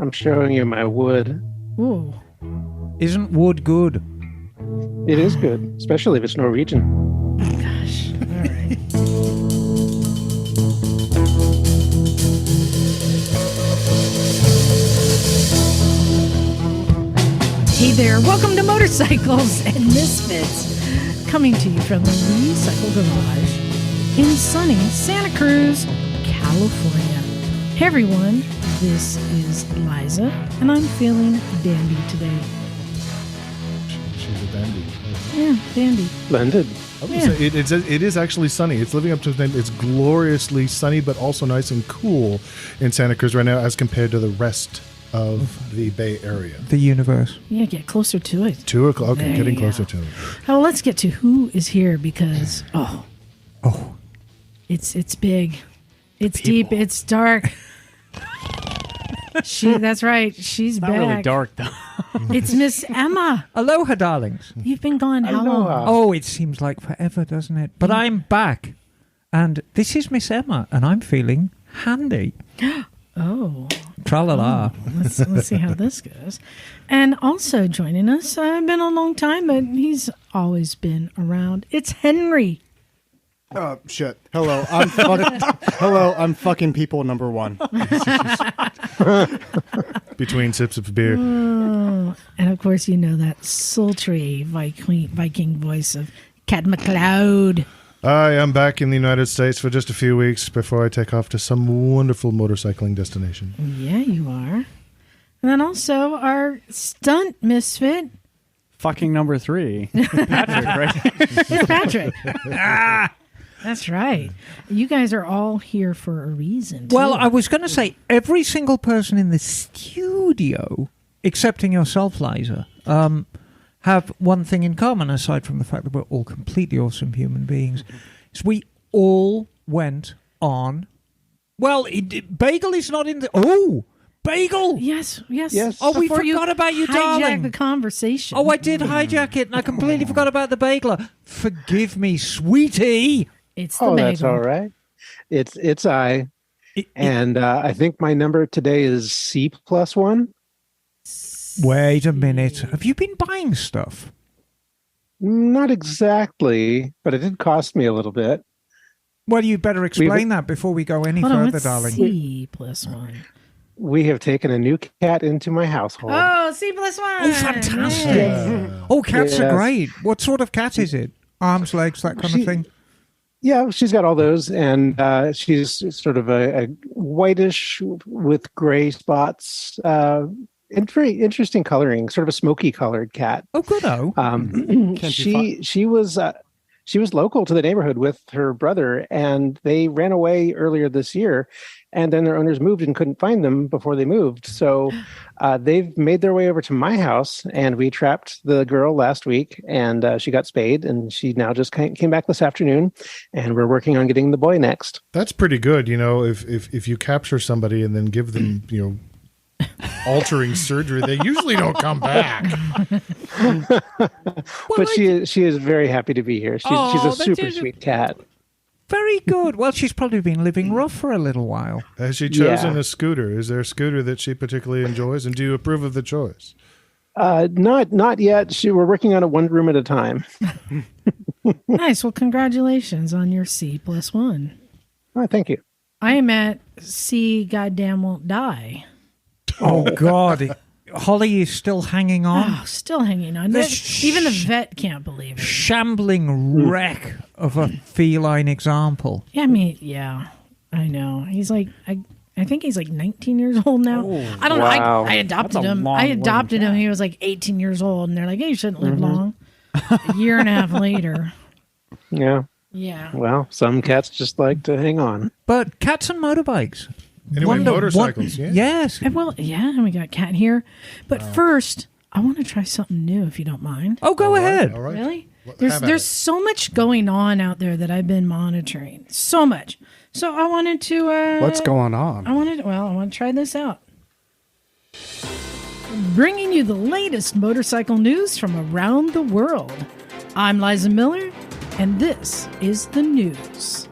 I'm showing you my wood. Ooh. Isn't wood good? It is good, especially if it's Norwegian. Oh, gosh. All right. Hey there. Welcome to Motorcycles and Misfits. Coming to you from the Recyclegarage in sunny Santa Cruz, California. Hey everyone. This is Liza, and I'm feeling dandy today. She's a dandy. Yeah, dandy. Blended. I would say it is actually sunny. It's living up to its name. It's gloriously sunny, but also nice and cool in Santa Cruz right now as compared to the rest of the Bay Area. The universe. Yeah, get closer to it. 2 o'clock. Okay, There getting you closer go. to it. Oh, let's get to who is here because it's big, it's deep, it's dark. That's right. She's Not back. really dark though. It's Miss Emma. Aloha, darlings. You've been gone how long? Aloha. Oh, it seems like forever, doesn't it? But I'm back. And this is Miss Emma, and I'm feeling handy. Oh, Tra-la-la. let's see how this goes. And also joining us, been a long time, but he's always been around. It's Henry. Oh, shit. Hello, I'm fucking people number one. Between sips of beer. Oh, and of course, you know that sultry Viking voice of Cat McLeod. I am back in the United States for just a few weeks before I take off to some wonderful motorcycling destination. Yeah, you are. And then also our stunt misfit, Fucking number 3. Patrick, right? it's Patrick. That's right. You guys are all here for a reason, too. Well, I was going to say, every single person in the studio, excepting yourself, Liza, have one thing in common, aside from the fact that we're all completely awesome human beings. Is we all went on... Well, Bagel is not in the... Oh! Bagel! Yes. Oh, we Before forgot about you, hijack darling. the conversation. Oh, I did hijack it, and I completely forgot about the bagler. Forgive me, sweetie. It's the Oh, bagel. that's all right. It's I. And I think my number today is C+1. Wait a minute. Have you been buying stuff? Not exactly, but it did cost me a little bit. Well, you better explain that before we go any Hold on, further, what's darling. C+1? We have taken a new cat into my household. Oh, C+1. Oh, fantastic. Oh, cats are Yes. great. What sort of cat is it? Arms, legs, that kind of thing? Yeah, she's got all those, and she's sort of a whitish with gray spots, and very interesting coloring, sort of a smoky colored cat. Oh, good-o. She was local to the neighborhood with her brother, and they ran away earlier this year, and then their owners moved and couldn't find them before they moved. So they've made their way over to my house, and we trapped the girl last week, and she got spayed, and she now just came back this afternoon, and we're working on getting the boy next. That's pretty good, if you capture somebody and then give them, altering surgery, they usually don't come back. But she is very happy to be here. She's a super sweet cat. Very good. Well, she's probably been living rough for a little while. Has she chosen Yeah. a scooter? Is there a scooter that she particularly enjoys, and do you approve of the choice? Not yet. We're working on it one room at a time. Nice. Well, congratulations on your C+1. Oh, thank you. I am at C goddamn won't die. Oh, God. Holly is still hanging on. Oh, still hanging on. Even the vet can't believe it. Shambling wreck of a feline example. Yeah, I mean, yeah, I know. He's like, I think he's like 19 years old now. I don't know. Wow. I adopted That's a him. long I adopted living him. He was like 18 years old, and they're like, hey, you shouldn't live long. A year and a half later. Yeah. Yeah. Well, some cats just like to hang on. But cats and motorbikes. Anyway, motorcycles, yeah. Yes. Well, yeah, and we got Cat here. But first, I want to try something new, if you don't mind. Oh, go ahead. All right. Really? Have at There's it. so much going on out there that I've been monitoring. So much. So I wanted to... What's going on? I want to try this out. Bringing you the latest motorcycle news from around the world. I'm Liza Miller, and this is the news.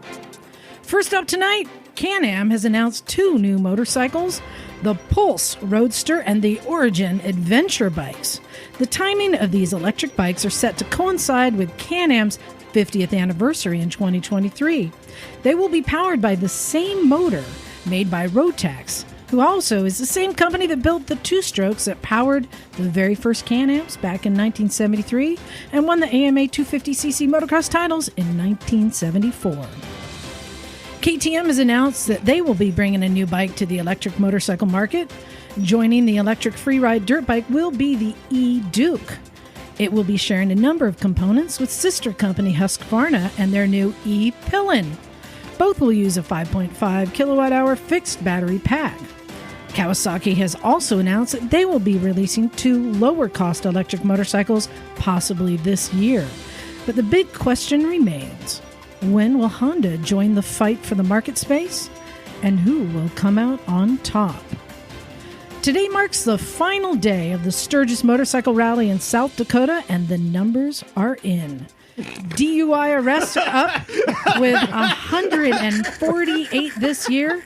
First up tonight, Can-Am has announced 2 new motorcycles, the Pulse Roadster and the Origin Adventure bikes. The timing of these electric bikes are set to coincide with Can-Am's 50th anniversary in 2023. They will be powered by the same motor made by Rotax, who also is the same company that built the two-strokes that powered the very first Can-Ams back in 1973 and won the AMA 250cc motocross titles in 1974. KTM has announced that they will be bringing a new bike to the electric motorcycle market. Joining the electric freeride dirt bike will be the E-Duke. It will be sharing a number of components with sister company Husqvarna and their new E-Pillin. Both will use a 5.5 kilowatt-hour fixed battery pack. Kawasaki has also announced that they will be releasing 2 lower-cost electric motorcycles possibly this year. But the big question remains, when will Honda join the fight for the market space? And who will come out on top? Today marks the final day of the Sturgis Motorcycle Rally in South Dakota, and the numbers are in. DUI arrests are up with 148 this year.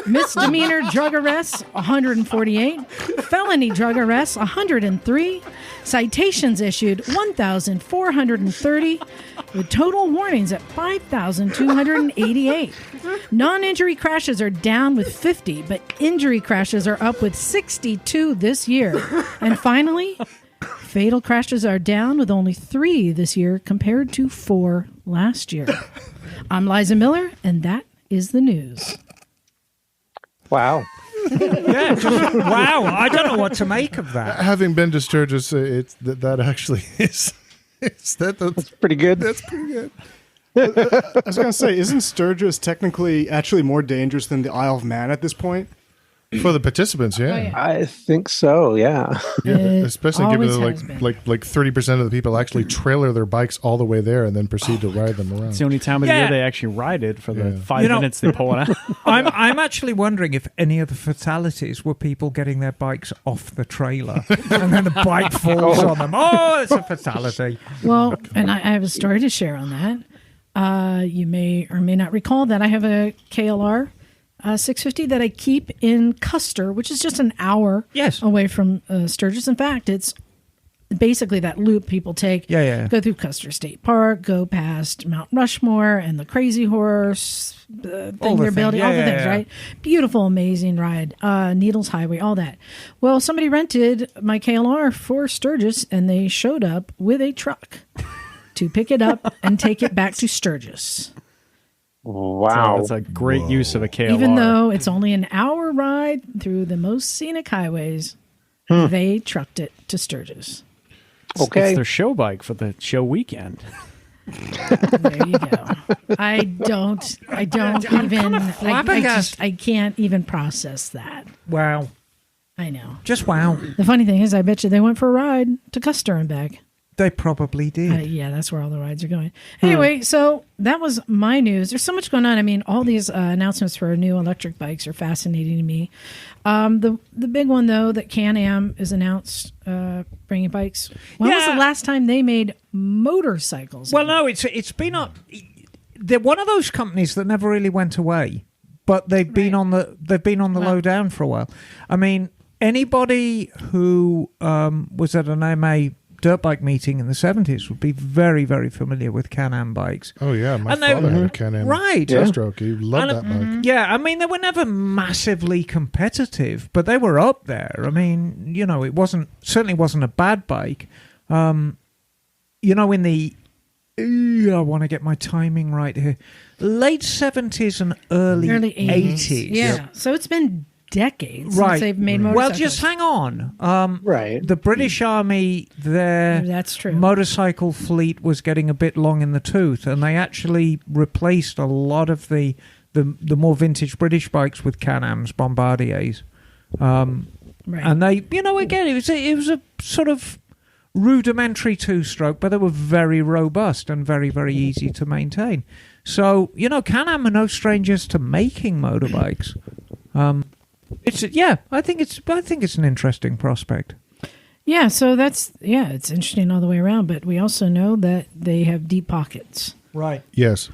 Misdemeanor drug arrests, 148. Felony drug arrests, 103. Citations issued, 1,430. With total warnings at 5,288. Non-injury crashes are down with 50, but injury crashes are up with 62 this year. And finally, fatal crashes are down with only 3 this year compared to 4 last year. I'm Liza Miller, and that is the news. Wow. Yeah, wow. I don't know what to make of that. Having been to Sturgis, it's that actually is. That's Pretty good. That's pretty good. I was going to say, isn't Sturgis technically actually more dangerous than the Isle of Man at this point? For the participants, yeah. Oh, yeah. I think so, yeah. Yeah, It especially given always that has been. like 30% of the people actually trailer their bikes all the way there and then proceed to ride them around. It's the only time of the Yeah. year they actually ride it for the Yeah. 5 minutes they pull it out. I'm actually wondering if any of the fatalities were people getting their bikes off the trailer and then the bike falls on them. Oh, it's a fatality. Well, and I have a story to share on that. You may or may not recall that I have a KLR 650 that I keep in Custer, which is just an hour Yes. away from Sturgis. In fact, it's basically that loop people take. Yeah. Go through Custer State Park, go past Mount Rushmore and the Crazy Horse All thing the they're things. building, Yeah, all the yeah, things, yeah. right? Beautiful, amazing ride. Needles Highway, all that. Well, somebody rented my KLR for Sturgis, and they showed up with a truck to pick it up and take it back to Sturgis. Wow. That's a great use of a KLR. Even though it's only an hour ride through the most scenic highways, they trucked it to Sturgis. Okay. It's their show bike for the show weekend. There you go. I don't even, I can't even process that. Wow. I know. Just wow. The funny thing is, I bet you they went for a ride to Custer and back. They probably did. Yeah, that's where all the rides are going. Anyway, so that was my news. There's so much going on. I mean, all these announcements for new electric bikes are fascinating to me. The big one, though, that Can-Am is announced bringing bikes. When was the last time they made motorcycles? Well, no, it's been on. They're one of those companies that never really went away, but they've been on the low down for a while. I mean, anybody who was at an AMA dirt bike meeting in the 70s would be very, very familiar with Can-Am bikes. Oh yeah, my And they- father had a Can-Am Right. two-stroke. He loved that bike. Yeah, I mean, they were never massively competitive, but they were up there. I mean, you know, certainly wasn't a bad bike. You know, in the, I want to get my timing right here, late 70s and early 80s. Yeah. So it's been decades Right. since they've made motorcycles. Well, just hang on. Right. The British Army, their That's true. motorcycle fleet was getting a bit long in the tooth, and they actually replaced a lot of the more vintage British bikes with Can-Ams, Bombardiers. Right. And they, you know, again, it was a sort of rudimentary two-stroke, but they were very robust and very, very easy to maintain. So, you know, Can-Am are no strangers to making motorbikes. I think it's an interesting prospect. Yeah, so it's interesting all the way around, but we also know that they have deep pockets. Right. Yes,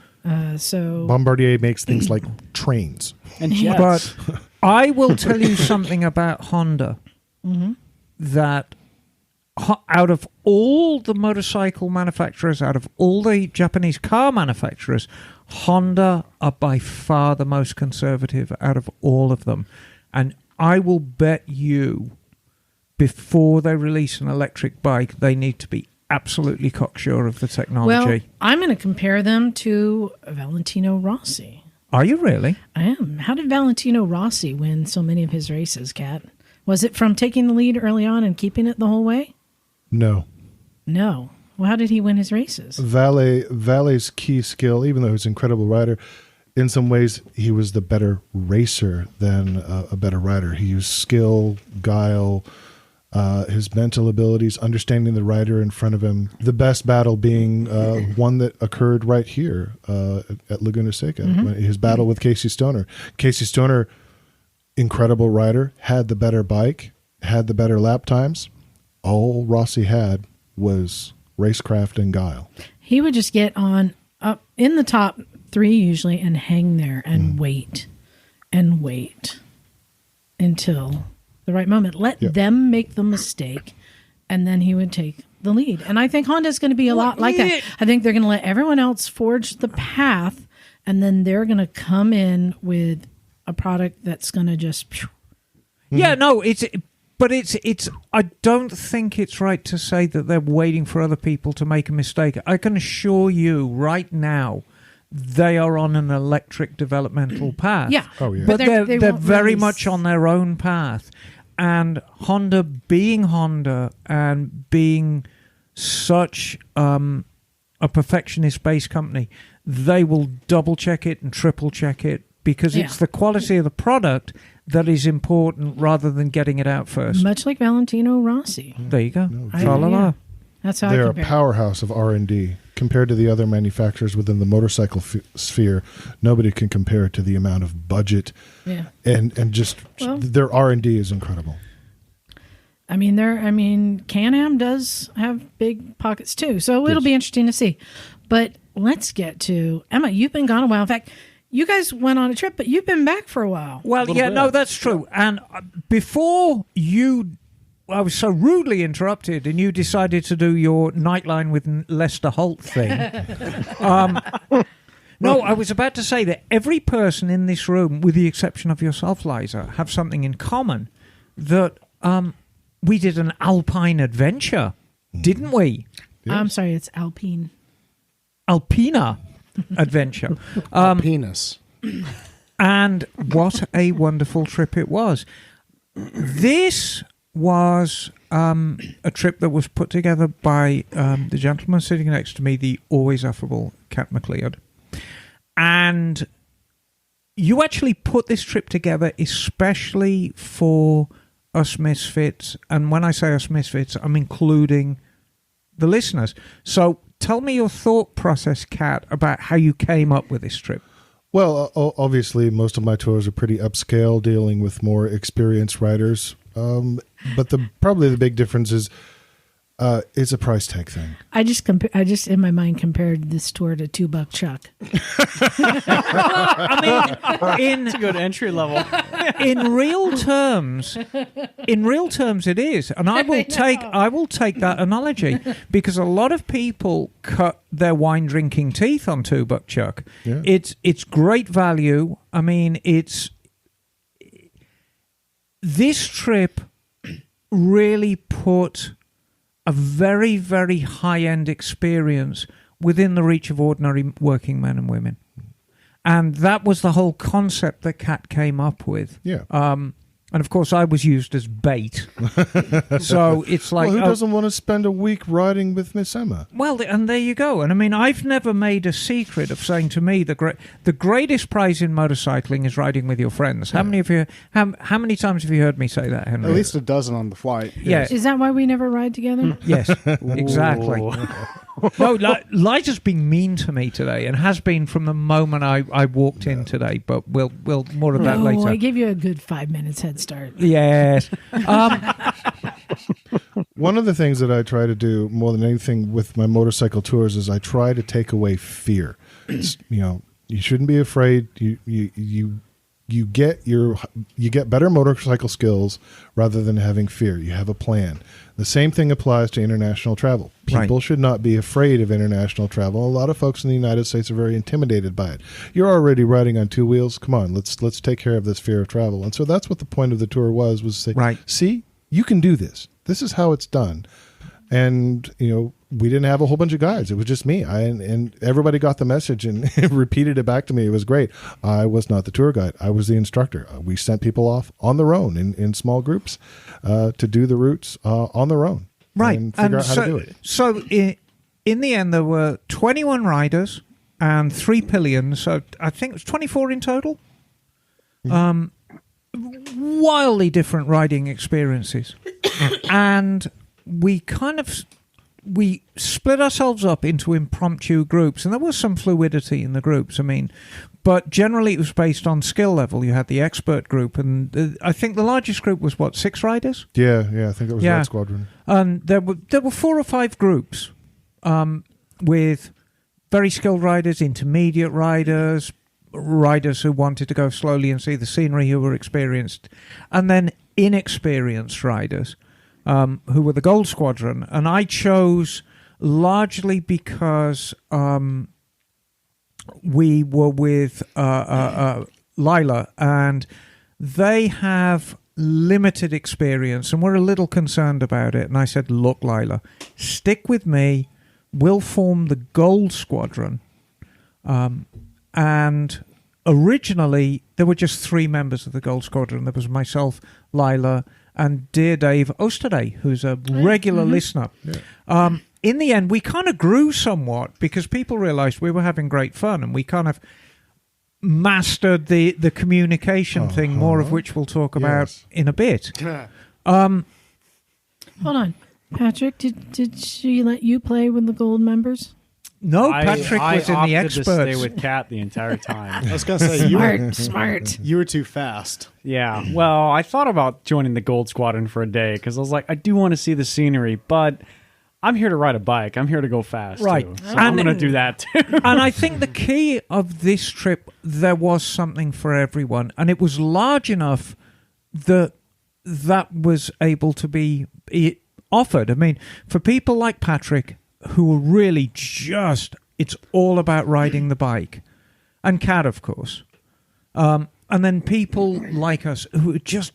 So Bombardier makes things like trains. And jets. I will tell you something about Honda that out of all the motorcycle manufacturers, out of all the Japanese car manufacturers, Honda are by far the most conservative out of all of them. And I will bet you, before they release an electric bike, they need to be absolutely cocksure of the technology. Well, I'm going to compare them to Valentino Rossi. Are you really? I am. How did Valentino Rossi win so many of his races, Kat? Was it from taking the lead early on and keeping it the whole way? No. No. Well, how did he win his races? Vale's key skill, even though he's an incredible rider, in some ways he was the better racer than a better rider. He used skill, guile, his mental abilities, understanding the rider in front of him. The best battle being one that occurred right here at Laguna Seca, his battle with Casey Stoner. Casey Stoner, incredible rider, had the better bike, had the better lap times. All Rossi had was racecraft and guile. He would just get on up in the top 3 usually and hang there and wait until the right moment. Let them make the mistake, and then he would take the lead. And I think Honda's going to be a lot like that. I think they're going to let everyone else forge the path, and then they're going to come in with a product that's going to just... Yeah, no, it's... I don't think it's right to say that they're waiting for other people to make a mistake. I can assure you right now, they are on an electric developmental path. Yeah. Oh, yeah. But they're very much on their own path. And Honda being Honda and being such a perfectionist-based company, they will double-check it and triple-check it because it's the quality of the product that is important rather than getting it out first. Much like Valentino Rossi. There you go. Yeah. That's how They're I a compare. powerhouse of R&D. Compared to the other manufacturers within the motorcycle sphere, nobody can compare it to the amount of budget and just their R&D is incredible. I mean, Can-Am does have big pockets too, so it'll be interesting to see. But let's get to Emma. You've been gone a while. In fact, you guys went on a trip, but you've been back for a while. Well, no, that's true. And before I was so rudely interrupted, and you decided to do your Nightline with Lester Holt thing. No, I was about to say that every person in this room, with the exception of yourself, Liza, have something in common. That we did an alpine adventure, didn't we? Yes. I'm sorry, it's Alpine. Alpina adventure. Penis. And what a wonderful trip it was. This was a trip that was put together by the gentleman sitting next to me, the always affable Cat McLeod. And you actually put this trip together especially for us Misfits. And when I say us Misfits, I'm including the listeners. So tell me your thought process, Kat, about how you came up with this trip. Well, obviously, most of my tours are pretty upscale, dealing with more experienced riders. But probably the big difference is it's a price tag thing. I just in my mind compared this tour to $2 Chuck. I mean, It's a good entry level. in real terms, it is, and I will take that analogy because a lot of people cut their wine drinking teeth on $2 Chuck. Yeah. It's great value. I mean, this trip really put a very, very high-end experience within the reach of ordinary working men and women. And that was the whole concept that Kat came up with. Yeah. And, of course, I was used as bait. So it's like... Well, who doesn't want to spend a week riding with Miss Emma? Well, and there you go. And, I mean, I've never made a secret of saying to me the greatest prize in motorcycling is riding with your friends. How many times have you heard me say that, Henry? At least a dozen on the flight. Yes. Is that why we never ride together? Yes, exactly. No, Liza's been mean to me today and has been from the moment I walked in today, but we'll more of that later. I gave you a good 5 minutes head start. Yes. One of the things that I try to do more than anything with my motorcycle tours is I try to take away fear. You shouldn't be afraid. You you get better motorcycle skills rather than having fear. You have a plan. The same thing applies to international travel. People should not be afraid of international travel. A lot of folks in the United States are very intimidated by it. You're already riding on two wheels. Come on, let's take care of this fear of travel. And so that's what the point of the tour was to say, see, you can do this. This is how it's done. And, we didn't have a whole bunch of guides. It was just me. And everybody got the message and repeated it back to me. It was great. I was not the tour guide. I was the instructor. We sent people off on their own in small groups to do the routes on their own. Right. And figure out how to do it. So in the end, there were 21 riders and 3 pillions. So I think it was 24 in total. Wildly different riding experiences. And we split ourselves up into impromptu groups, and there was some fluidity in the groups. But generally it was based on skill level. You had the expert group, and I think the largest group was 6 riders? Yeah, I think that was Red Squadron. And there were 4 or 5 groups with very skilled riders, intermediate riders who wanted to go slowly and see the scenery, who were experienced, and then inexperienced riders. Who were the Gold Squadron, and I chose largely because we were with Liza, and they have limited experience, and we're a little concerned about it. And I said, look, Liza, stick with me. We'll form the Gold Squadron. And originally, there were just 3 members of the Gold Squadron. There was myself, Liza, and dear Dave Osterday, who's a regular listener. Yeah. In the end, we kind of grew somewhat because people realized we were having great fun, and we kind of mastered the communication thing, more of which we'll talk about in a bit. Hold on. Patrick, did she let you play with the gold members? No, Patrick was in the experts. I opted to stay with Kat the entire time. I was going to say, smart. You were too fast. Yeah, well, I thought about joining the Gold Squadron for a day because I was like, I do want to see the scenery, but I'm here to ride a bike. I'm here to go fast, right? Too. So I'm going to do that too. And I think the key of this trip, there was something for everyone, and it was large enough that was able to be offered. For people like Patrick, who are really it's all about riding the bike. And Kat, of course. And then people like us who are just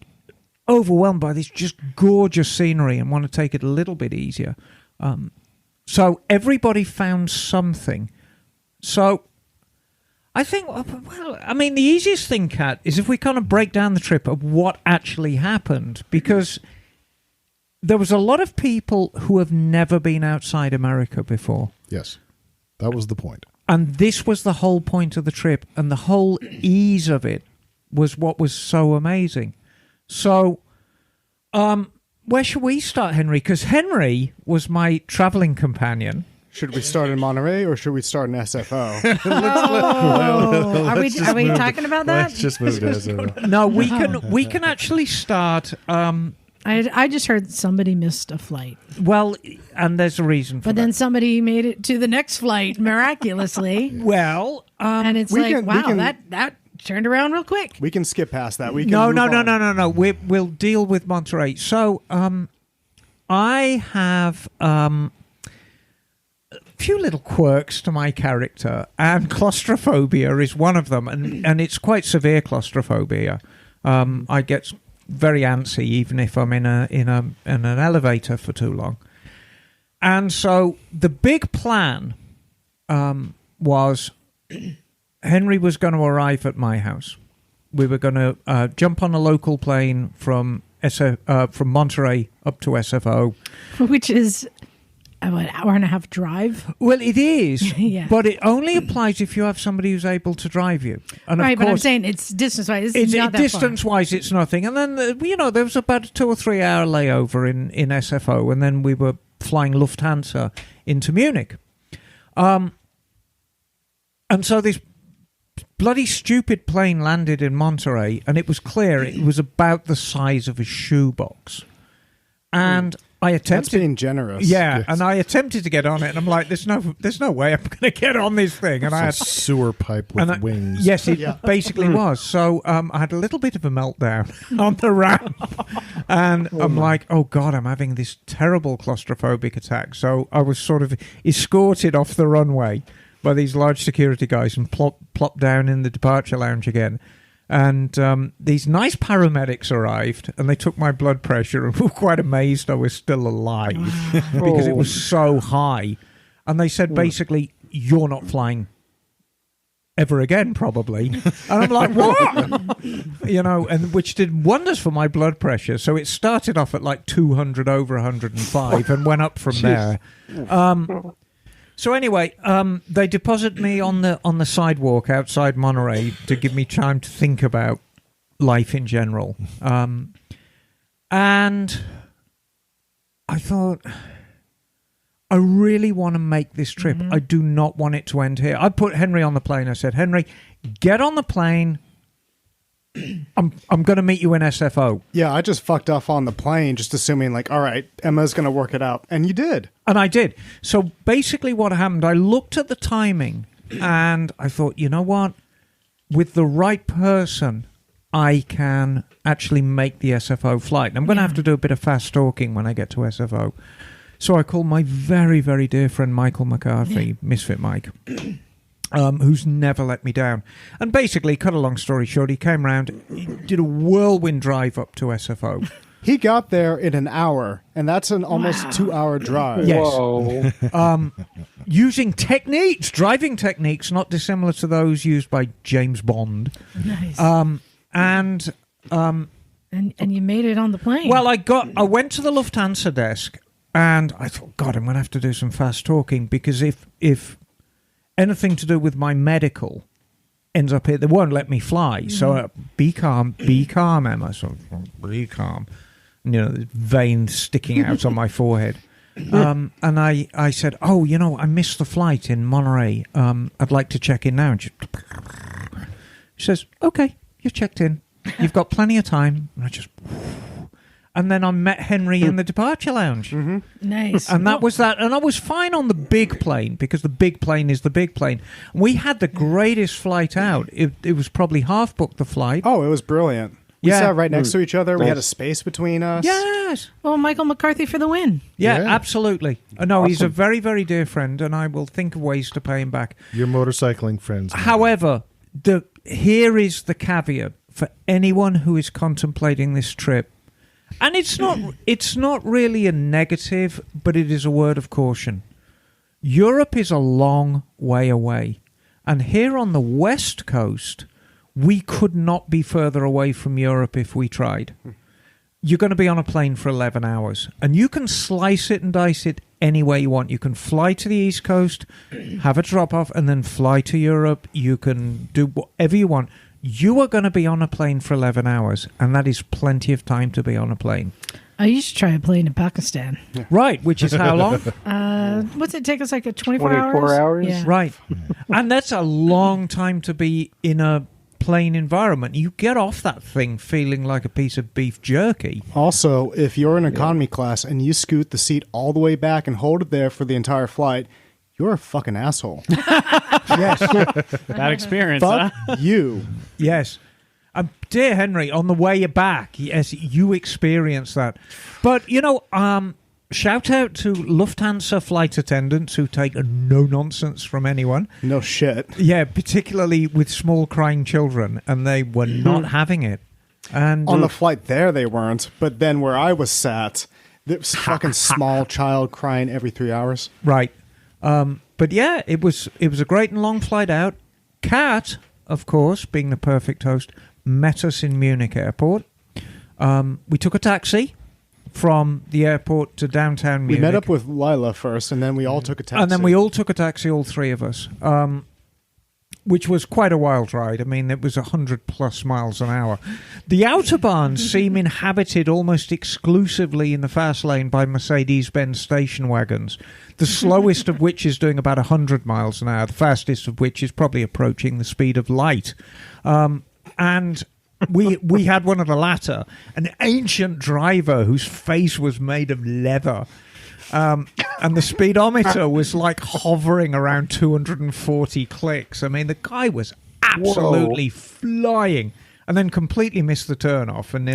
overwhelmed by this just gorgeous scenery and want to take it a little bit easier. So everybody found something. So I think, the easiest thing, Kat, is if we kind of break down the trip of what actually happened, because there was a lot of people who have never been outside America before. Yes, that was the point. And this was the whole point of the trip, and the whole ease of it was what was so amazing. So, where should we start, Henry? Because Henry was my traveling companion. Should we start in Monterey or should we start in SFO? Are we talking about that? Let's just move to SFO. No, we can actually start. I just heard somebody missed a flight. Well, and there's a reason for that. But then somebody made it to the next flight miraculously. Well, and it's that turned around real quick. We can skip past that. We can No. We'll deal with Monterey. So, I have a few little quirks to my character, and claustrophobia is one of them, and it's quite severe claustrophobia. I get very antsy even if I'm in an elevator for too long. And so the big plan was Henry was going to arrive at my house. We were going to jump on a local plane from Monterey up to SFO, which is an hour and a half drive. Well, it is, yeah. But it only applies if you have somebody who's able to drive you. And right, of course, but I'm saying it's distance-wise. It's not that distance-wise, it's nothing. And then, there was about a 2 or 3 hour layover in SFO, and then we were flying Lufthansa into Munich. And so this bloody stupid plane landed in Monterey, and it was clear it was about the size of a shoebox. And I That's attempted. being generous. Yeah, Yes. and I attempted to get on it, and I'm like, there's no way I'm going to get on this thing. And I It's had a sewer pipe with wings. Yes, it basically was. So I had a little bit of a meltdown on the ramp, and I'm like, oh God, I'm having this terrible claustrophobic attack. So I was sort of escorted off the runway by these large security guys and plopped down in the departure lounge again. And these nice paramedics arrived, and they took my blood pressure and were quite amazed I was still alive because it was so high. And they said, basically, you're not flying ever again, probably. And I'm like, what? And which did wonders for my blood pressure. So it started off at like 200 over 105 and went up from there. So anyway, they deposit me on the sidewalk outside Monterey to give me time to think about life in general. And I thought, I really want to make this trip. I do not want it to end here. I put Henry on the plane. I said, Henry, get on the plane. I'm going to meet you in SFO. Yeah, I just fucked off on the plane, just assuming, like, all right, Emma's going to work it out. And you did. And I did. So basically what happened, I looked at the timing and I thought, you know what? With the right person, I can actually make the SFO flight. And I'm going to have to do a bit of fast talking when I get to SFO. So I called my very, very dear friend Michael McCarthy, Misfit Mike, who's never let me down. And basically, cut a long story short, he came round, he did a whirlwind drive up to SFO. He got there in an hour, and that's an almost 2-hour drive. Yes. Whoa. Using driving techniques not dissimilar to those used by James Bond. Nice. And you made it on the plane. well, I went to the Lufthansa desk, and I thought, God, I'm going to have to do some fast talking, because if anything to do with my medical ends up here, they won't let me fly. So be calm, Emma. So be calm. Veins sticking out on my forehead. And I said, I missed the flight in Monterey. I'd like to check in now. And she says, okay, you've checked in. You've got plenty of time. And and then I met Henry in the departure lounge. Nice. And that was that. And I was fine on the big plane, because the big plane is the big plane. We had the greatest flight out. It was probably half booked, the flight. Oh, it was brilliant. We Yeah. sat right next to each other. We Nice. had a space between us. Yes. Well, Michael McCarthy for the win. Yeah, Yeah. absolutely. No, he's a Awesome. very, very dear friend, and I will think of ways to pay him back. Your motorcycling friends. man. However, here is the caveat for anyone who is contemplating this trip. And it's not really a negative, but it is a word of caution. Europe is a long way away. And here on the West Coast, we could not be further away from Europe if we tried. You're going to be on a plane for 11 hours. And you can slice it and dice it any way you want. You can fly to the East Coast, have a drop-off, and then fly to Europe. You can do whatever you want. You are going to be on a plane for 11 hours, and that is plenty of time to be on a plane. I used to try a plane in Pakistan. Right, which is how long? What's it take us, like a 24 24 hours? Yeah. Right. And that's a long time to be in a plane environment. You get off that thing feeling like a piece of beef jerky. Also, if you're in economy class and you scoot the seat all the way back and hold it there for the entire flight, you're a fucking asshole. Yes. Bad experience, huh? Fuck you. Yes. Dear Henry, on the way back, yes, you experienced that. But, shout out to Lufthansa flight attendants who take no nonsense from anyone. No shit. Yeah, particularly with small crying children, and they were not having it. And On the flight there, they weren't. But then where I was sat, there was a fucking small child crying every 3 hours. Right. But yeah, it was a great and long flight out. Kat, of course, being the perfect host, met us in Munich airport. We took a taxi from the airport to downtown Munich. We met up with Lila first, and then we all took a taxi. And then we all took a taxi, all three of us, which was quite a wild ride. I mean, it was 100+ miles an hour. The Autobahns seem inhabited almost exclusively in the fast lane by Mercedes-Benz station wagons, the slowest of which is doing about 100 miles an hour, the fastest of which is probably approaching the speed of light. And we had one of the latter, an ancient driver whose face was made of leather. And the speedometer was like hovering around 240 clicks. I mean, the guy was absolutely flying, and then completely missed the turnoff and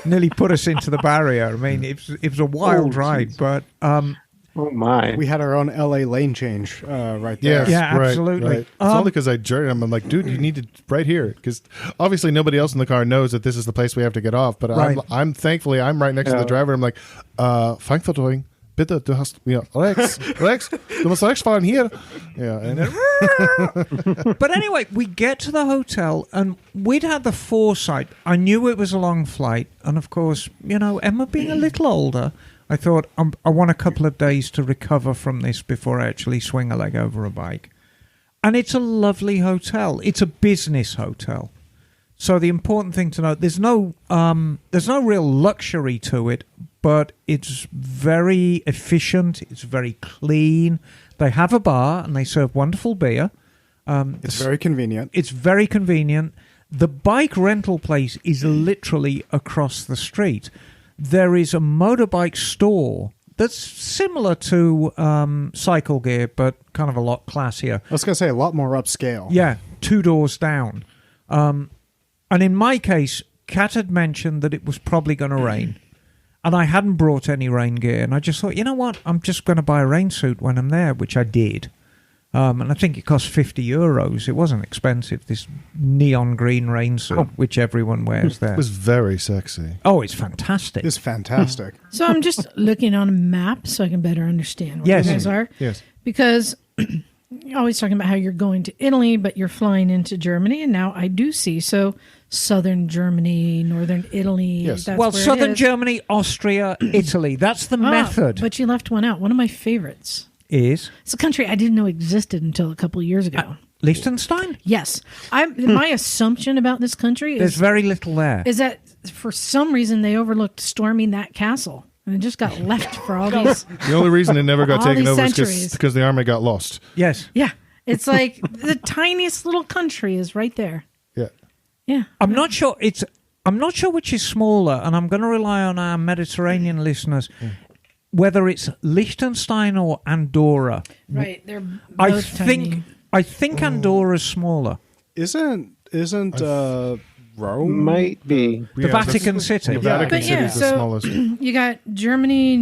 nearly put us into the barrier. I mean, it was a wild ride, but Oh my! We had our own LA lane change right there. Yes, Yeah, right, absolutely. right. It's only because I journeyed. I'm like, dude, you need to right here, because obviously nobody else in the car knows that this is the place we have to get off. But Right. I'm thankfully I'm right next to the driver. I'm like, Frankfurting, bitte, du hast Rex, du musst rechts fahren hier. Yeah, and But anyway, we get to the hotel, and we'd had the foresight. I knew it was a long flight, and of course, Emma being a little older, I thought, I want a couple of days to recover from this before I actually swing a leg over a bike. And it's a lovely hotel. It's a business hotel. So the important thing to note, there's no real luxury to it, but it's very efficient. It's very clean. They have a bar, and they serve wonderful beer. It's very convenient. It's very convenient. The bike rental place is literally across the street. There is a motorbike store that's similar to Cycle Gear, but kind of a lot classier. I was going to say a lot more upscale. Yeah, 2 doors down. And in my case, Kat had mentioned that it was probably going to rain. And I hadn't brought any rain gear. And I just thought, you know what? I'm just going to buy a rain suit when I'm there, which I did. And I think it cost €50. It wasn't expensive, this neon green rain suit, which everyone wears there. it was very sexy. Oh, it's fantastic. It's fantastic. So I'm just looking on a map so I can better understand where you guys are. Yes. Because you're always talking about how you're going to Italy, but you're flying into Germany, and now I do see. So southern Germany, northern Italy. Yes. That's Well, where it southern is. Germany, Austria, Italy. That's the method. But you left one out. One of my favorites. Is It's a country I didn't know existed until a couple of years ago. Liechtenstein? Yes. My assumption about this country There's is very little there. that for some reason they overlooked storming that castle. And it just got left for all these. The only reason it never got All taken these over is centuries. because the army got lost. Yes. Yeah. It's like the tiniest little country is right there. Yeah. Yeah. I'm not sure which is smaller, and I'm going to rely on our Mediterranean listeners, whether it's Liechtenstein or Andorra. Right. They're both tiny. I think Andorra's smaller. Isn't Rome? Might be. The Vatican City. The Vatican But City yeah, is the so- smallest. You got Germany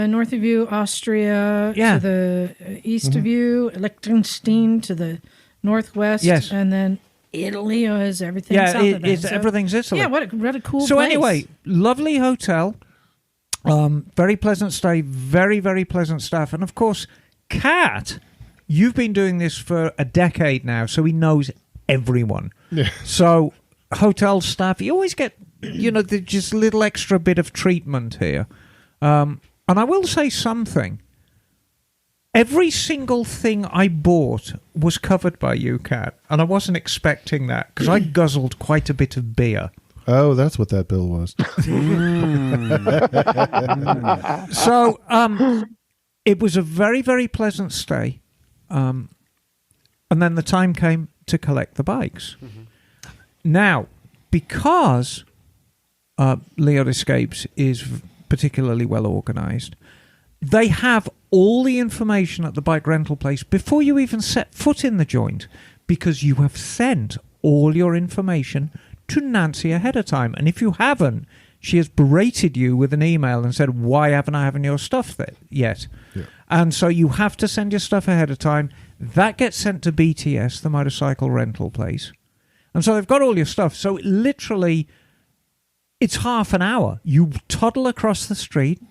north of you, Austria Yeah. to the east of you, Liechtenstein to the northwest, Yes. and then Italy is everything Yeah, south of that. it's everything's Italy. Yeah, what a cool So place. anyway, lovely hotel, very pleasant stay, very, very pleasant staff. And of course, Kat, you've been doing this for a decade now, so he knows everyone. Yeah. So hotel staff, you always get, just a little extra bit of treatment here. And I will say something. Every single thing I bought was covered by you, Kat, and I wasn't expecting that because I guzzled quite a bit of beer. Oh, that's what that bill was. So it was a very, very pleasant stay. And then the time came to collect the bikes. Now, because Leo Escapes is particularly well organized, they have all the information at the bike rental place before you even set foot in the joint, because you have sent all your information to Nancy ahead of time. And if you haven't, she has berated you with an email and said, why haven't I having your stuff yet? Yeah. And so you have to send your stuff ahead of time. That gets sent to BTS, the motorcycle rental place. And so they've got all your stuff. So literally, it's half an hour. You toddle across the street.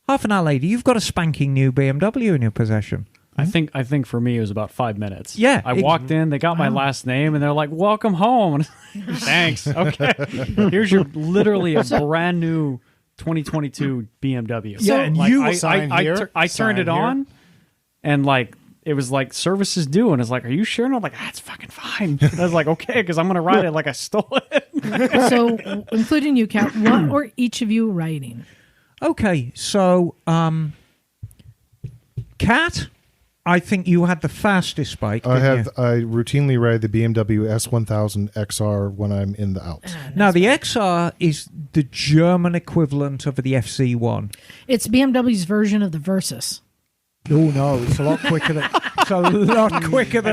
Half an hour later, you've got a spanking new BMW in your possession. I think for me it was about 5 minutes. Yeah, I walked in, they got my last name, and they're like, "Welcome home." Thanks. Okay, here's your literally a brand new 2022 BMW. Yeah, and like, you I turned it on, and like it was like service is due, and it's like, "Are you sure?" And I'm like, "That's fucking fine." And I was like, "Okay," because I'm gonna ride it like I stole it. So, including you, Kat, what were each of you writing? Okay, so Kat I think you had the fastest bike. I didn't you? I routinely ride the BMW S1000 XR when I'm in the Alps. Now, the XR is the German equivalent of the FC1. It's BMW's version of the Versus. Oh, no, it's a lot quicker than,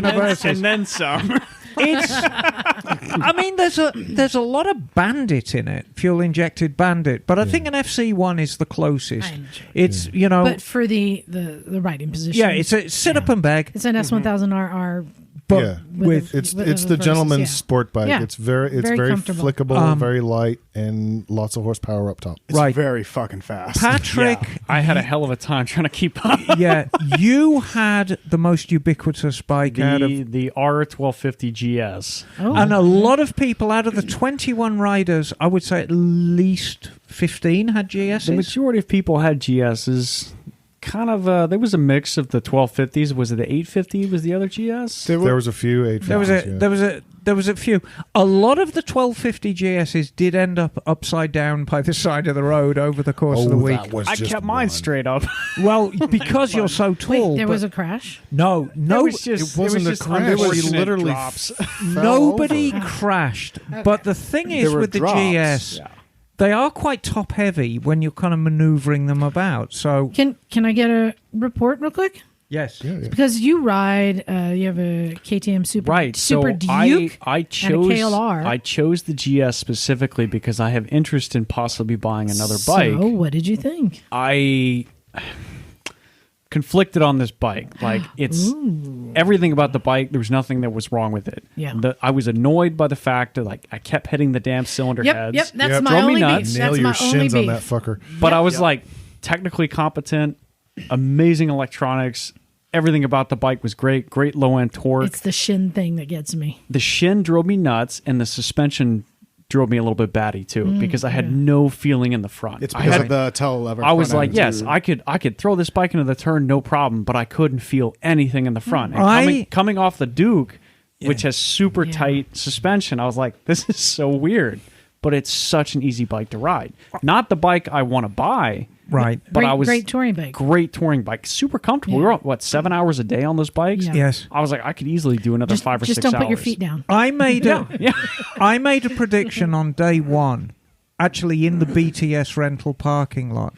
a Versus. And then some. It's, I mean, there's a lot of Bandit in it, fuel-injected Bandit, but I think an FC1 is the closest. It's, you know... But for the riding position. Yeah, it's a sit-up and bag. It's an S1000RR. But Yeah. with It's the Versus, gentleman's yeah. sport bike. Yeah. It's very comfortable. flickable, very light, and lots of horsepower up top. It's Right. very fucking fast. Patrick, I had a hell of a time trying to keep up. yeah, you had the most ubiquitous bike out of... The R1250 GS. Oh. And a lot of people out of the 21 riders, I would say at least 15 had GSs. The majority of people had GSs. Kind of, there was a mix of the 1250s. Was it the 850? Was the other GS? There was a few 850s. There was a few. A lot of the 1250 GSs did end up upside down by the side of the road over the course of the week. I kept mine straight up. Well, because you're so tall. Wait, there but was a crash? no, It was wasn't a just crash. unfortunate He literally drops. nobody crashed. But the thing is There were with the drops. GS, they are quite top heavy when you're kind of maneuvering them about. So Can I get a report real quick? yes, Because you ride, you have a KTM Super Right, Super so Duke I chose and a KLR. I chose the GS specifically because I have interest in possibly buying another bike. So, what did you think? I conflicted on this bike. Like, it's everything about the bike. There was nothing that was wrong with it. Yeah. I was annoyed by the fact that I kept hitting the damn cylinder heads. Yep, that's Yep. my Drove me only nuts. beef. Nail That's your my only shins on beef. that fucker. But I was like technically competent, amazing electronics. Everything about the bike was great. Great low end torque. It's the shin thing that gets me. The shin drove me nuts, and the suspension drove me a little bit batty too because I had no feeling in the front. It's I because had- of the tail lever. I was front like, end, yes, too. I could throw this bike into the turn, no problem, but I couldn't feel anything in the front. And coming off the Duke, which has super tight suspension, I was like, this is so weird. But it's such an easy bike to ride. Not the bike I want to buy. right. But I was Great touring bike. Great touring bike, super comfortable. We were on, 7 hours a day on those bikes. Yeah. Yes. I was like, I could easily do another 5 or 6 Just hours. don't put your feet down. I made I made a prediction on day one, actually in the BTS rental parking lot,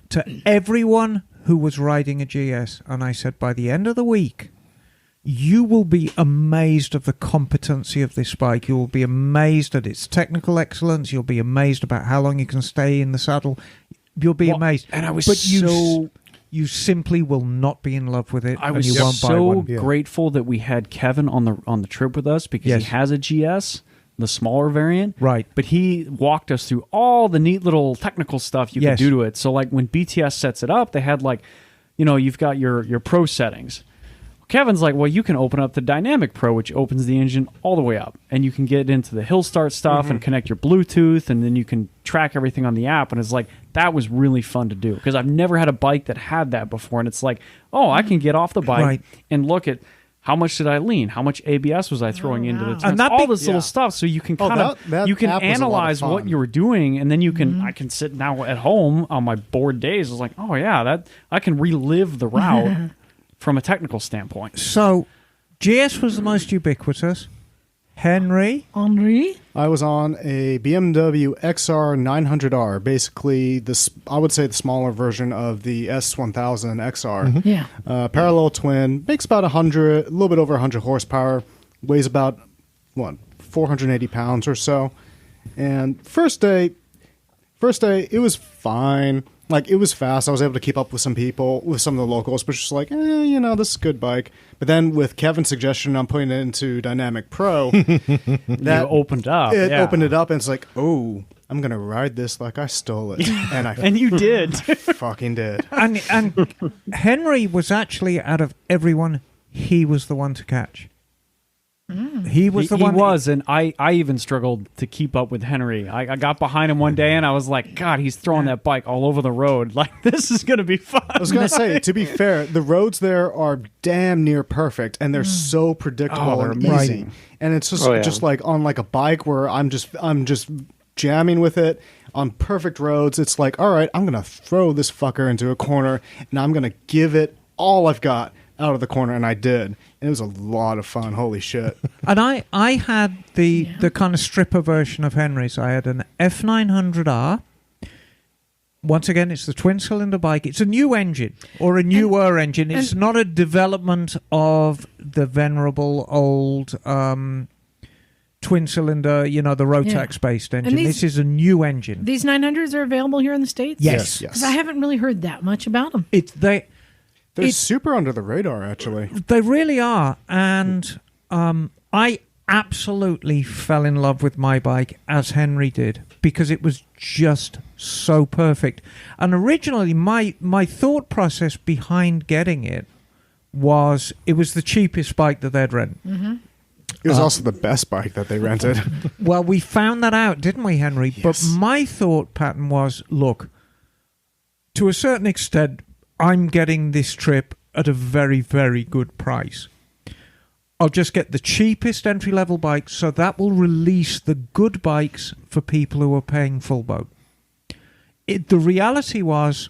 to everyone who was riding a GS, and I said, by the end of the week, you will be amazed of the competency of this bike. You will be amazed at its technical excellence. You'll be amazed about how long you can stay in the saddle. You'll be amazed. And I was but so... you simply will not be in love with it. I was and you won't buy so one. grateful that we had Kevin on the trip with us because Yes. he has a GS, the smaller variant. Right. But he walked us through all the neat little technical stuff you Yes. could do to it. So like when BTS sets it up, they had you've got your pro settings. Kevin's like, well, you can open up the Dynamic Pro, which opens the engine all the way up. And you can get into the hill start stuff and connect your Bluetooth, and then you can track everything on the app. And it's like, that was really fun to do. Because I've never had a bike that had that before. And it's like, oh, I can get off the bike Right. and look at how much did I lean? How much ABS was I throwing into the turns? And that all be- this little stuff. So you can Oh, kind of, that you can app was a lot of analyze what fun. you were doing. And then you can, I can sit now at home on my bored days. It's like, oh yeah, that I can relive the route from a technical standpoint. So, GS was the most ubiquitous. Henry, Henri? I was on a BMW XR 900R, basically I would say the smaller version of the S1000 XR. Yeah. Parallel twin, makes about a little bit over 100 horsepower, weighs about 480 pounds or so. And first day, it was fine. Like, it was fast. I was able to keep up with some people, with some of the locals, but just like, this is a good bike. But then with Kevin's suggestion, I'm putting it into Dynamic Pro. That opened up. It yeah. opened it up, and it's like, oh, I'm going to ride this like I stole it. And I And you did. fucking did. and Henry was actually, out of everyone, he was the one to catch. He was the one. He was, and I even struggled to keep up with Henry. I got behind him one day, and I was like, God, he's throwing that bike all over the road. Like, this is going to be fun. I was going to say, to be fair, the roads there are damn near perfect, and they're so predictable Oh, they're and amazing. easy. And it's just, Oh, yeah. just like on like a bike where I'm just jamming with it on perfect roads. It's like, all right, I'm going to throw this fucker into a corner, and I'm going to give it all I've got. out of the corner, and I did. And it was a lot of fun. Holy shit. And I had the kind of stripper version of Henry's. I had an F900R. Once again, it's the twin-cylinder bike. It's a new engine, or a newer engine. It's not a development of the venerable old twin-cylinder, the Rotax-based engine. This is a new engine. These 900s are available here in the States? Yes. Because I haven't really heard that much about them. They're super under the radar, actually. They really are. And I absolutely fell in love with my bike, as Henry did, because it was just so perfect. And originally, my thought process behind getting it was the cheapest bike that they'd rent. Mm-hmm. It was also the best bike that they rented. Well, we found that out, didn't we, Henry? Yes. But my thought pattern was, look, to a certain extent, I'm getting this trip at a very, very good price. I'll just get the cheapest entry-level bike, so that will release the good bikes for people who are paying full boat. The reality was,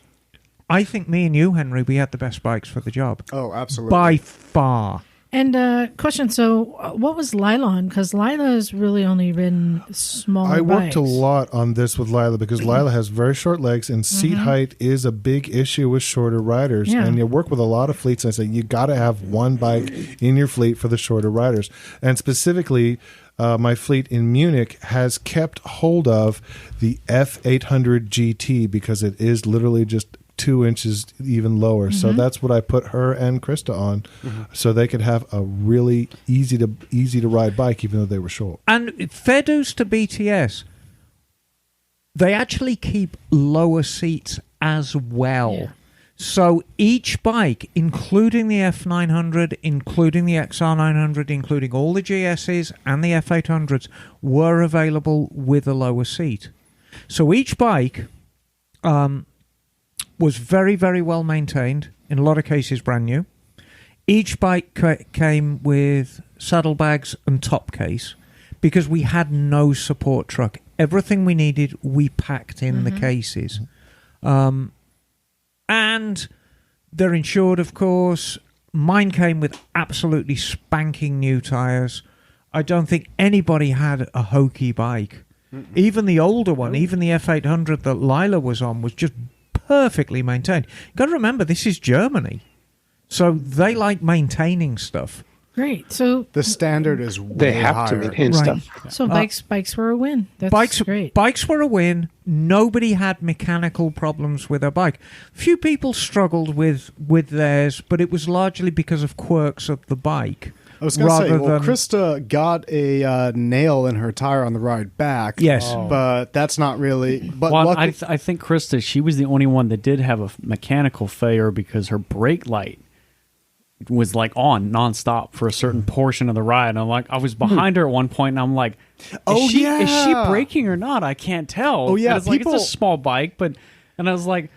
I think me and you, Henry, we had the best bikes for the job. Oh, absolutely. By far. And question, so what was Lila on? Because Lila has really only ridden smaller I worked bikes. a lot on this with Liza because Liza has very short legs and seat height is a big issue with shorter riders. Yeah. And you work with a lot of fleets and I say you got to have one bike in your fleet for the shorter riders. And specifically, my fleet in Munich has kept hold of the F800 GT because it is literally just 2 inches even lower. So that's what I put her and Krista on so they could have a really easy to ride bike even though they were short. And fair dues to BTS, they actually keep lower seats as well. Yeah. So each bike, including the F900, including the XR900, including all the GSs and the F800s, were available with a lower seat. So each bike was very, very well maintained, in a lot of cases brand new. Each bike came with saddlebags and top case because we had no support truck. Everything we needed, we packed in the cases. And they're insured, of course. Mine came with absolutely spanking new tyres. I don't think anybody had a hokey bike. Even the older one, even the F800 that Lila was on, was just perfectly maintained. You've got to remember, this is Germany. So they like maintaining stuff. Great. So The standard is way They have higher. to maintain Right. stuff. so bikes were a win. That's great. Bikes were a win. Nobody had mechanical problems with their bike. Few people struggled with theirs, but it was largely because of quirks of the bike. I was going to say, rather well, than- Krista got a nail in her tire on the ride back. Yes. But that's not really... But Well, luckily, I think Krista, she was the only one that did have a mechanical failure because her brake light was like on nonstop for a certain portion of the ride. And I was behind her at one point, and I'm like, is she braking or not? I can't tell. Oh, yeah, And it's like, people- it's a small bike, and I was like,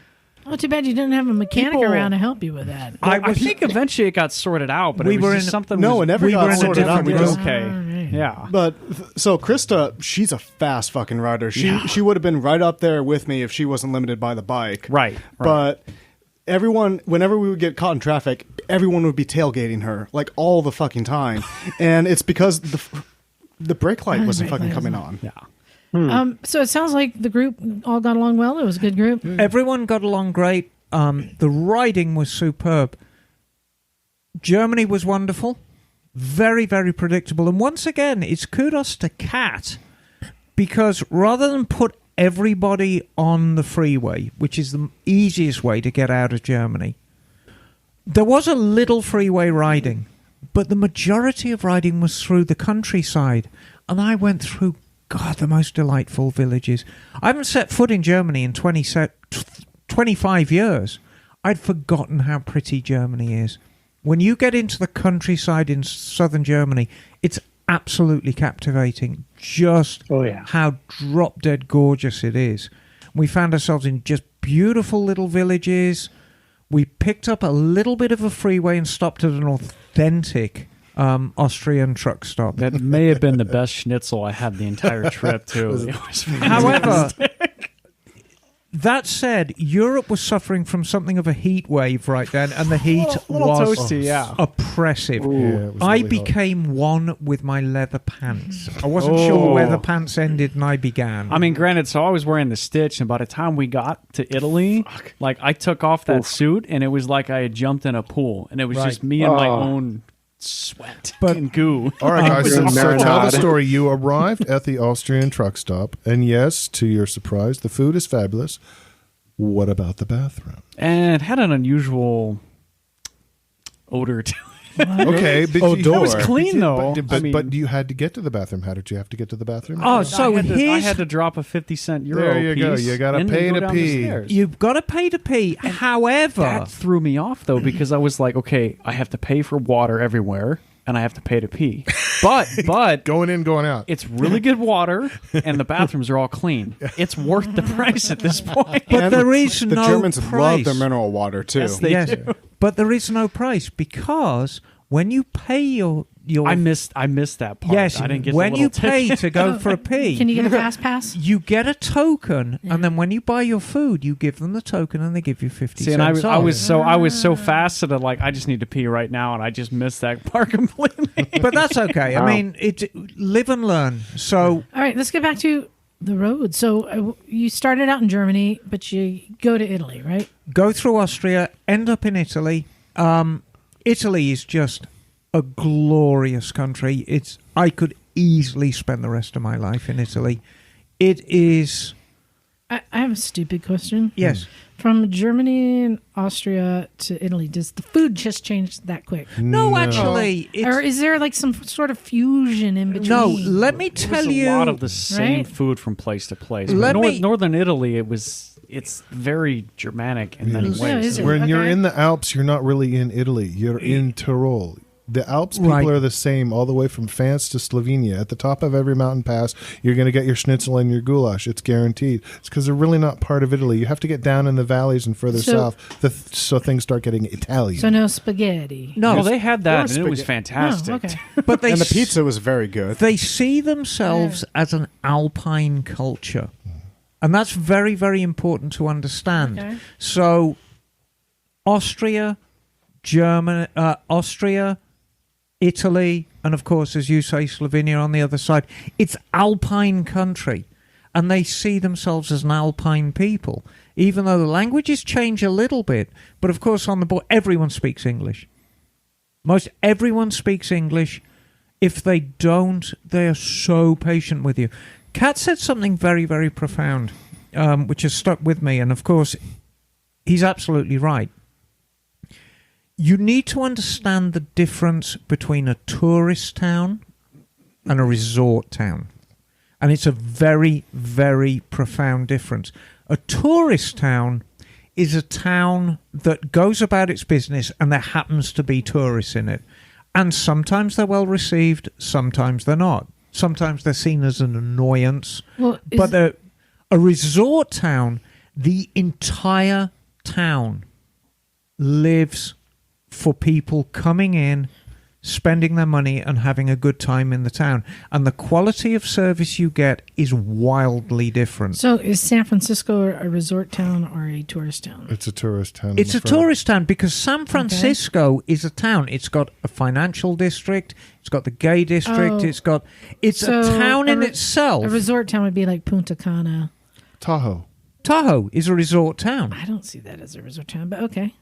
Oh, too bad you didn't have a mechanic People- around to help you with that. I think eventually it got sorted out, but We it was were just in- something. No, was, it never we got were in a sorted out. different We group. just- okay. Alright. Yeah. But so Krista, she's a fast fucking rider. She would have been right up there with me if she wasn't limited by the bike. Right. But everyone, whenever we would get caught in traffic, everyone would be tailgating her like all the fucking time, and it's because the brake light wasn't brake fucking light coming wasn't- on. Yeah. So it sounds like the group all got along well. It was a good group. Everyone got along great. The riding was superb. Germany was wonderful. Very, very predictable. And once again, it's kudos to Kat, because rather than put everybody on the freeway, which is the easiest way to get out of Germany, there was a little freeway riding, but the majority of riding was through the countryside. And I went through, God, the most delightful villages. I haven't set foot in Germany in 25 years. I'd forgotten how pretty Germany is. When you get into the countryside in southern Germany, it's absolutely captivating. Just how drop-dead gorgeous it is. We found ourselves in just beautiful little villages. We picked up a little bit of a freeway and stopped at an authentic Austrian truck stop. That may have been the best schnitzel I had the entire trip, too. It was However, That said, Europe was suffering from something of a heat wave right then, and the heat little was toasty, yeah. oppressive. Yeah, it was I really hot. became one with my leather pants. I wasn't sure where the pants ended and I began. I mean, granted, so I was wearing the stitch, and by the time we got to Italy, like I took off that suit, and it was like I had jumped in a pool, and it was just me and my own sweat and goo. All right, guys. So tell the Marinade. story. You arrived at the Austrian truck stop, and yes, to your surprise, the food is fabulous. What about the bathroom? And it had an unusual odor to it. Okay, but Odor. It was clean, though. but you had to get to the bathroom. How did you have to get to the bathroom? Oh, so I here's... had to drop a 50-cent euro There you go. piece You gotta and pay go to down the pee. stairs. You've got to pay to pee. However... That threw me off, though, because I was like, okay, I have to pay for water everywhere, and I have to pay to pee. But Going in, going out. it's really good water, and the bathrooms are all clean. It's worth the price at this point. But And there is the no Germans price. love their mineral water too. Yes, they Yes, do. but there is no price because when you pay your I missed that part. yes, I didn't get when the you little pay tip. to go for a pee, Can you get a fast pass? you get a token, and then when you buy your food, you give them the token, and they give you 50 See, and cents I off. was so fast that I just need to pee right now, and I just missed that part completely. But that's okay. I mean, live and learn. So All right, let's get back to the road. So you started out in Germany, but you go to Italy, right? go through Austria, end up in Italy. Italy is just a glorious country. I could easily spend the rest of my life in Italy. It is... I have a stupid question. Yes. From Germany and Austria to Italy, does the food just change that quick? No, actually... Or is there like some sort of fusion in between? No, let me It was tell a you... lot of the same Right? food from place to place. Let But me- Northern Italy, it's very Germanic in many Yeah, ways. is it? When you're Okay. in the Alps, you're not really in Italy. You're in Tyrol. The Alps people Right. are the same all the way from France to Slovenia. At the top of every mountain pass, you're going to get your schnitzel and your goulash. It's guaranteed. It's because they're really not part of Italy. You have to get down in the valleys and further So- south so things start getting Italian. So no spaghetti. No, Well, they had that, There and it was was fantastic. Oh, okay. but they And the pizza was very good. They see themselves as an alpine culture. And that's very, very important to understand. Okay. So, Austria, Italy, and of course, as you say, Slovenia on the other side, it's alpine country. And they see themselves as an alpine people, even though the languages change a little bit. But of course, on the board, everyone speaks English. Most everyone speaks English. If they don't, they are so patient with you. Kat said something very, very profound, which has stuck with me. And of course, he's absolutely right. You need to understand the difference between a tourist town and a resort town. And it's a very, very profound difference. A tourist town is a town that goes about its business and there happens to be tourists in it. And sometimes they're well received, sometimes they're not. Sometimes they're seen as an annoyance. Well, But a resort town, the entire town lives for people coming in, spending their money and having a good time in the town. And the quality of service you get is wildly different. So is San Francisco a resort town or a tourist town? It's a tourist town. It's I'm a afraid. tourist town because San Francisco is a town. It's got a financial district. It's got the gay district. Oh. It's So a town in a itself. A resort town would be like Punta Cana. Tahoe. Tahoe is a resort town. I don't see that as a resort town, but okay.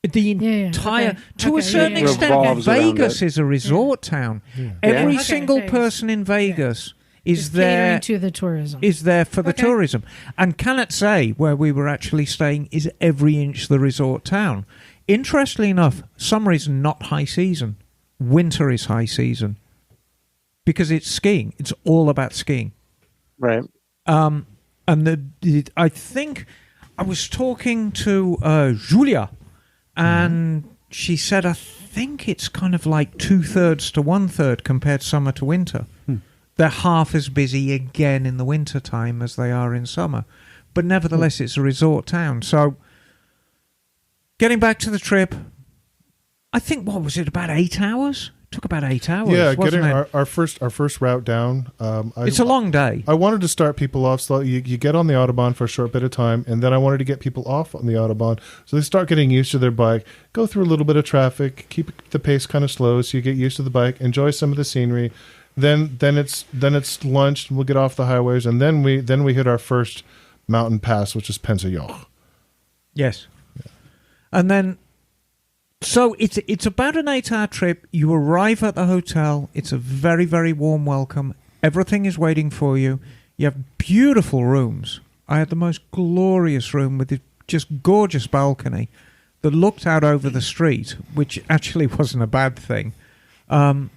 The yeah. entire, Okay. to Okay, a certain yeah, yeah. extent, Revolves around Vegas it. is a resort town. Every Yeah. Okay, single thanks. person in Vegas is It's there. catering to the tourism. Is there for the Okay. tourism. And Cannot say, where we were actually staying, is every inch the resort town. Interestingly enough, summer is not high season. Winter is high season. Because it's skiing. It's all about skiing. Right. And I think I was talking to Julia, and she said, I think it's kind of like 2/3 to 1/3 compared summer to winter. They're half as busy again in the winter time as they are in summer. But nevertheless, it's a resort town. So, getting back to the trip, I think, what was it, about 8 hours? took about 8 hours. Yeah, wasn't getting it? our first route down. It's a long day. I wanted to start people off slow. You get on the Autobahn for a short bit of time, and then I wanted to get people off on the Autobahn so they start getting used to their bike, go through a little bit of traffic, keep the pace kind of slow so you get used to the bike, enjoy some of the scenery. Then it's lunch, and we'll get off the highways, and then we hit our first mountain pass, which is Pensayoch. Yes. Yeah. And then, so it's about an 8-hour trip. You arrive at the hotel. It's a very, very warm welcome. Everything is waiting for you. You have beautiful rooms. I had the most glorious room with a just gorgeous balcony that looked out over the street, which actually wasn't a bad thing. And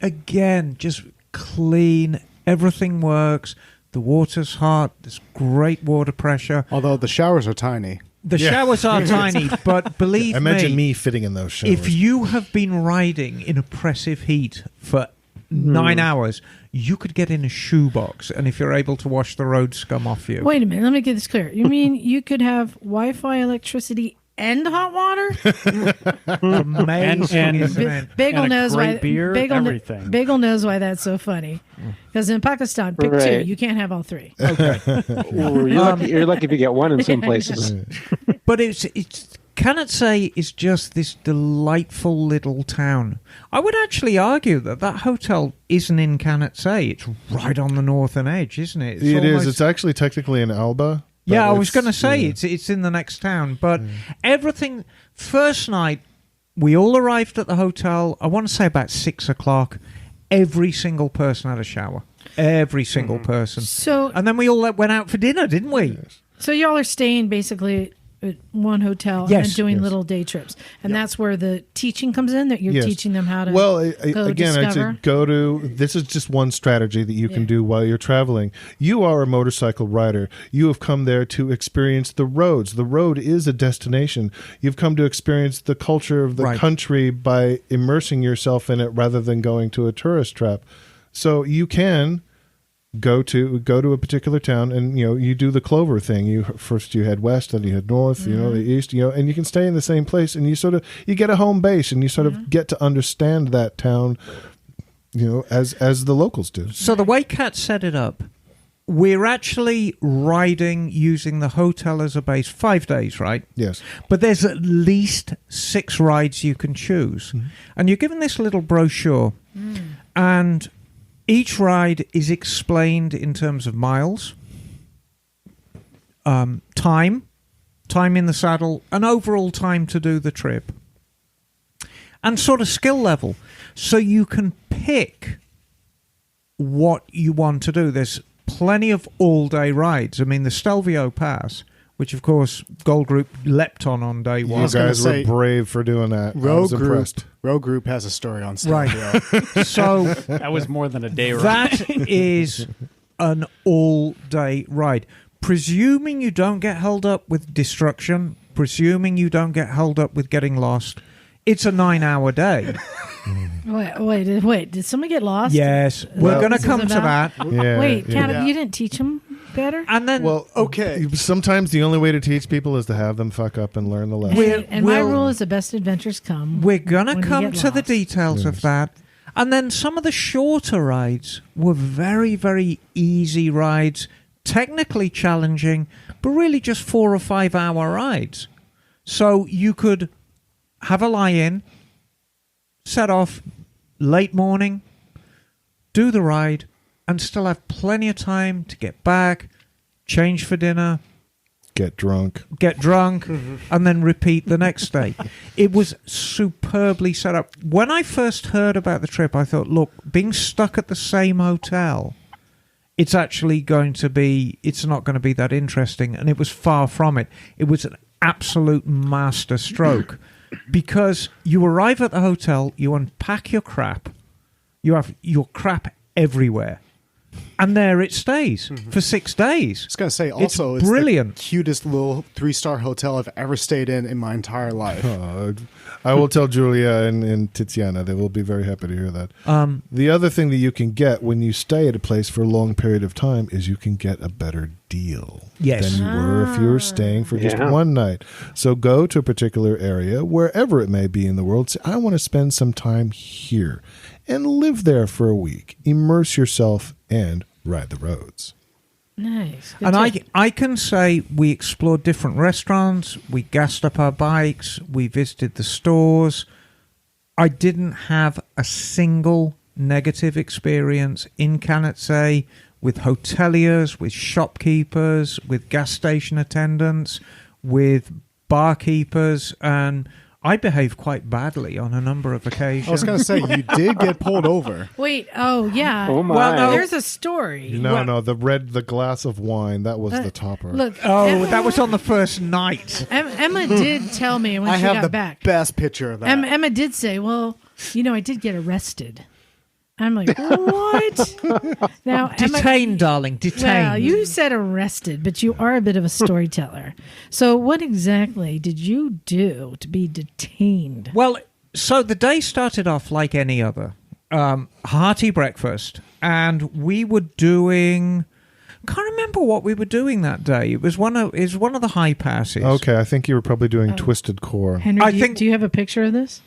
again, just clean. Everything works. The water's hot. There's great water pressure. Although the showers are tiny. The showers are tiny, but believe me... Imagine me fitting in those showers. If you have been riding in oppressive heat for 9 hours, you could get in a shoebox, and if you're able to wash the road scum off you... Wait a minute, let me get this clear. You mean you could have Wi-Fi, electricity, and hot water? Amazing, isn't it? Bagel and knows great why. beer, everything. Bagel knows why that's so funny. Because in Pakistan, pick two. Right. You can't have all three. Ooh, you're lucky if you get one in some places. But it's Can't say it's just this delightful little town. I would actually argue that hotel isn't in Can't Say. It's right on the northern edge, isn't it? It is. It's actually technically in Alba. Yeah, I was going to say it's in the next town. But everything... First night, we all arrived at the hotel, I want to say about 6 o'clock. Every single person had a shower. Every single person. And then we all went out for dinner, didn't we? Yes. So y'all are staying basically at one hotel and doing little day trips. And that's where the teaching comes in, that you're teaching them how to go to... This is just one strategy that you can do while you're traveling. You are a motorcycle rider. You have come there to experience the roads. The road is a destination. You've come to experience the culture of the country by immersing yourself in it rather than going to a tourist trap. So you can... Go to a particular town, and you do the Clover thing. You head west, then you head north, the east, and you can stay in the same place, and you get a home base, and you sort of get to understand that town, as the locals do. So the way Kat set it up, we're actually riding using the hotel as a base 5 days, right? Yes. But there's at least 6 rides you can choose, and you're given this little brochure, and each ride is explained in terms of miles, time in the saddle, and overall time to do the trip, and sort of skill level. So you can pick what you want to do. There's plenty of all-day rides. I mean, the Stelvio Pass, which, of course, Gold Group leapt on day one. You guys were brave for doing that. I was impressed. Row Group has a story on Stelvio. Right. So that was more than a day ride. That is an all-day ride. Presuming you don't get held up with destruction, presuming you don't get held up with getting lost, it's a 9-hour day. Wait, did somebody get lost? Yes, we're going to come to that. Yeah, Wait, you didn't teach them better? And then, sometimes the only way to teach people is to have them fuck up and learn the lesson. My rule is the best adventures come. We're going to come to the details of that. And then some of the shorter rides were very, very easy rides, technically challenging, but really just 4 or 5 hour rides. So you could have a lie-in, set off late morning, do the ride, and still have plenty of time to get back, change for dinner, get drunk, and then repeat the next day. It was superbly set up. When I first heard about the trip, I thought, look, being stuck at the same hotel, it's not going to be that interesting. And it was far from it. It was an absolute master stroke. Because you arrive at the hotel, you unpack your crap, you have your crap everywhere, and there it stays for 6 days. I was going to say, also, it's brilliant. The cutest little 3-star hotel I've ever stayed in my entire life. I will tell Julia and Tiziana. They will be very happy to hear that. The other thing that you can get when you stay at a place for a long period of time is you can get a better deal Yes. than you were if you were staying for just one night. So go to a particular area, wherever it may be in the world. Say, I want to spend some time here and live there for a week. Immerse yourself and ride the roads. Nice. Good And tip. I can say we explored different restaurants, we gassed up our bikes, we visited the stores. I didn't have a single negative experience in Canetsay with hoteliers, with shopkeepers, with gas station attendants, with barkeepers, and I behaved quite badly on a number of occasions. I was going to say, you did get pulled over. Wait. Oh, yeah. Oh my! Well, no. There's a story. No, the glass of wine, that was the topper. Look. Oh, that was on the first night. Emma did tell me when I she have got the back. best picture of that. Emma did say, well, I did get arrested. I'm like, what? Now, Detained, darling, detained. Well, you said arrested, but you are a bit of a storyteller. So what exactly did you do to be detained? Well, so the day started off like any other. Hearty breakfast. And we were doing... Can't remember what we were doing that day. It was one of the high passes. Okay, I think you were probably doing Twisted Core. Henry, do you have a picture of this?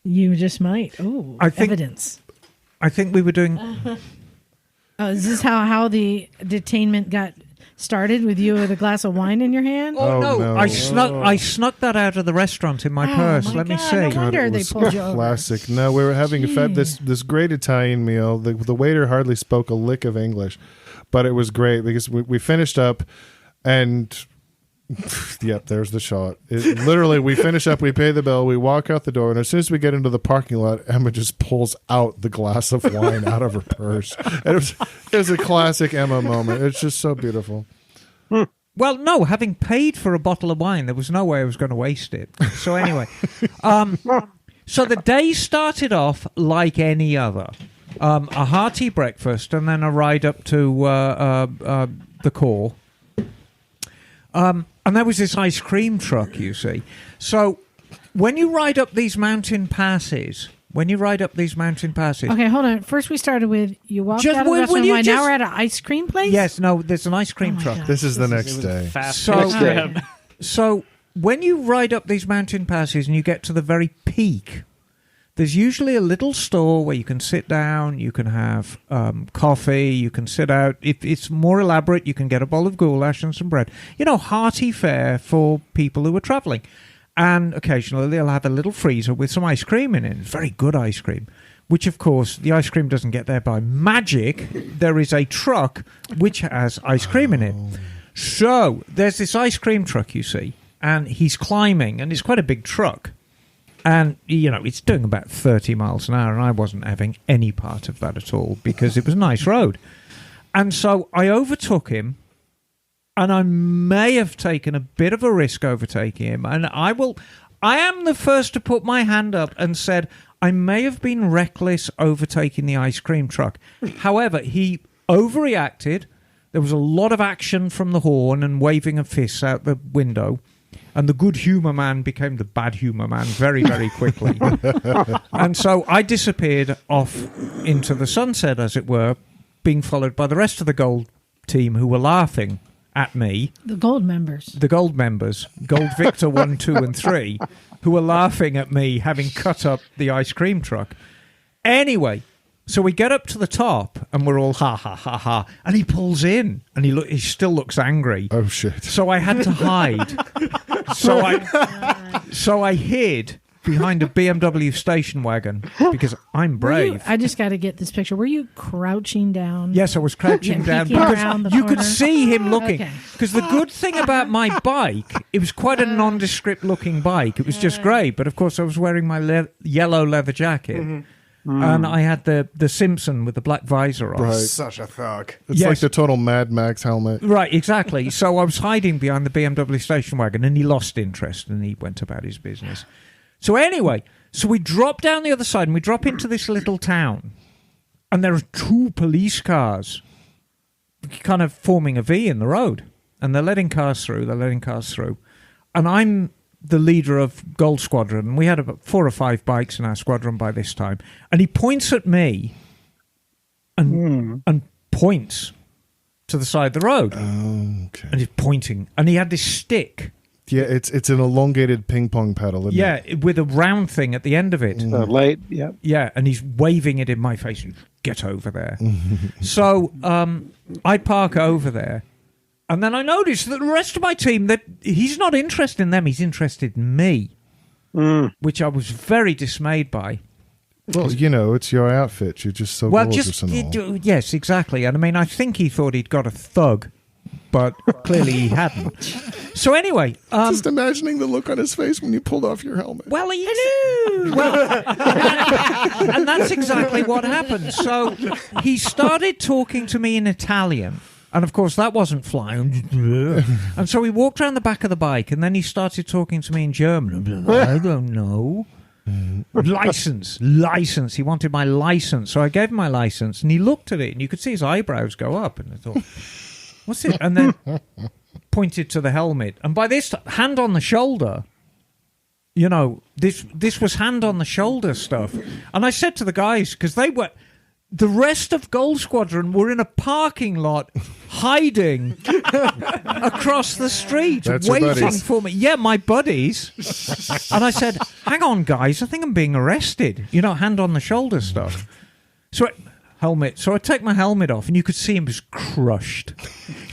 You just might. Oh, evidence. I think we were doing... Oh, is this how the detainment got started, with you with a glass of wine in your hand? Oh, no. no. I snuck that out of the restaurant in my purse. my Let me God, see. no God, wonder it they was pulled you over. classic. No, we were having this great Italian meal. The waiter hardly spoke a lick of English, but it was great because we finished up and... Yep, there's the shot. Literally, we finish up, we pay the bill, we walk out the door, and as soon as we get into the parking lot, Emma just pulls out the glass of wine out of her purse. And it was a classic Emma moment. It's just so beautiful. Well, no, having paid for a bottle of wine, there was no way I was going to waste it. So anyway, so the day started off like any other. A hearty breakfast and then a ride up to the core. And there was this ice cream truck, you see. So when you ride up these mountain passes... Okay, hold on. First we started with, you walked Just- out of the will restaurant. you Now just- we're at an ice cream place? Yes, no, there's an ice cream my truck. God. This is the next It was day. fast So- paced trip. So when you ride up these mountain passes and you get to the very peak, there's usually a little store where you can sit down, you can have coffee, you can sit out. If it's more elaborate, you can get a bowl of goulash and some bread. Hearty fare for people who are traveling. And occasionally they'll have a little freezer with some ice cream in it. It's very good ice cream, which, of course, the ice cream doesn't get there by magic. There is a truck which has ice cream in it. So there's this ice cream truck, you see, and he's climbing, and it's quite a big truck. And, it's doing about 30 miles an hour, and I wasn't having any part of that at all because it was a nice road. And so I overtook him, and I may have taken a bit of a risk overtaking him. And I am the first to put my hand up and said, I may have been reckless overtaking the ice cream truck. However, he overreacted. There was a lot of action from the horn and waving of fists out the window. And the good humour man became the bad humour man very, very quickly. And so I disappeared off into the sunset, as it were, being followed by the rest of the Gold team who were laughing at me. The Gold members. The Gold members, Gold Victor 1, 2 and 3, who were laughing at me having cut up the ice cream truck. Anyway, so we get up to the top and we're all ha, ha, ha, ha. And he pulls in and he still looks angry. Oh, shit. So I had to hide. So I hid behind a BMW station wagon because I'm brave. I just got to get this picture. Were you crouching down? Yes, I was crouching down peeking around because the you could corner? see him looking. Okay. Because the good thing about my bike, it was quite a nondescript looking bike. It was just great. But of course, I was wearing my yellow leather jacket. And I had the Simpson with the black visor on. Right. Such a thug. It's Yes. like the total Mad Max helmet. Right, exactly. So I was hiding behind the BMW station wagon and he lost interest and he went about his business. So anyway, so we drop down the other side and we drop into this little town and there are 2 police cars kind of forming a V in the road and they're letting cars through, And I'm the leader of Gold Squadron, and we had about 4 or 5 bikes in our squadron by this time. And he points at me and points to the side of the road. Okay. And he's pointing. And he had this stick. Yeah, it's an elongated ping pong paddle, isn't it? Yeah, with a round thing at the end of it. Light, yeah. Yeah, and he's waving it in my face. Get over there. So I park over there. And then I noticed that the rest of my team, that he's not interested in them, he's interested in me. Which I was very dismayed by. Well, you know, it's your outfit. You're just so gorgeous and all. Yes, exactly. And I mean, I think he thought he'd got a thug, but clearly he hadn't. So anyway, just imagining the look on his face when you pulled off your helmet. Well, and that's exactly what happened. So he started talking to me in Italian. And, of course, that wasn't flying. And so he walked around the back of the bike, and then he started talking to me in German. I don't know. License. He wanted my license. So I gave him my license, and he looked at it, and you could see his eyebrows go up. And I thought, what's it? And then pointed to the helmet. And by this time, hand on the shoulder, you know, this was hand on the shoulder stuff. And I said to the guys, because they were... The rest of Gold Squadron were in a parking lot hiding across the street, waiting for me. Yeah, my buddies. And I said, hang on, guys, I think I'm being arrested. You know, hand on the shoulder stuff. So I take my helmet off, and you could see him was crushed.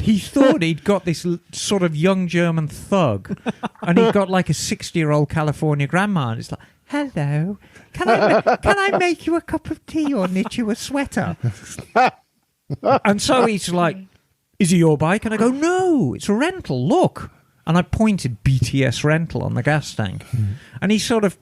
He thought he'd got this sort of young German thug, and he'd got like a 60-year-old California grandma, and it's like, hello, can I make you a cup of tea or knit you a sweater? And so he's like, is it your bike? And I go, no, it's a rental, look. And I pointed BTS rental on the gas tank. And he sort of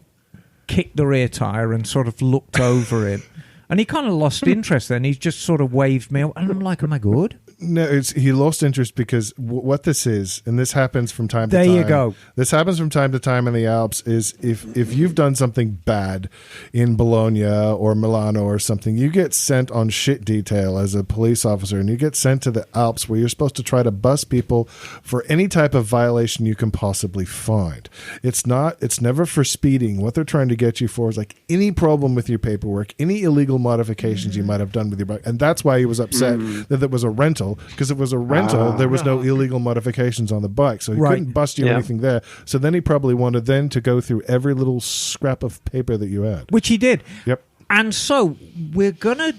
kicked the rear tyre and sort of looked over it. And he kind of lost interest then. He just sort of waved me. And I'm like, am I good? No, he lost interest because what this is, and this happens from time to time. There you go. This happens from time to time in the Alps, is if you've done something bad in Bologna or Milano or something, you get sent on shit detail as a police officer, and you get sent to the Alps where you're supposed to try to bust people for any type of violation you can possibly find. It's never for speeding. What they're trying to get you for is like any problem with your paperwork, any illegal modifications you might have done with your bike. And that's why he was upset that it was a rental. Because it was a rental, there was no illegal modifications on the bike, so he couldn't bust you anything there. So then he probably wanted then to go through every little scrap of paper that you had. Which he did. Yep. And so we're going to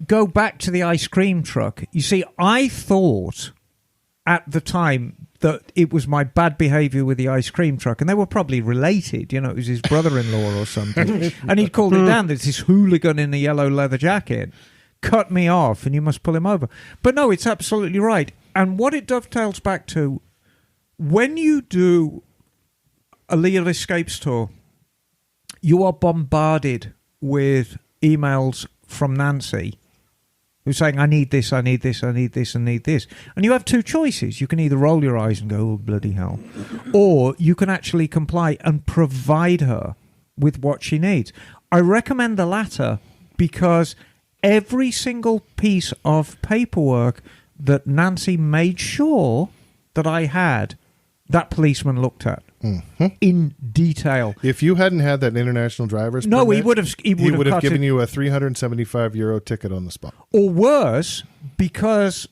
go back to the ice cream truck. You see, I thought at the time that it was my bad behaviour with the ice cream truck, and they were probably related. You know, it was his brother-in-law or something. And he called it down. There's this hooligan in a yellow leather jacket. Cut me off and you must pull him over. But no, it's absolutely right. And what it dovetails back to, when you do a Lear Escapes tour, you are bombarded with emails from Nancy who's saying, I need this, I need this, I need this, I need this. And you have two choices. You can either roll your eyes and go, oh, bloody hell. Or you can actually comply and provide her with what she needs. I recommend the latter because every single piece of paperwork that Nancy made sure that I had, that policeman looked at in detail. If you hadn't had that international driver's permit, he would have given you a €375 ticket on the spot. Or worse, because,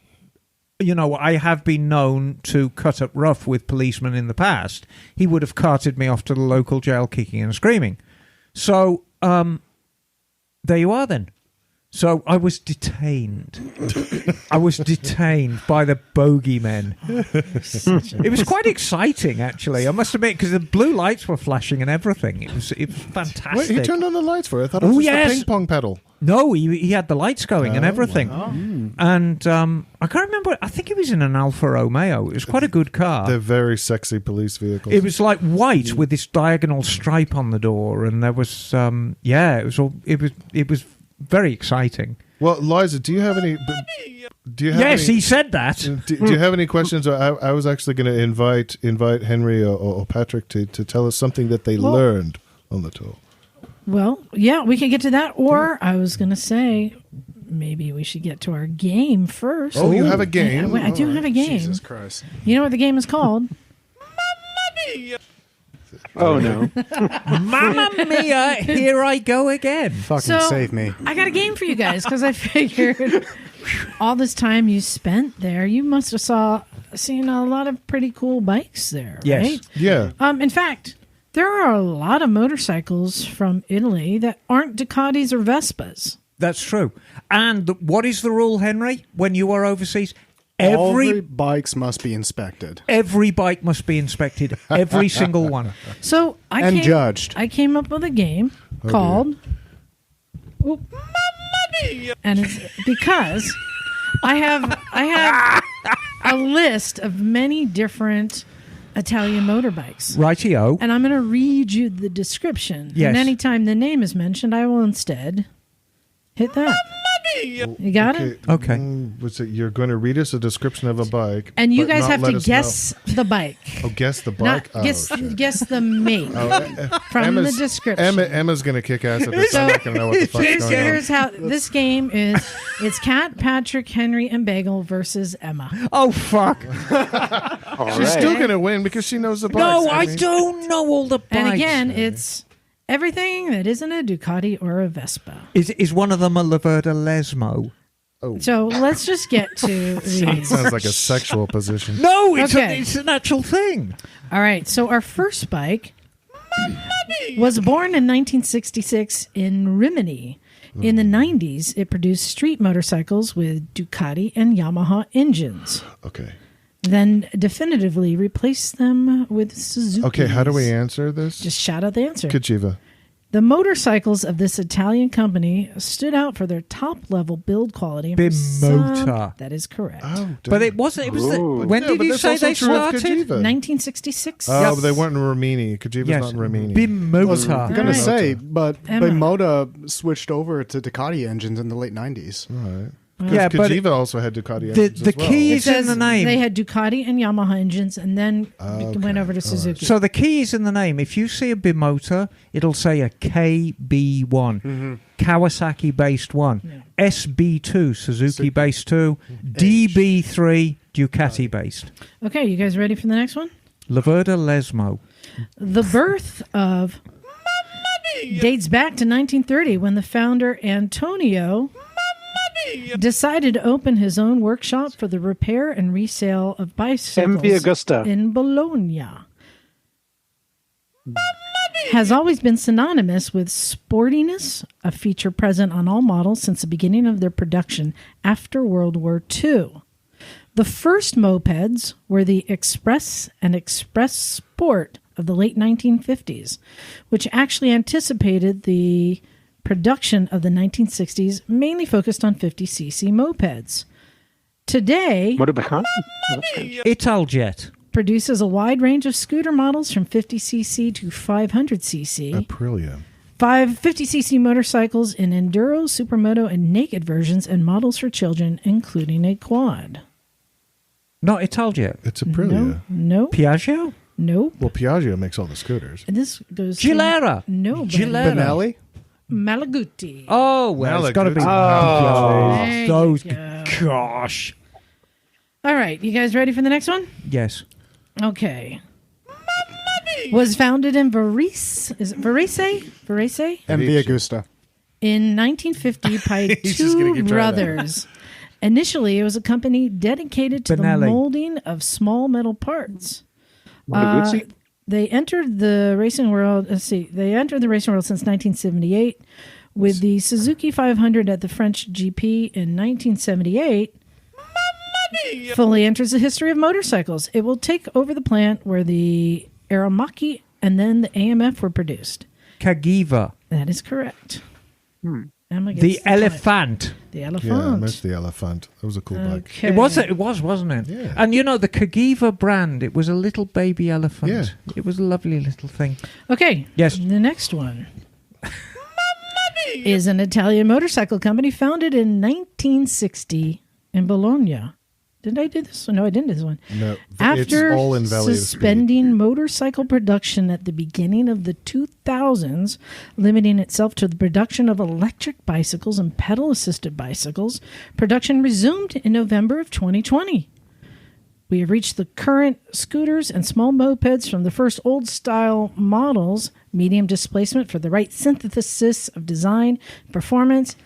you know, I have been known to cut up rough with policemen in the past, he would have carted me off to the local jail kicking and screaming. So, there you are then. So I was detained. I was detained by the bogeymen. It was quite exciting, actually. I must admit, because the blue lights were flashing and everything. It was fantastic. Wait, he turned on the lights for it. I thought it was just a ping pong pedal. No, he had the lights going and everything. Wow. And I can't remember. I think it was in an Alfa Romeo. It was quite a good car. They're very sexy police vehicles. It was like white with this diagonal stripe on the door, and there was it was very exciting. Well, Liza, do you have any? He said that. Do you have any questions? I was actually going to invite Henry or Patrick to tell us something that they learned on the tour. Well, yeah, we can get to that. Or I was going to say, maybe we should get to our game first. Oh, you have a game? I do have a game. Jesus Christ. You know what the game is called? Oh, no. Mamma mia, here I go again. Fucking save me. I got a game for you guys because I figured all this time you spent there, you must have seen a lot of pretty cool bikes there, Yes. right? Yeah. In fact, there are a lot of motorcycles from Italy that aren't Ducatis or Vespas. That's true. And what is the rule, Henry, when you are overseas? Every bikes must be inspected. Every bike must be inspected. Every single one. So judged. I came up with a game called and it's because I have a list of many different Italian motorbikes. Rightio. And I'm going to read you the description. Yes. And anytime the name is mentioned, I will instead hit that. You got it? Okay. What's it? You're going to read us a description of a bike, And you but guys not have let to us guess the bike. know. Oh, guess the Not bike. guess, shit. guess the make from the description. Emma's going to kick ass at this. I'm not going to know what the fuck's going on. Here's how this game is. It's Kat, Patrick, Henry, and Bagel versus Emma. Oh, fuck. All She's right. still going to win because she knows the bikes. No, I mean, don't know all the bikes. And again, it's everything that isn't a Ducati or a Vespa. Is one of them a Laverda Lesmo? So let's just get to these. Sounds like a sexual position. No, it's, Okay. it's an actual thing. All right. So our first bike was born in 1966 in Rimini. In the 90s, it produced street motorcycles with Ducati and Yamaha engines. Okay. Then definitively replaced them with Suzuki. Okay, how do we answer this? Just shout out the answer. Kajiva. The motorcycles of this Italian company stood out for their top-level build quality. And for Bimota. some- That is correct. Oh, But it wasn't. It was. Ooh. When Yeah, did but you that's say also they true of started? Kajiva. 1966. Oh, Yes. but they weren't in Rimini. Kajiva's Yes. not in Rimini. I was Bimota. going Right. to say, but Emma. Bimota switched over to Ducati engines in the late 90s. Right. Yeah, Because but Kajiva also had Ducati the engines as well. key It is in says the name. they had Ducati and Yamaha engines, and then Okay. went over to All right. Suzuki. So the key is in the name. If you see a Bimota, it'll say a KB1, Kawasaki-based one, SB2, Suzuki-based 2, DB3, Ducati-based. Okay, you guys ready for the next one? Laverda Lesmo. The birth of dates back to 1930 when the founder Antonio decided to open his own workshop for the repair and resale of bicycles MV Augusta. in Bologna. Has always been synonymous with sportiness, a feature present on all models since the beginning of their production after World War II. The first mopeds were the Express and Express Sport of the late 1950s, which actually anticipated the production of the 1960s, mainly focused on 50cc mopeds. Today, Motorbike. Italjet. produces a wide range of scooter models from 50cc to 500cc. Aprilia. 50cc motorcycles in enduro, supermoto, and naked versions, and models for children, including a quad. Not Italjet. It's Aprilia. No, Piaggio? no. Well, Piaggio makes all the scooters. And this goes Gilera. to no, Gilera. Benelli? Malaguti. Oh, well, it's got to be. There you Those. go. Gosh. All right, you guys ready for the next one? Yes. Okay. Was founded in Varese. Is it Varese? Varese? MV Augusta. In 1950 by He's just gonna two keep trying that. brothers. Initially, it was a company dedicated to Benelli. the molding of small metal parts. Motoguchi? They entered the racing world. They entered the racing world since 1978 with the Suzuki 500 at the French GP in 1978. Fully enters the history of motorcycles. It will take over the plant where the Aramaki and then the AMF were produced. Kagiva. That is correct. Emma gets The point. elephant. The Yeah, I elephant. missed the elephant. That was a cool bike. Okay. It was, wasn't it? Yeah. And you know, the Kagiva brand, it was a little baby elephant. Yeah. It was a lovely little thing. Okay. Yes. The next one is an Italian motorcycle company founded in 1960 in Bologna. Did I do this? No, I didn't do this one. No, it's After all in Valley of Speed. suspending motorcycle production at the beginning of the 2000s, limiting itself to the production of electric bicycles and pedal-assisted bicycles, production resumed in November of 2020. We have reached the current scooters and small mopeds from the first old-style models, medium displacement for the right synthesis of design and performance.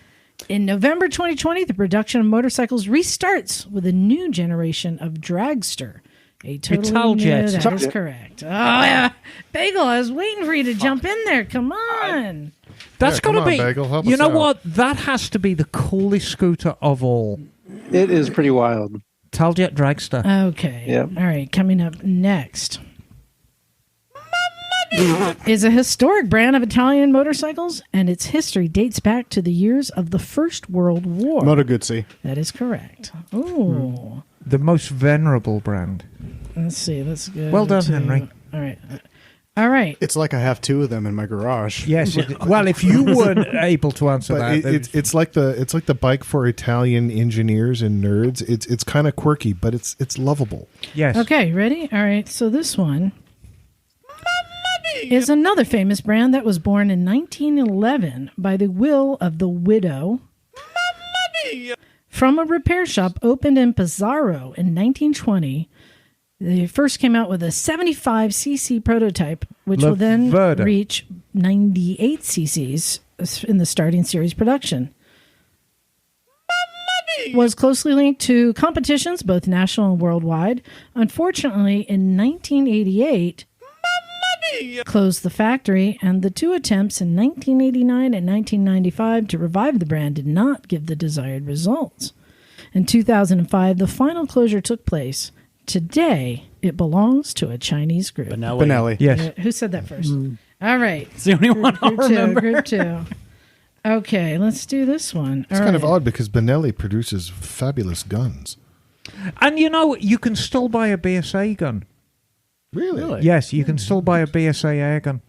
In November 2020, the production of motorcycles restarts with a new generation of dragster. A totally Italjet. new, that is correct. Oh, yeah. Bagel, I was waiting for you to jump in there. Come on. That's Yeah, got come to on, be. Bagel, help You us know out. what? That has to be the coolest scooter of all. It is pretty wild. Taljet Dragster. Okay. Yep. All right. Coming up next is a historic brand of Italian motorcycles, and its history dates back to the years of the First World War. Moto Guzzi. That is correct. Ooh. The most venerable brand. Let's see. Let's go. Well done, Henry. All right. All right. It's like I have two of them in my garage. Yes. Well, if you weren't able to answer But that, it's like the bike for Italian engineers and nerds. It's kind of quirky, but it's lovable. yes. Okay. Ready? All right. So this one is another famous brand that was born in 1911 by the will of the widow from a repair shop opened in Pizarro in 1920. They first came out with a 75cc prototype, which will then Laverda. reach 98 cc's in the starting series production. Was closely linked to competitions, both national and worldwide. Unfortunately, in 1988, closed the factory, and the two attempts in 1989 and 1995 to revive the brand did not give the desired results. In 2005, the final closure took place. Today, it belongs to a Chinese group. Benelli. Yes. Who said that first? All right. It's the only one I'll remember. Group two. Okay, let's do this one. It's kind of odd because Benelli produces fabulous guns. And you know, you can still buy a BSA gun. Really? Yes, you can still buy a BSA air gun.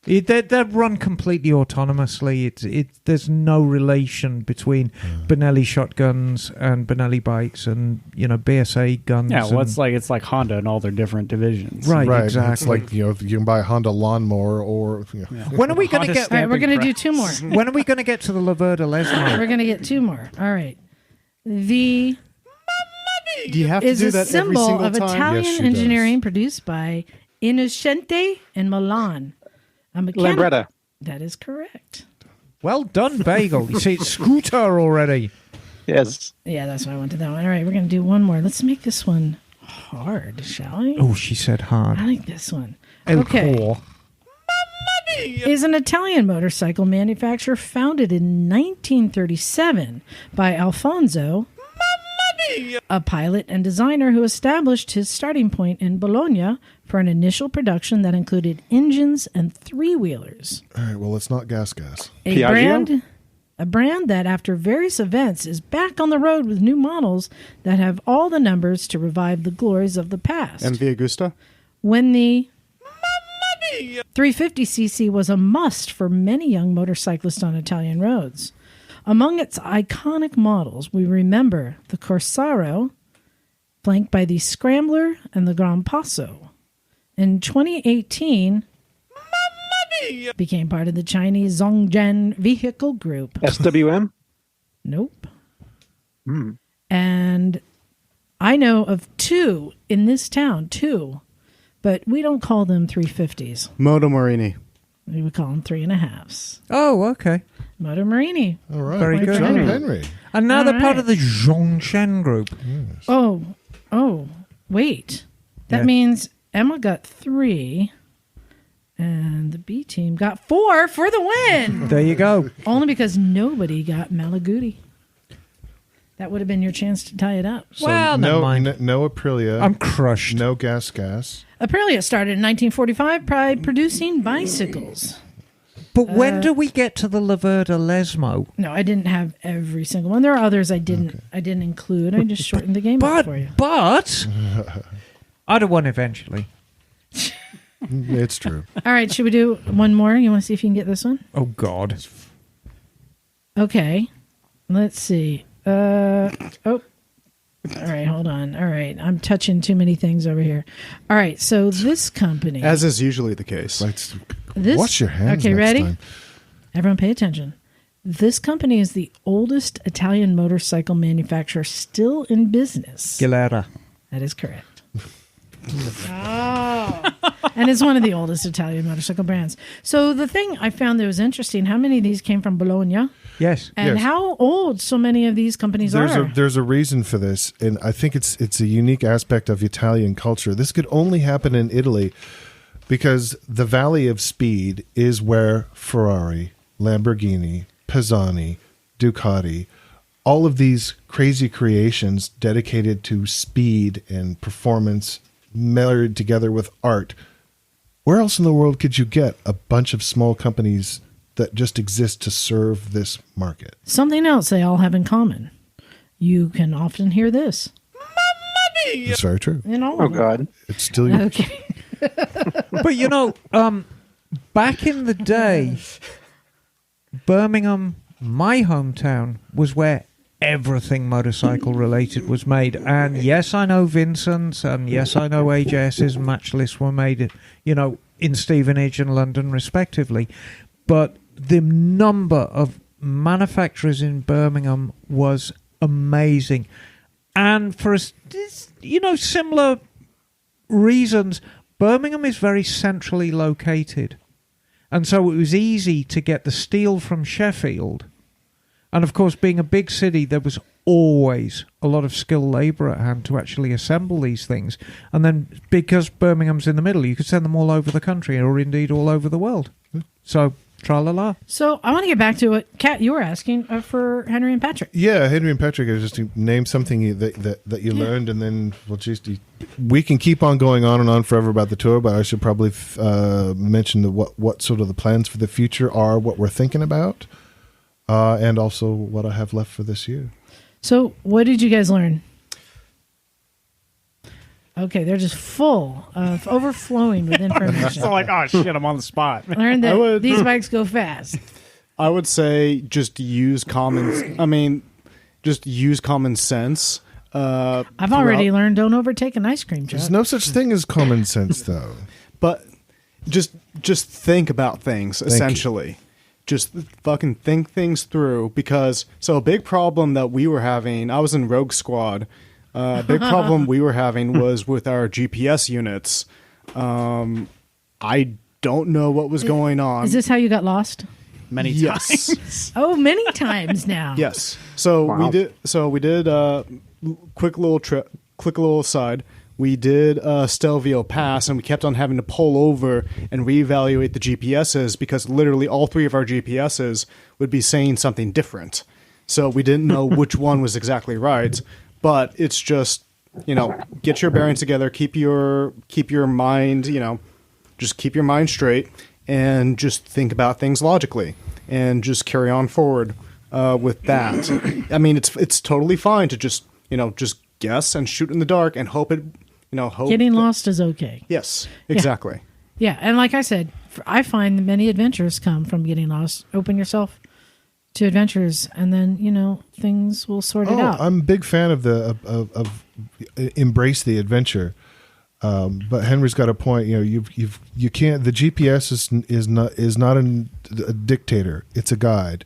They're run completely autonomously. There's no relation between Benelli shotguns and Benelli bikes and BSA guns. Yeah, well, and, it's like Honda and all their different divisions. Right, Right. exactly. It's like you can buy a Honda lawnmower or When are we going to Honda get? All right, we're going to do Stamping two more. When are we going to get to the Laverda Lesmo? We're going to get two more. All right. The Do you have to is do a that every symbol single of time? Italian Yes, she engineering produced by Innocente in Milan. A mechanic. Lambretta. That is correct. Well done, Bagel. You see, it's scooter already. Yes. Yeah, that's why I went to that one. All right, we're going to do one more. Let's make this one hard, shall we? Oh, she said hard. I like this one. El Okay. Core. Is an Italian motorcycle manufacturer founded in 1937 by Alfonso, a pilot and designer who established his starting point in Bologna for an initial production that included engines and three-wheelers. All right, well, it's not gas. Piaggio? A brand that, after various events, is back on the road with new models that have all the numbers to revive the glories of the past. And Via Gusta? When the 350cc was a must for many young motorcyclists on Italian roads. Among its iconic models, we remember the Corsaro, flanked by the Scrambler and the Gran Passo. In 2018, became part of the Chinese Zhongzhen vehicle group. SWM? Nope. And I know of two in this town, but we don't call them 350s. Moto Morini. We would call them 3.5s. Oh, okay. Moto Morini. All right. Very good. John Henry. Henry. And now All they're part right. of the Zhongshan group. Oh, wait. That Yeah. means Emma got 3, and the B team got 4 for the win. There you go. Only because nobody got Malaguti. That would have been your chance to tie it up. So Well, never no, mind. no Aprilia. I'm crushed. No gas. Aprilia started in 1945 by producing bicycles. But when do we get to the Laverda Lesmo? No, I didn't have every single one. There are others I didn't include. I just shortened the game up for you. But I'd have won eventually. It's true. All right, should we do one more? You want to see if you can get this one? Oh, God. Okay. Let's see. All right, hold on. All right, I'm touching too many things over here. All right, so this company. As is usually the case. This, Wash your hands. Okay, next ready? time. Everyone pay attention. This company is the oldest Italian motorcycle manufacturer still in business. Gilera. That is correct. Oh. And it's one of the oldest Italian motorcycle brands. So the thing I found that was interesting, how many of these came from Bologna? Yes. And Yes. how old so many of these companies are. There's a reason for this, and I think it's a unique aspect of Italian culture. This could only happen in Italy because the Valley of Speed is where Ferrari, Lamborghini, Pisani, Ducati, all of these crazy creations dedicated to speed and performance married together with art. Where else in the world could you get a bunch of small companies that just exist to serve this market? Something else they all have in common. You can often hear this. It's very true. You know? Oh, God. It's still yours. Okay. But, back in the day, Birmingham, my hometown, was where everything motorcycle related was made. And yes, I know Vincent's, and yes, I know AJS's match lists were made, in Stevenage and London, respectively. But the number of manufacturers in Birmingham was amazing. And for, similar reasons, Birmingham is very centrally located. And so it was easy to get the steel from Sheffield. And of course, being a big city, there was always a lot of skilled labour at hand to actually assemble these things. And then because Birmingham's in the middle, you could send them all over the country or indeed all over the world. So, tra-la-la. So I want to get back to what, Kat, you were asking for Henry and Patrick. Yeah, Henry and Patrick, I just name something that you learned, and then we can keep on going on and on forever about the tour, but I should probably mention what sort of the plans for the future are, what we're thinking about, and also what I have left for this year. So what did you guys learn? Okay, they're just full of overflowing with information. So like, oh shit, I'm on the spot. Learned that these bikes go fast. I would say just use common sense. I've already learned don't overtake an ice cream truck. There's no such thing as common sense, though. But just think about things, essentially. Just fucking think things through, because a big problem that we were having, I was in Rogue Squad. A big problem we were having was with our GPS units. I don't know what was going on. Is this how you got lost? Many Yes. times. Oh, many times now. Yes. So Wow. we did quick little aside. We did Stelvio Pass, and we kept on having to pull over and reevaluate the GPSs because literally all three of our GPSs would be saying something different. So we didn't know which one was exactly right. But it's just, get your bearings together, keep your mind, just keep your mind straight, and just think about things logically, and just carry on forward with that. I mean, it's totally fine to just guess and shoot in the dark and hope it, Getting lost is okay. Yes, exactly. Yeah, and like I said, I find many adventures come from getting lost. Open yourself to adventures, and then things will sort it out. I'm a big fan of of embrace the adventure, but Henry's got a point. You can't. The GPS is not a dictator. It's a guide,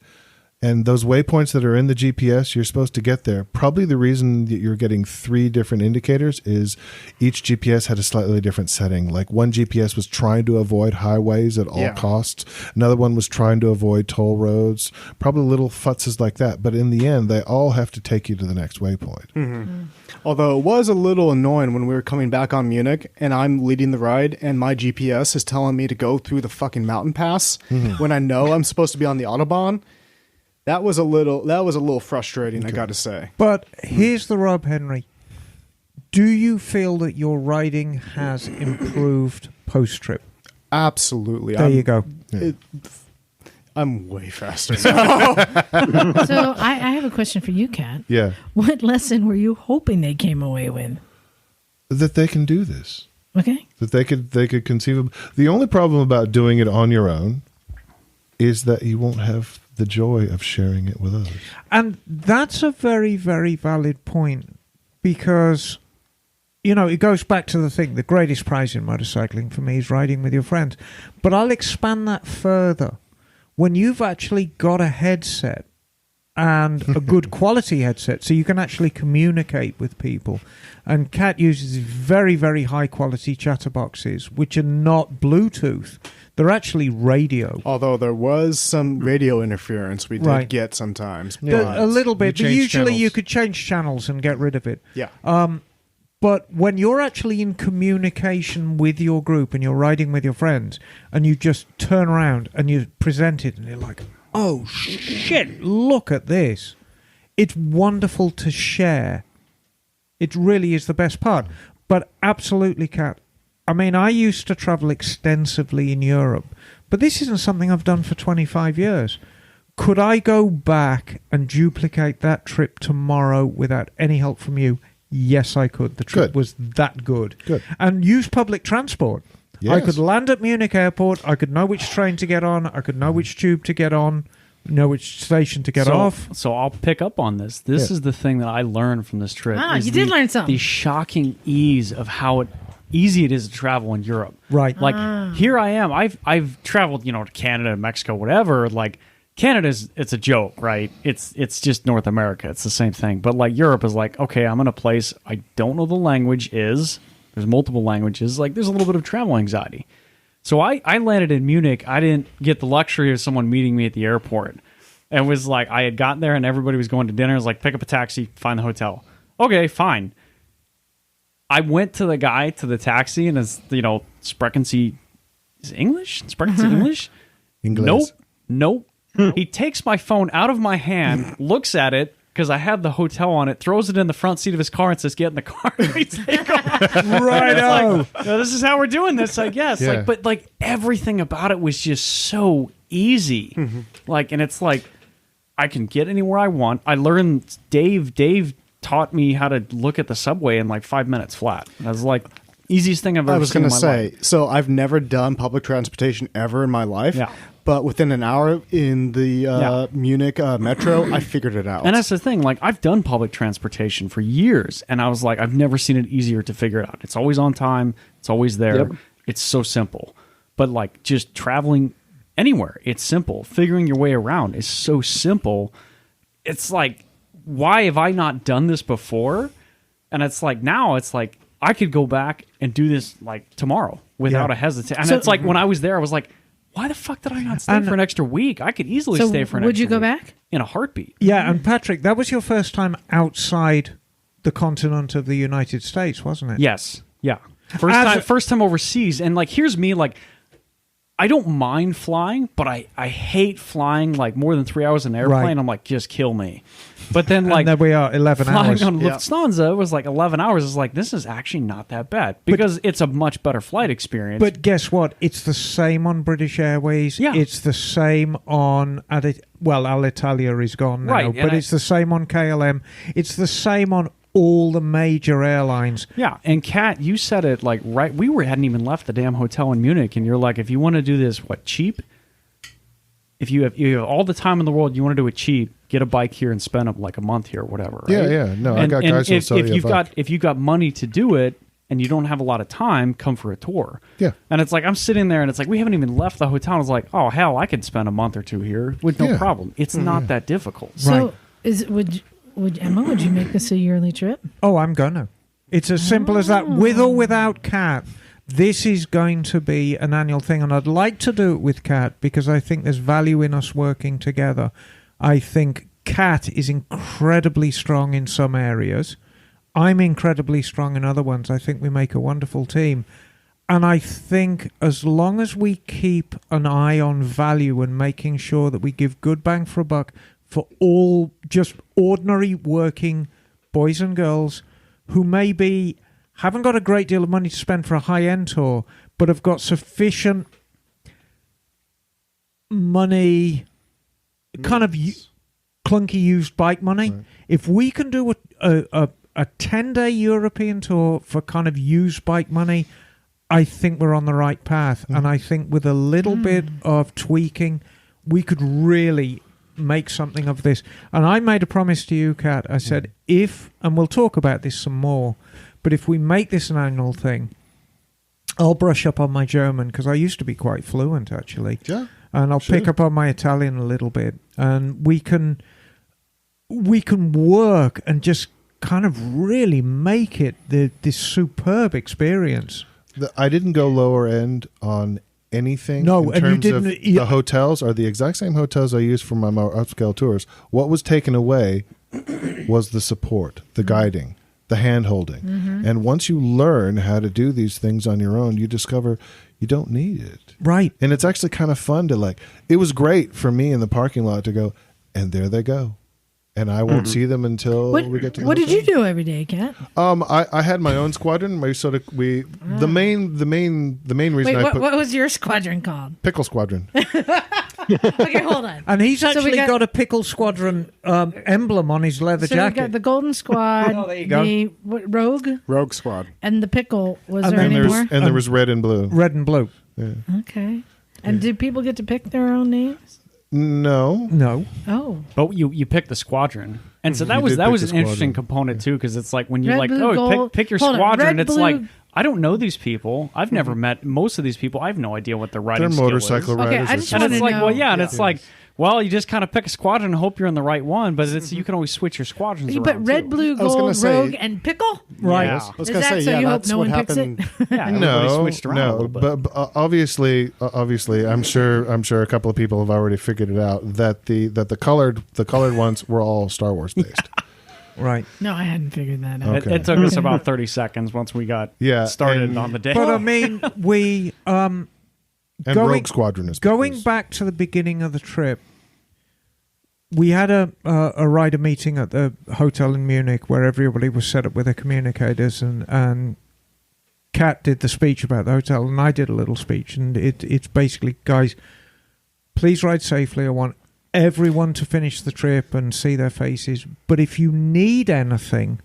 and those waypoints that are in the GPS, you're supposed to get there. Probably the reason that you're getting 3 different indicators is each GPS had a slightly different setting. Like one GPS was trying to avoid highways at all costs. Another one was trying to avoid toll roads. Probably little futzes like that. But in the end, they all have to take you to the next waypoint. Mm-hmm. Although it was a little annoying when we were coming back on Munich and I'm leading the ride and my GPS is telling me to go through the fucking mountain pass when I know I'm supposed to be on the Autobahn. That was a little frustrating, I got to say. But here's the rub, Henry. Do you feel that your riding has improved post-trip? Absolutely. There you go. I'm way faster. So I have a question for you, Kat. Yeah, What lesson were you hoping they came away with? that they can do this. Okay. That they could conceive of. The only problem about doing it on your own is that you won't have the joy of sharing it with others. And that's a very, very valid point, because, it goes back to the thing, the greatest prize in motorcycling for me is riding with your friends. But I'll expand that further. When you've actually got a headset and a good quality headset, so you can actually communicate with people. And Cat uses very, very high quality chatterboxes, which are not Bluetooth. They're actually radio. Although there was some radio interference we did get sometimes. A little bit, but usually you channels. could change channels and get rid of it. Yeah. But when you're actually in communication with your group and you're riding with your friends and you just turn around and you present it and you're like, oh, shit, look at this. It's wonderful to share. It really is the best part. But absolutely, Kat, I mean, I used to travel extensively in Europe, but this isn't something I've done for 25 years. Could I go back and duplicate that trip tomorrow without any help from you? Yes, I could. The trip was that good. And use public transport. Yes. I could land at Munich airport. I could know which train to get on. I could know which tube to get on. Know which station to get off. So I'll pick up on this. This is the thing that I learned from this trip. Ah, is you did learn something. The shocking ease of how easy it is to travel in Europe. Right. Like here I am. I've traveled, to Canada, Mexico, whatever. Like it's a joke, right? It's just North America. It's the same thing. But like Europe is like, okay, I'm in a place I don't know the language is. There's multiple languages. Like there's a little bit of travel anxiety. So I landed in Munich. I didn't get the luxury of someone meeting me at the airport. And was like, I had gotten there and everybody was going to dinner. I was like, pick up a taxi, find the hotel. Okay, fine. I went to the guy to the taxi and sprechen Sie is English? Sprechen Sie English? English. Nope. He takes my phone out of my hand, looks at it, because I had the hotel on it, throws it in the front seat of his car and says, get in the car. We take off. Right. This is how we're doing this, I guess. Yeah. But everything about it was just so easy. And it's like, I can get anywhere I want. I learned, Dave taught me how to look at the subway in like 5 minutes flat. And I was like, easiest thing I've ever seen in my life. I was going to say, so I've never done public transportation ever in my life. Yeah. But within an hour in the Munich metro, I figured it out. And that's the thing. Like, I've done public transportation for years, and I was like, I've never seen it easier to figure it out. It's always on time. It's always there. Yep. It's so simple. But, like, just traveling anywhere, it's simple. Figuring your way around is so simple. It's like, why have I not done this before? And it's like, now it's like, I could go back and do this, like, tomorrow without a hesitation. And it's like, when I was there, I was like, why the fuck did I not stay for an extra week? I could easily stay for an extra week. Would you go back? In a heartbeat. Yeah, and Patrick, that was your first time outside the continent of the United States, wasn't it? Yes. Yeah. First time overseas. And, like, here's me, like, I don't mind flying, but I hate flying, like, more than 3 hours in an airplane. Right. I'm like, just kill me. But then, like, and there we are, 11 flying hours. on Lufthansa was like 11 hours. It's like, this is actually not that bad because it's a much better flight experience. But guess what? It's the same on British Airways. Yeah. It's the same on... Alitalia is gone now. Right, But it's the same on KLM. It's the same on all the major airlines. Yeah, and Kat, you said it like right. We hadn't even left the damn hotel in Munich, and you're like, if you want to do this, cheap? If you have all the time in the world, you want to do it cheap, get a bike here and spend like a month here or whatever. Right? Yeah. No, I got guys who'll sell you a bike. If you've got money to do it and you don't have a lot of time, come for a tour. Yeah. And it's like, I'm sitting there and it's like, we haven't even left the hotel. I was like, oh, hell, I could spend a month or two here with no problem. It's not that difficult. So would Emma, would you make this a yearly trip? Oh, I'm gonna. It's as simple as that. With or without Kat, this is going to be an annual thing, and I'd like to do it with Kat because I think there's value in us working together. I think Kat is incredibly strong in some areas. I'm incredibly strong in other ones. I think we make a wonderful team. And I think as long as we keep an eye on value and making sure that we give good bang for a buck for all just ordinary working boys and girls who maybe haven't got a great deal of money to spend for a high-end tour, but have got sufficient money, kind of clunky used bike money. Right. If we can do a 10-day European tour for kind of used bike money, I think we're on the right path. And I think with a little bit of tweaking, we could really make something of this. And I made a promise to you, Kat. I said, and we'll talk about this some more, but if we make this an annual thing, I'll brush up on my German because I used to be quite fluent, actually. Yeah. And I'll pick up on my Italian a little bit. And we can we can work and just kind of really make it this superb experience. I didn't go lower end on anything. No, in and you terms didn't. of the hotels are the exact same hotels I used for my more upscale tours. What was taken away was the support, the guiding, the hand holding. And once you learn how to do these things on your own, you discover you don't need it. Right. And it's actually kind of fun to it was great for me in the parking lot to go, and there they go. And I won't see them until we get to the What did hotel. you do every day, Kat? I had my own squadron. The main reason Wait, I put what was your squadron called? Pickle Squadron. Okay, hold on. And he's So we actually got- got a Pickle Squadron emblem on his leather So we jacket. got the Golden Squad, Oh, there you go. the Rogue, Rogue Squad. and the Pickle. Was And there then any more? And there was red and blue. Red and blue. Okay. And do people get to pick their own names? No. No. Oh. But you pick the squadron, and so that You was did that pick was the an interesting squadron. component too, because it's like when you Red, like blue, gold. pick your Hold on, squadron, red, it's blue. like I don't know these people. I've never met most of these people. I have no idea what their riding They're skill motorcycle is. Okay, riders. I or just And wanna it's something. like, know. well, yeah, and it's like, well, you just kind of pick a squadron and hope you're in the right one, but it's you can always switch your squadrons around. But red, too. blue, I was gonna gold, say- Rogue, and Pickle? Right. Yeah. I was Is going to that say, so yeah, you hope that's no what one picks happened. Yeah, everybody No, switched around a little bit. but obviously, I'm sure a couple of people have already figured it out that the colored ones were all Star Wars based. Right. No, I hadn't figured that out. Okay. It took us about 30 seconds once we got Yeah, started and- on the day. But I mean, we And Going- Rogue Squadron is going because- back to the beginning of the trip. We had a rider meeting at the hotel in Munich where everybody was set up with their communicators, and Kat did the speech about the hotel, and I did a little speech, and it's basically, guys, please ride safely. I want everyone to finish the trip and see their faces. But if you need anything,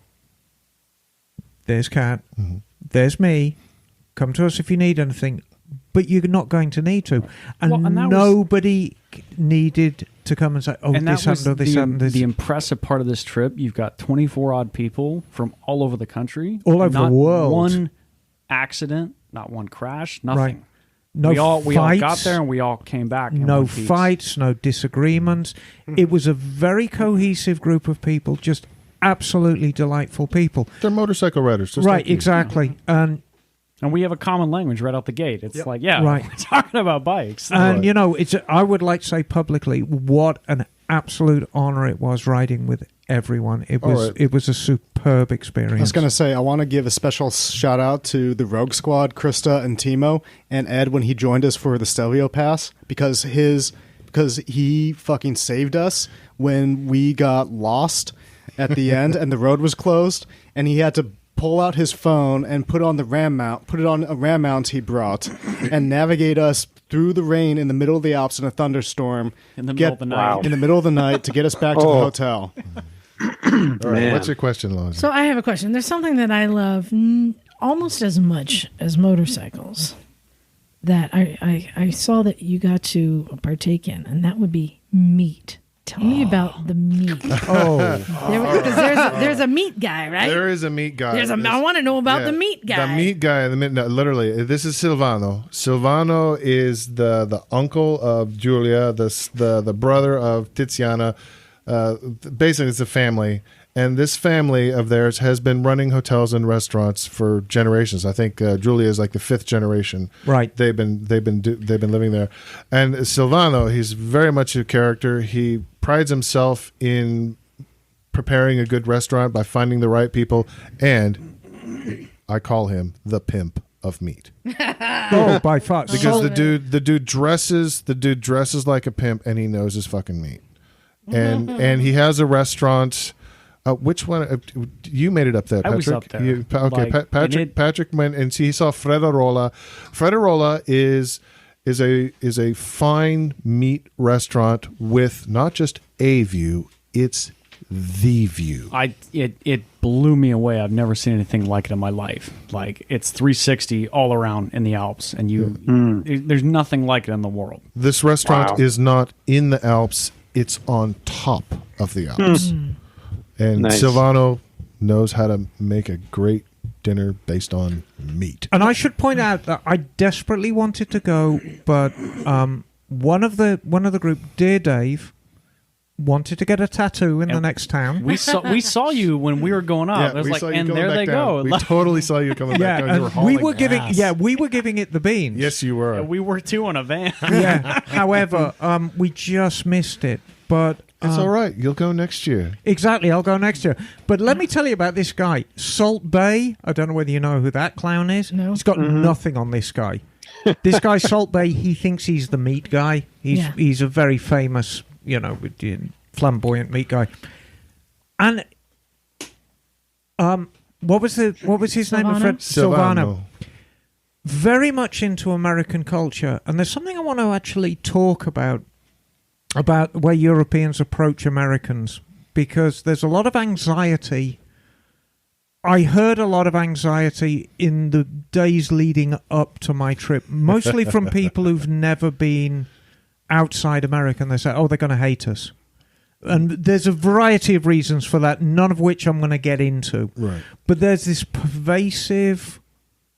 there's Kat, there's me. Come to us if you need anything. But you're not going to need to. And, Well, and that was- nobody needed to come and say, oh, and this that was happened, or this happened, this. the impressive part of this trip. You've got 24 odd people from all over the country. All over the not world. One accident, not one crash, nothing. Right. No we all fights. got there and we all came back. in No one piece. fights, no disagreements. It was a very cohesive group of people, just absolutely delightful people. They're motorcycle riders. just Right, like you. exactly. And And we have a common language right out the gate. It's like, yeah, Right. we're talking about bikes. And Right. you know, I would like to say publicly what an absolute honor it was riding with everyone. It was right. it was a superb experience. I was going to say, I want to give a special shout out to the Rogue Squad, Krista and Timo, and Ed when he joined us for the Stelvio Pass because he fucking saved us when we got lost at the end and the road was closed, and he had to pull out his phone and put on a ram mount he brought, and navigate us through the rain in the middle of the Alps in a thunderstorm In the middle of the night. in the middle of the night to get us back to the hotel. All right, Man. what's your question, Liza? So I have a question. There's something that I love almost as much as motorcycles that I saw that you got to partake in, and that would be meat. Tell me about the meat. Oh, Because there's a meat guy, right? There is a meat guy. I want to know about Yeah, the meat guy. The meat guy. No, literally, this is Silvano. Silvano is the uncle of Giulia, the brother of Tiziana. Basically, it's a family, and this family of theirs has been running hotels and restaurants for generations. I think Giulia is like the 5th generation. Right. They've been living there, and Silvano, he's very much a character. He prides himself in preparing a good restaurant by finding the right people, and I call him the pimp of meat. oh, by far. Because So- the dude dresses like a pimp, and he knows his fucking meat. And he has a restaurant. Which one? You made it up there, I Patrick. was up there. Okay, Like, Patrick went and he saw Frederola. Frederola is a fine meat restaurant with not just a view, it's the view. It blew me away. I've never seen anything like it in my life. Like, it's 360 all around in the Alps, and there's nothing like it in the world. This restaurant Wow. is not in the Alps, it's on top of the Alps. And Nice. Silvano knows how to make a great dinner based on meat. And I should point out that I desperately wanted to go, but one of the group, Dear Dave, wanted to get a tattoo in the next town. We saw you when we were going up. Yeah, It was we like, saw you and going there back they down. go. We totally saw you coming back down. You were and we hauling were giving ass. we were giving it the beans. Yes, you were. We were too on a van. Yeah. However, we just missed it. But It's all right. You'll go next year. exactly, I'll go next year. But let me tell you about this guy, Salt Bay. I don't know whether you know who that clown is. No. He's got nothing on this guy. This guy, Salt Bay, he thinks he's the meat guy. He's a very famous, flamboyant meat guy. And what was his name, my friend? Silvano. Very much into American culture, and there's something I want to actually talk about the way Europeans approach Americans, because there's a lot of anxiety. I heard a lot of anxiety in the days leading up to my trip, mostly from people who've never been outside America, and they say, oh, they're going to hate us. And there's a variety of reasons for that, none of which I'm going to get into. Right. But there's this pervasive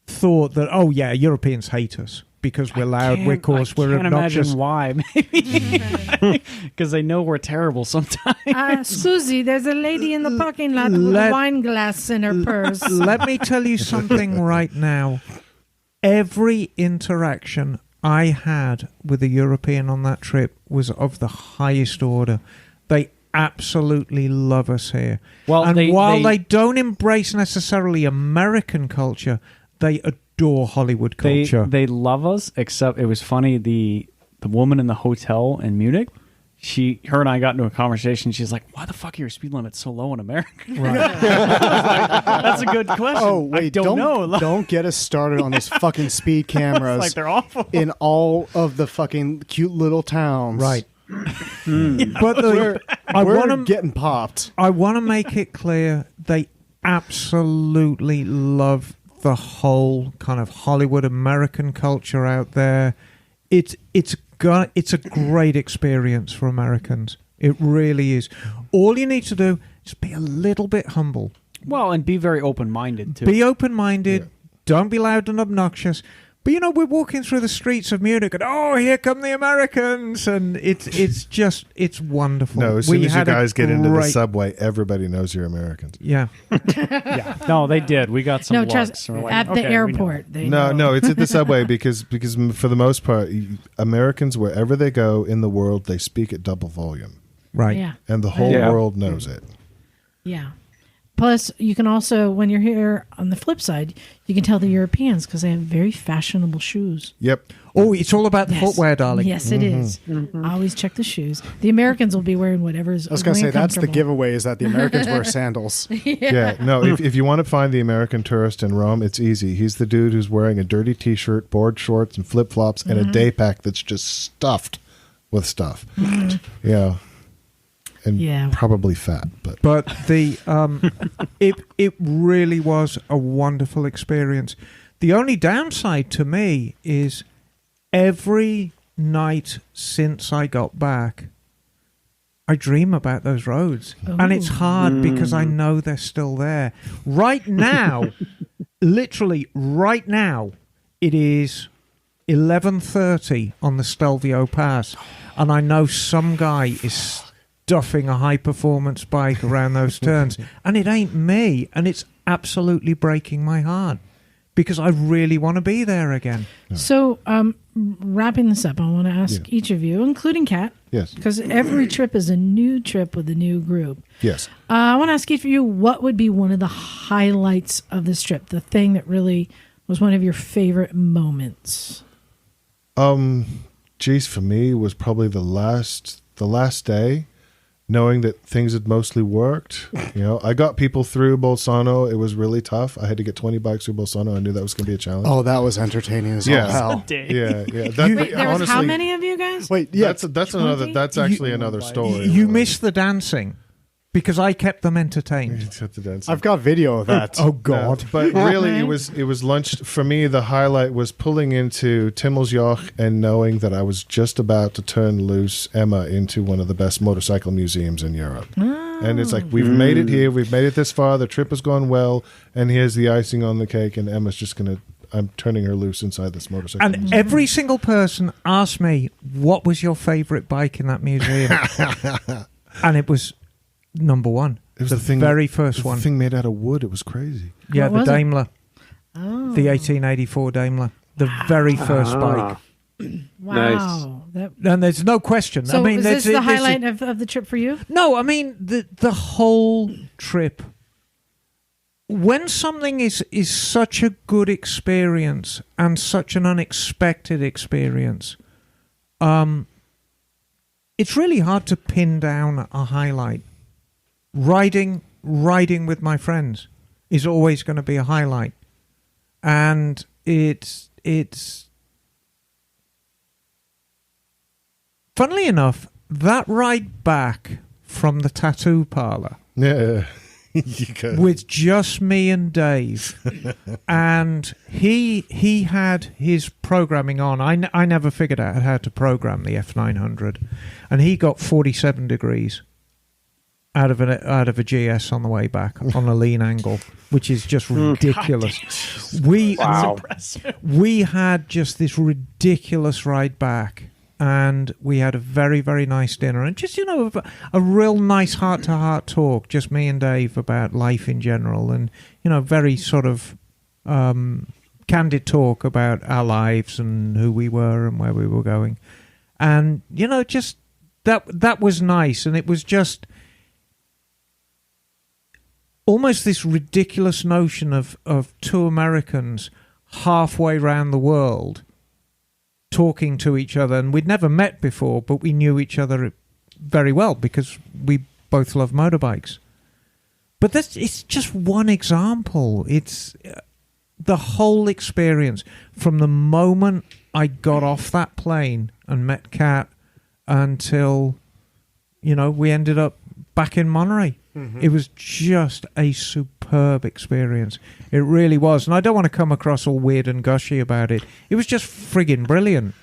thought that, oh, yeah, Europeans hate us because we're loud, we're coarse, we're obnoxious. I can't imagine why. Maybe because they know we're terrible sometimes. Susie, there's a lady in the parking lot with a wine glass in her purse. Let me tell you something right now. Every interaction I had with a European on that trip was of the highest order. They absolutely love us here. Well, and while they don't embrace necessarily American culture, they adore Hollywood culture. They love us, except it was funny, the woman in the hotel in Munich, her and I got into a conversation. She's like, why the fuck are your speed limits so low in America? Right. I was like, that's a good question. Oh, wait, I don't know. Don't get us started on those fucking speed cameras Like, they're awful. in all of the fucking cute little towns. Right. But We're getting popped. I want to make it clear they absolutely love the whole kind of Hollywood American culture out there. It's a great experience for Americans. It really is. All you need to do is be a little bit humble. Well, and be very open-minded, too. Be open-minded. Don't be loud and obnoxious. But, we're walking through the streets of Munich and, oh, here come the Americans. And it's wonderful. No, as soon as you guys get into the subway, everybody knows you're Americans. Yeah. Yeah. No, they did. We got some No, looks. trust We're like, at the okay, we know. airport. They No, know. it's at the subway because for the most part, Americans, wherever they go in the world, they speak at double volume. Right. Yeah. And the whole world knows it. Yeah. Plus, you can also, when you're here on the flip side, you can tell the Europeans because they have very fashionable shoes. Yep. Oh, it's all about the Yes. footwear, darling. Yes, it is. Always check the shoes. The Americans will be wearing whatever's. I was going to say, that's the giveaway, is that the Americans wear sandals. Yeah. No, if you want to find the American tourist in Rome, it's easy. He's the dude who's wearing a dirty T-shirt, board shorts, and flip-flops, and a day pack that's just stuffed with stuff. Yeah. And probably fat, but the it really was a wonderful experience. The only downside to me is every night since I got back, I dream about those roads, and it's hard because I know they're still there. Right now, literally right now, it is 11:30 on the Stelvio Pass, and I know some guy is stuffing a high-performance bike around those turns, and it ain't me, and it's absolutely breaking my heart because I really want to be there again. So, wrapping this up, I want to ask each of you, including Kat, yes, because every trip is a new trip with a new group. Yes. I want to ask each of you, what would be one of the highlights of this trip, the thing that really was one of your favorite moments? Geez, for me, was probably the last day, knowing that things had mostly worked. I got people through Bolzano. It was really tough. I had to get 20 bikes through Bolzano. I knew that was going to be a challenge. Oh, that was entertaining as all hell. Yeah. Wait, there was how many of you guys? Wait, yeah. That's another. That's actually another story. You missed the dancing because I kept them entertained. I've got video of that. Oh God! No, but really, it was lunch for me. The highlight was pulling into Timmelsjoch and knowing that I was just about to turn loose Emma into one of the best motorcycle museums in Europe. And it's like, we've made it here. We've made it this far. The trip has gone well, and here's the icing on the cake. And Emma's just gonna. I'm turning her loose inside this motorcycle. And museum. every single person asked me, "What was your favorite bike in that museum?" and it was number one. It was the very first one. The thing made out of wood. It was crazy. Yeah, What the was it? Daimler. Oh. The 1884 Daimler. The very first bike. Wow. That, And there's no question. so I mean, was this the this highlight of the trip for you? No, I mean, the whole trip. When something is such a good experience and such an unexpected experience, it's really hard to pin down a highlight. Riding with my friends is always going to be a highlight. And it's funnily enough, that ride back from the tattoo parlor Yeah. You could. with just me and Dave, and he had his programming on. I never figured out how to program the F900, and he got 47 degrees out of a GS on the way back on a lean angle, which is just ridiculous. We had just this ridiculous ride back. And we had a very, very nice dinner. And just, a real nice heart-to-heart talk, just me and Dave, about life in general. And, very sort of candid talk about our lives and who we were and where we were going. And, just that was nice. And it was just almost this ridiculous notion of two Americans halfway around the world talking to each other, and we'd never met before, but we knew each other very well because we both love motorbikes. But it's just one example. It's the whole experience from the moment I got off that plane and met Kat until, we ended up back in Monterey. Mm-hmm. It was just a superb experience. It really was. And I don't want to come across all weird and gushy about it. It was just friggin' brilliant.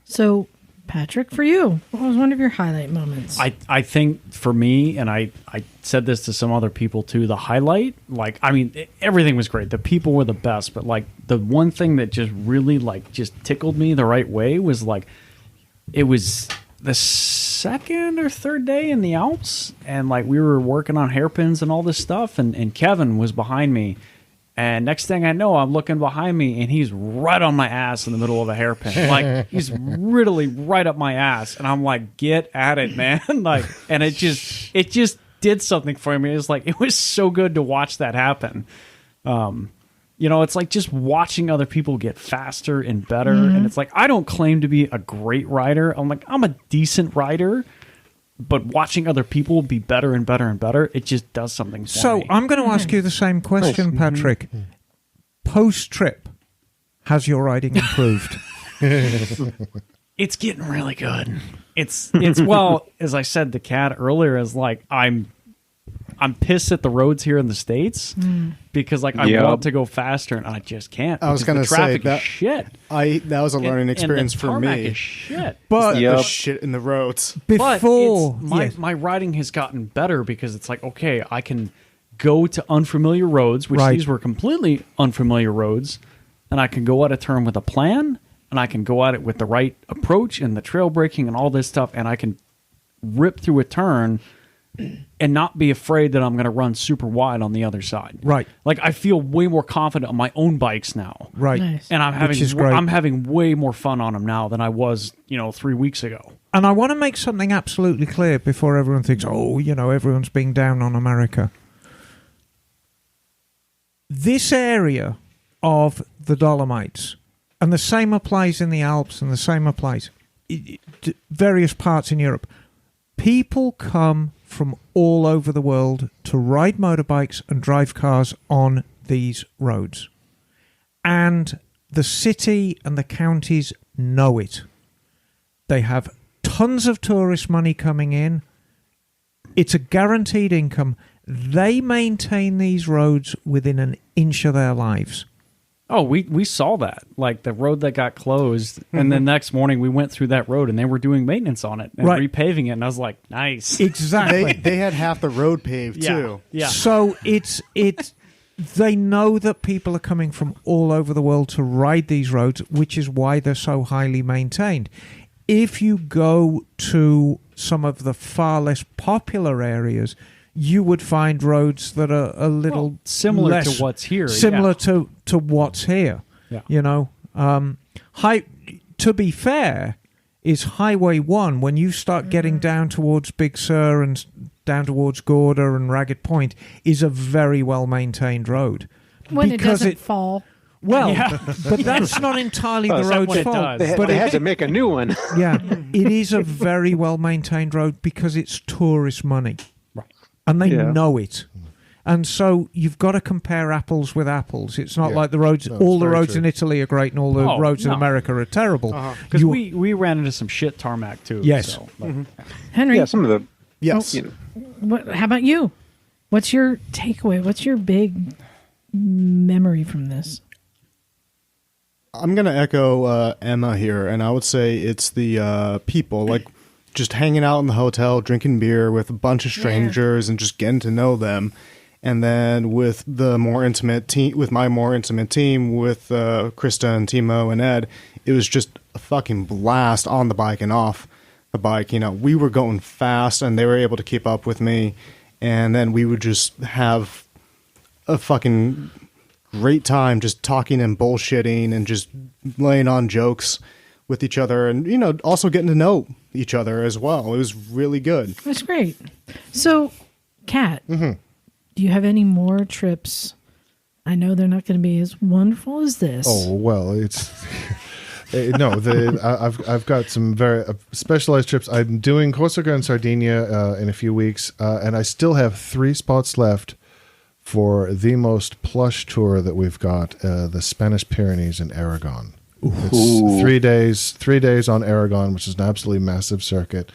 So, Patrick, for you, what was one of your highlight moments? I think for me, and I said this to some other people too, the highlight, everything was great. The people were the best. But, the one thing that just really, just tickled me the right way was, it was the second or third day in the Alps, and we were working on hairpins and all this stuff, and Kevin was behind me, and next thing I know, I'm looking behind me, and he's right on my ass in the middle of a hairpin. He's really right up my ass, and I'm like, get at it, man. And it just did something for me. It was so good to watch that happen. It's just watching other people get faster and better. Mm-hmm. And it's I don't claim to be a great rider. I'm a decent rider, but watching other people be better and better and better, it just does something for me. So I'm going to ask you the same question, Patrick. Mm-hmm. Post-trip, has your riding improved? It's getting really good. It's well, as I said to Kat earlier, I'm pissed at the roads here in the States because I want to go faster and I just can't. I was going to say that shit. That was a learning experience for me. Is shit. But the shit in the roads. Before my riding has gotten better because it's okay, I can go to unfamiliar roads, which these were completely unfamiliar roads, and I can go at a turn with a plan, and I can go at it with the right approach and the trail braking and all this stuff, and I can rip through a turn and not be afraid that I'm going to run super wide on the other side. Right. I feel way more confident on my own bikes now. Right. Nice. And I'm having way more fun on them now than I was, 3 weeks ago. And I want to make something absolutely clear before everyone thinks, everyone's being down on America. This area of the Dolomites, and the same applies in the Alps, and the same applies to various parts in Europe. People come from all over the world to ride motorbikes and drive cars on these roads. And the city and the counties know it. They have tons of tourist money coming in. It's a guaranteed income. They maintain these roads within an inch of their lives. Oh, we saw that. The road that got closed, and then next morning we went through that road, and they were doing maintenance on it and repaving it, and I was like, nice. Exactly. They had half the road paved, too. Yeah. So they know that people are coming from all over the world to ride these roads, which is why they're so highly maintained. If you go to some of the far less popular areas, you would find roads that are a little similar less, to what's here. similar to what's here. Yeah. You know, to be fair, is Highway 1, when you start getting down towards Big Sur and down towards Gorda and Ragged Point, is a very well-maintained road. When because it doesn't fall. Well, but that's not entirely the road's fault. But they had to make a new one. Yeah, it is a very well-maintained road because it's tourist money. Right. And they know it. And so you've got to compare apples with apples. It's not like the roads, all the roads in Italy are great and all the roads in America are terrible. Because we ran into some shit tarmac too. Yes. So, Henry, Yeah, some of the Yes. how about you? What's your takeaway? What's your big memory from this? I'm going to echo Emma here, and I would say it's the people, like just hanging out in the hotel, drinking beer with a bunch of strangers and just getting to know them. And then with the more intimate team, with my more intimate team, with Krista and Timo and Ed, it was just a fucking blast on the bike and off the bike. You know, we were going fast and they were able to keep up with me. And then we would just have a fucking great time just talking and bullshitting and just laying on jokes with each other and, you know, also getting to know each other as well. It was really good. That's great. So, Kat, do you have any more trips? I know they're not going to be as wonderful as this. Oh well, it's no. I've got some very specialized trips. I'm doing Corsica and Sardinia in a few weeks, and I still have 3 spots left for the most plush tour that we've got: the Spanish Pyrenees and Aragon. It's 3 days on Aragon, which is an absolutely massive circuit.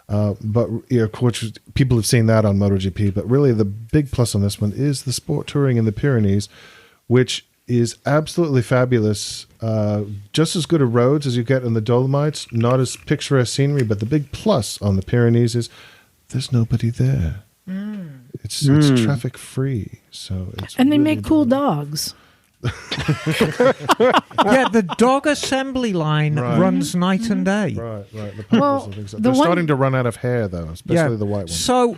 But you know, of course, people have seen that on MotoGP. But really, the big plus on this one is the sport touring in the Pyrenees, which is absolutely fabulous. Just as good a roads as you get in the Dolomites. Not as picturesque scenery, but the big plus on the Pyrenees is there's nobody there. It's traffic free, so it's and they really make cool dogs. Yeah, the dog assembly line runs night and day. Right. The Well, and things. the They're one- starting to run out of hair, though, especially the white one. So,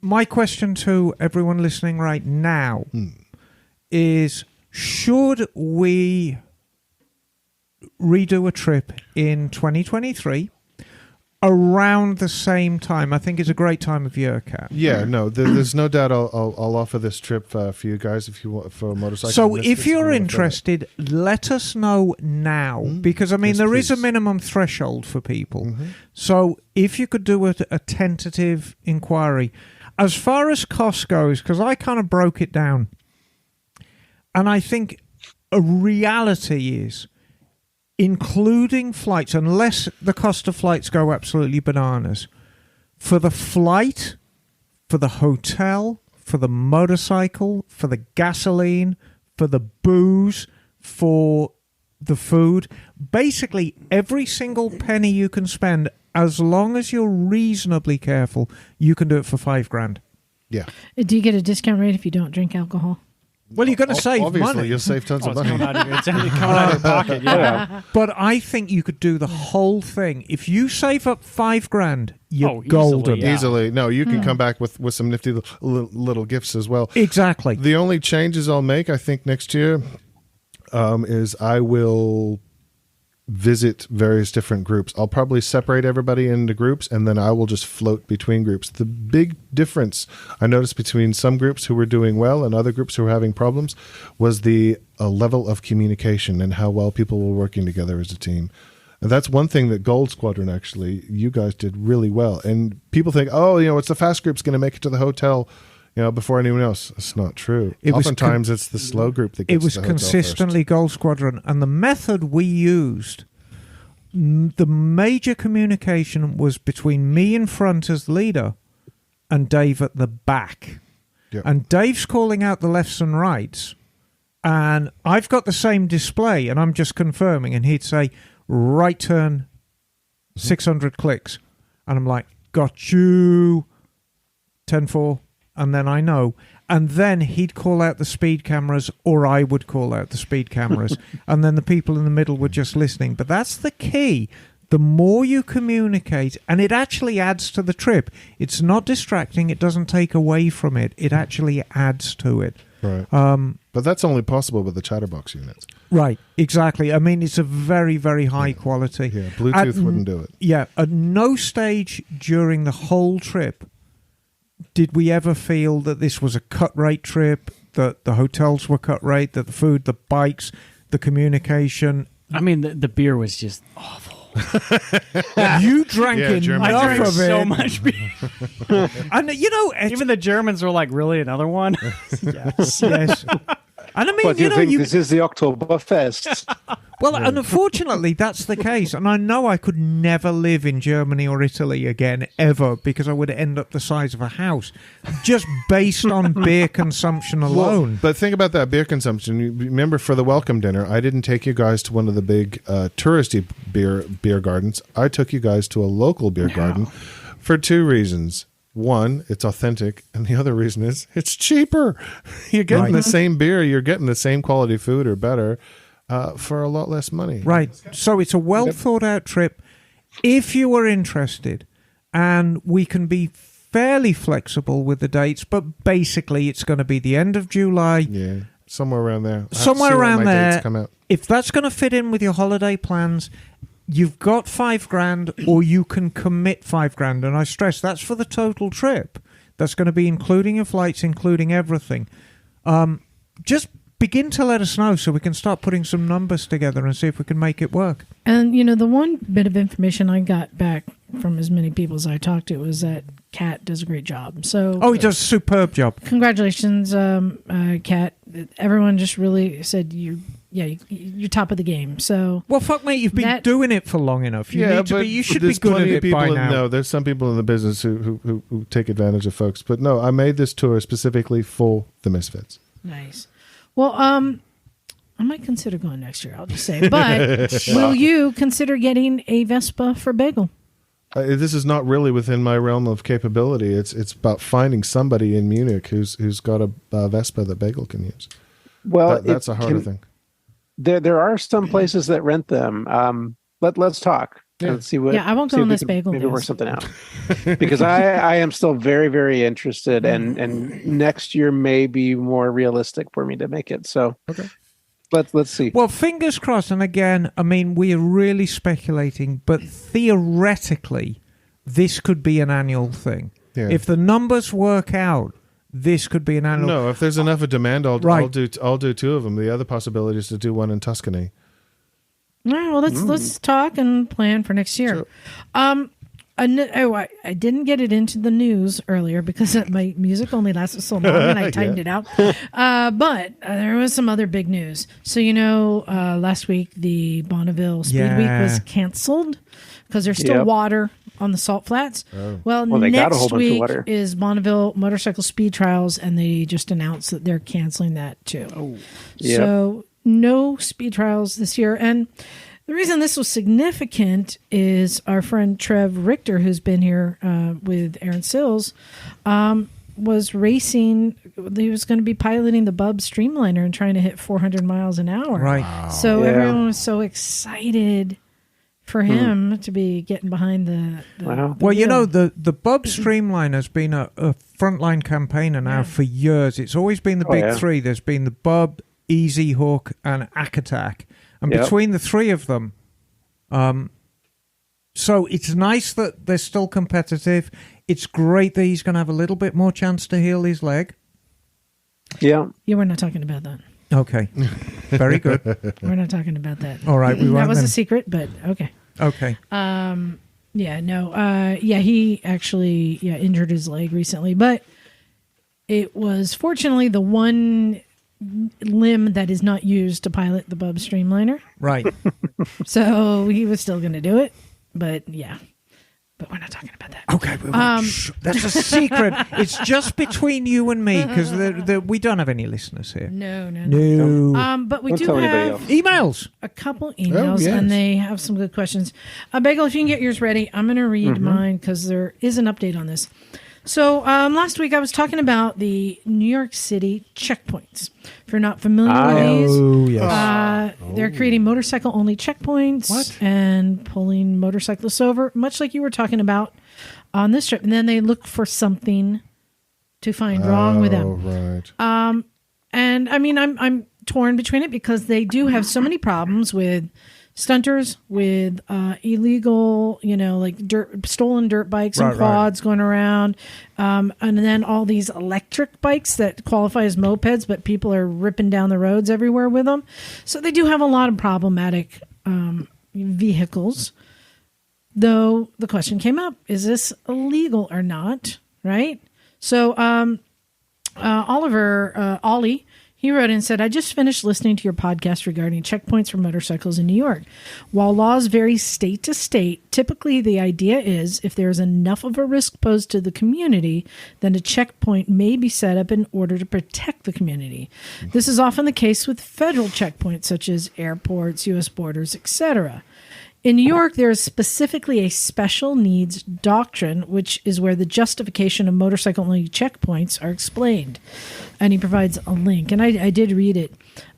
my question to everyone listening right now is: should we redo a trip in 2023 around the same time? I think it's a great time of year, Kat. Yeah, no, there's no doubt I'll offer this trip for you guys if you want for a motorcycle. So Misfits, if you're want to interested, let us know now, because I mean Yes, there is a please. minimum threshold for people. So if you could do a tentative inquiry, as far as cost goes, because I kind of broke it down, and I think a reality is, including flights, unless the cost of flights go absolutely bananas, for the flight, for the hotel, for the motorcycle, for the gasoline, for the booze, for the food, basically every single penny you can spend, as long as you're reasonably careful, you can do it for $5,000. Yeah, Do you get a discount rate if you don't drink alcohol? Well, you're going to save obviously money. you'll save tons of it's money. coming out of your pocket. Yeah. But I think you could do the whole thing. If you save up $5,000, you're Oh, easily, golden. yeah. Easily, no, you can come back with some nifty little gifts as well. Exactly. The only changes I'll make, I think, next year is I will visit various different groups. I'll probably separate everybody into groups, and then I will just float between groups. The big difference I noticed between some groups who were doing well and other groups who were having problems was the level of communication and how well people were working together as a team. And that's one thing that Gold Squadron, actually, you guys did really well. And people think, oh, you know, it's the fast group's going to make it to the hotel, you know, before anyone else. It's not true. Oftentimes, it's the slow group that gets It was to the hotel consistently Gold Squadron, and the method we used, the major communication was between me in front as leader and Dave at the back. Yep. And Dave's calling out the lefts and rights, and I've got the same display, and I'm just confirming, and he'd say, right turn, 600 clicks. And I'm like, got you, 10-4. And then I know. And then he'd call out the speed cameras, or I would call out the speed cameras. And then the people in the middle were just listening. But that's the key the more you communicate, and it actually adds to the trip. It's not distracting. It doesn't take away from it. It actually adds to it. Right. But that's only possible with the Chatterbox units. Right, exactly. I mean, it's a very, very high quality. Yeah, Bluetooth wouldn't do it. Yeah, at no stage during the whole trip did we ever feel that this was a cut-rate trip, that the hotels were cut-rate, that the food, the bikes, the communication... I mean, the beer was just awful. You drank Germans I enough drank of it. so much beer. And, Even the Germans were like, really, another one? yes, yes. And I mean, What do you think? This is the Oktoberfest. Well, and unfortunately, that's the case. And I know I could never live in Germany or Italy again, ever, because I would end up the size of a house, just based on beer consumption alone. But think about that beer consumption. You remember, for the welcome dinner, I didn't take you guys to one of the big touristy beer gardens. I took you guys to a local beer garden for two reasons. One, it's authentic, and the other reason is it's cheaper. You're getting the same beer, you're getting the same quality food or better for a lot less money. Right. So it's a well-thought-out trip. If you are interested, and we can be fairly flexible with the dates, but basically it's going to be the end of July. Yeah, somewhere around there. I have to Somewhere see when around my dates there. come out. If that's going to fit in with your holiday plans, you've got $5,000, or you can commit $5,000. And I stress that's for the total trip. That's going to be including your flights, including everything. Just begin to let us know so we can start putting some numbers together and see if we can make it work. And, the one bit of information I got back from as many people as I talked to was that Kat does a great job. So, he does a superb job. Congratulations, Kat. Everyone just really said you're top of the game. So, well, fuck, mate, you've been doing it for long enough. You should be good at it by now. No, there's some people in the business who take advantage of folks. But no, I made this tour specifically for the Misfits. Nice. Well, I might consider going next year, I'll just say. But will you consider getting a Vespa for Bagel? This is not really within my realm of capability. It's about finding somebody in Munich who's got a Vespa that Bagel can use. Well, that's a harder thing. There are some places that rent them. Let's talk. Yeah. Let's see what. Yeah, I won't go on this Bagel. Maybe work something out because I am still very, very interested, and next year may be more realistic for me to make it. So okay, let's see. Well, fingers crossed. And again, I mean, we are really speculating, but theoretically, this could be an annual thing. Yeah. If the numbers work out, this could be an annual. No, if there's enough of demand, I'll do two of them. The other possibility is to do one in Tuscany. All right, well, let's talk and plan for next year. Sure. I didn't get it into the news earlier because my music only lasted so long and I timed it out. But there was some other big news. So, last week the Bonneville Speed Week was canceled because there's still water on the salt flats. Oh. Well, next week is Bonneville Motorcycle Speed Trials, and they just announced that they're canceling that too. Oh. Yep. So no speed trials this year. And the reason this was significant is our friend Trev Richter, who's been here with Aaron Sills, was racing. He was going to be piloting the Bub Streamliner and trying to hit 400 miles an hour. Right. Wow. So everyone was so excited for him to be getting behind the wow. Well, the Bub Streamliner has been a frontline campaigner now for years. It's always been the big three. There's been the Bub, Easy Hook, and Ack Attack. And between the three of them, so it's nice that they're still competitive. It's great that he's going to have a little bit more chance to heal his leg. Yeah. Yeah, we're not talking about that. Okay. Very good. We're not talking about that. All right. That was a secret, but okay. Okay. He actually injured his leg recently, but it was fortunately the one limb that is not used to pilot the Bub Streamliner. Right. So he was still going to do it, but but we're not talking about that. Okay. That's a secret. It's just between you and me because we don't have any listeners here. No. But we do have emails. A couple emails, and they have some good questions. Bagel, if you can get yours ready, I'm going to read mine because there is an update on this. So last week I was talking about the New York City checkpoints. If you're not familiar with these, yes. they're creating motorcycle-only checkpoints and pulling motorcyclists over, much like you were talking about on this trip. And then they look for something to find wrong with them. Right. And I mean, I'm torn between it because they do have so many problems with stunters, with illegal, like stolen dirt bikes and quads going around, and then all these electric bikes that qualify as mopeds, but people are ripping down the roads everywhere with them. So they do have a lot of problematic vehicles. Though the question came up: is this illegal or not? Right? So Ollie. He wrote in and said, I just finished listening to your podcast regarding checkpoints for motorcycles in New York. While laws vary state to state, typically the idea is if there is enough of a risk posed to the community, then a checkpoint may be set up in order to protect the community. This is often the case with federal checkpoints such as airports, U.S. borders, etc. In New York, there is specifically a special needs doctrine, which is where the justification of motorcycle-only checkpoints are explained. And he provides a link, and I did read it.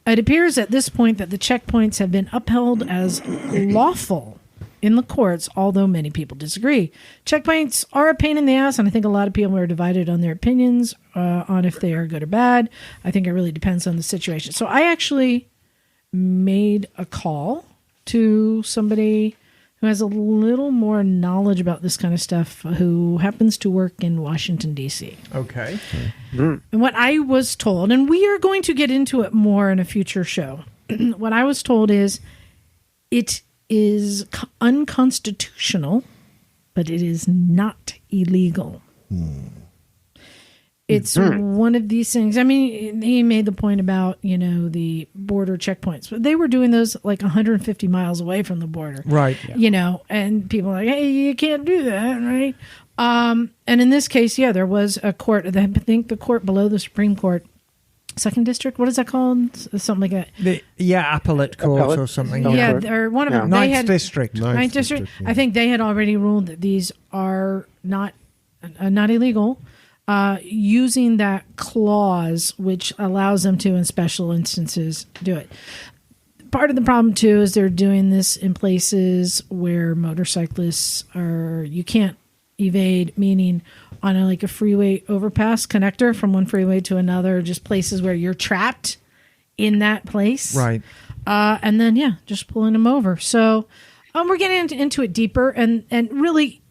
It appears at this point that the checkpoints have been upheld as lawful in the courts, although many people disagree. Checkpoints are a pain in the ass, and I think a lot of people are divided on their opinions on if they are good or bad. I think it really depends on the situation. So I actually made a call to somebody who has a little more knowledge about this kind of stuff, who happens to work in Washington, D.C. Okay. And what I was told, and we are going to get into it more in a future show, what I was told is it is unconstitutional, but it is not illegal. It's one of these things. I mean, he made the point about, the border checkpoints. But they were doing those like 150 miles away from the border. Right. And people are like, hey, you can't do that, right? And in this case, there was a court, I think the court below the Supreme Court, Second District, what is that called? Something like that. Appellate court or something. Or one of them. Ninth District. Ninth District. I think they had already ruled that these are not illegal. Using that clause, which allows them to, in special instances, do it. Part of the problem, too, is they're doing this in places where motorcyclists you can't evade, meaning on a freeway overpass connector from one freeway to another, just places where you're trapped in that place. Right. And then, just pulling them over. So we're getting into it deeper, and really,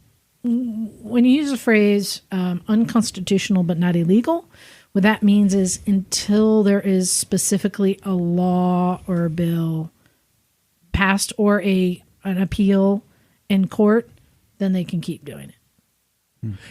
when you use the phrase unconstitutional but not illegal, what that means is until there is specifically a law or a bill passed or an appeal in court, then they can keep doing it.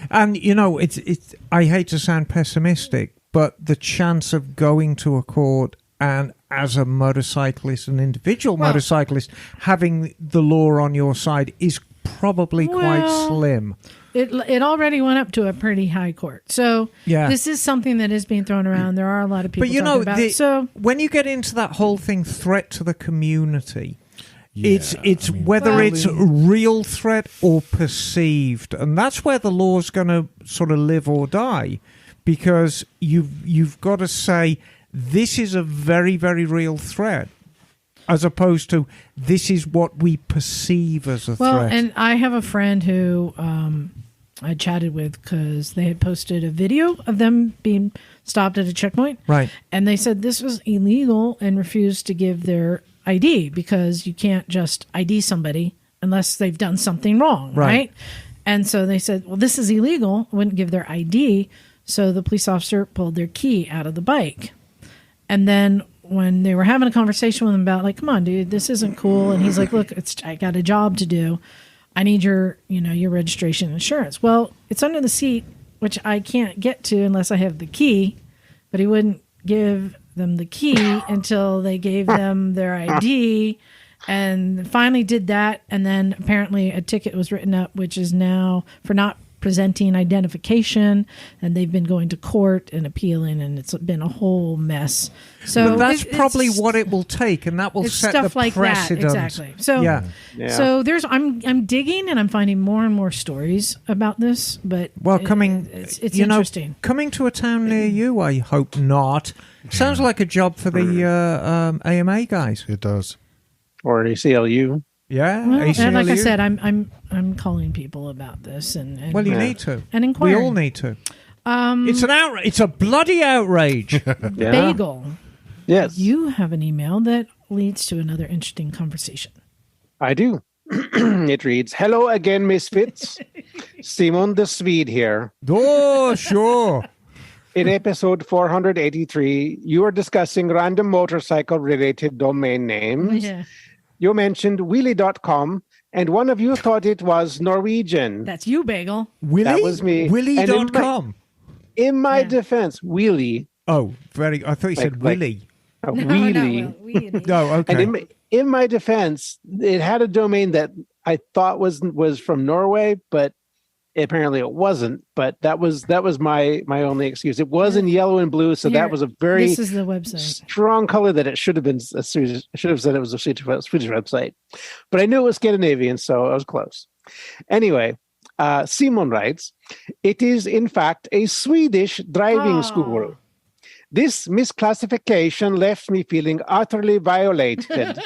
And, it's I hate to sound pessimistic, but the chance of going to a court and as a motorcyclist, an individual motorcyclist, having the law on your side is probably quite slim. It already went up to a pretty high court. So this is something that is being thrown around. There are a lot of people talking about it. So when you get into that whole thing, threat to the community, it's whether it's a real threat or perceived. And that's where the law's going to sort of live or die, because you've got to say this is a very, very real threat, as opposed to this is what we perceive as a threat. Well, and I have a friend who I chatted with because they had posted a video of them being stopped at a checkpoint. Right. And they said this was illegal and refused to give their ID because you can't just ID somebody unless they've done something wrong, right? And so they said, well, this is illegal, wouldn't give their ID. So the police officer pulled their key out of the bike. And then when they were having a conversation with him about, like, come on, dude, this isn't cool. And he's like, look, I got a job to do. I need your registration and insurance. Well, it's under the seat, which I can't get to unless I have the key. But he wouldn't give them the key until they gave them their ID, and finally did that. And then apparently a ticket was written up, which is now for not presenting identification, and they've been going to court and appealing, and it's been a whole mess. So But that's probably what it will take, and that will it's set stuff the like precedent. that, exactly. So Yeah. so I'm digging, and I'm finding more and more stories about this. But Well, coming, it's you know, interesting. coming to a town near you, I hope not. Sounds like a job for the AMA guys. It does. Or ACLU. Yeah, Well, and like I ACLU. said, I'm calling people about this, and Well, you need to. and We inquiring. all need to. It's an outrage. It's a bloody outrage. Yeah. Bagel. Yes. You have an email that leads to another interesting conversation. I do. It reads, "Hello again, Misfits. Simon the Swede here. Oh, sure. In episode 483, you were discussing random motorcycle-related domain names. Yeah, You mentioned wheelie.com, and one of you thought it was Norwegian. that's you, Bagel. Willie? That was me. Willie.com. In my Yeah. defense, wheelie. Oh, very. I thought you said Like- Willie. A No, wheelie. no, wheelie. No, okay. And in my defense, it had a domain that I thought was from Norway, but apparently it wasn't. But that was my only excuse. It was in yellow and blue, so Here, that was a very This is the website. strong color that it should have been. I should have said it was a Swedish website, but I knew it was Scandinavian, so I was close. Anyway, Simon writes, "It is in fact a Swedish driving Oh. school. This misclassification left me feeling utterly violated.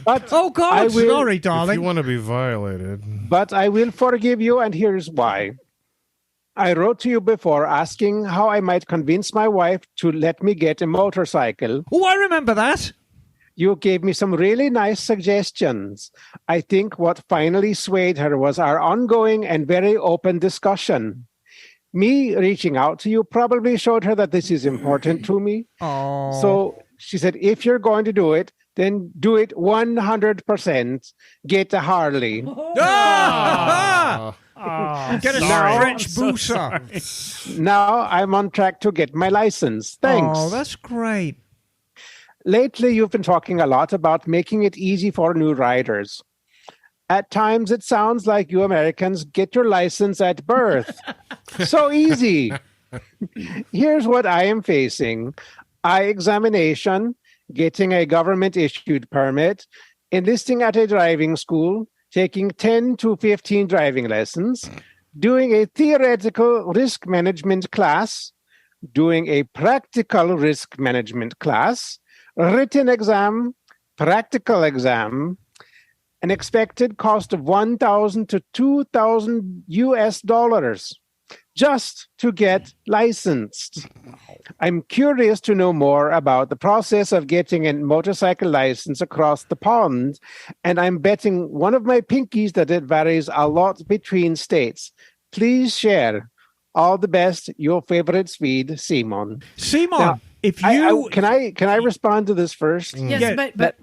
But Oh, God, I will- sorry, If darling. you want to be violated, But I will forgive you, and here's why. I wrote to you before asking how I might convince my wife to let me get a motorcycle. Oh, I remember that. You gave me some really nice suggestions. I think what finally swayed her was our ongoing and very open discussion. Me reaching out to you probably showed her that this is important to me. Oh. So she said, if you're going to do it, then do it 100%. Get a Harley. Ah! Get a sorry. stretch booster. Now I'm on track to get my license. Thanks. Oh, that's great. Lately, you've been talking a lot about making it easy for new riders. At times, it sounds like you Americans get your license at birth. So easy. Here's what I am facing. Eye examination, getting a government-issued permit, enlisting at a driving school, taking 10 to 15 driving lessons, doing a theoretical risk management class, doing a practical risk management class, written exam, practical exam, an expected cost of $1,000 to $2,000 US just to get licensed. I'm curious to know more about the process of getting a motorcycle license across the pond, and I'm betting one of my pinkies that it varies a lot between states. Please share. All the best, your favorite Swede, Simon. Simon, Now, if you... can I respond to this first? Yes, Yeah, but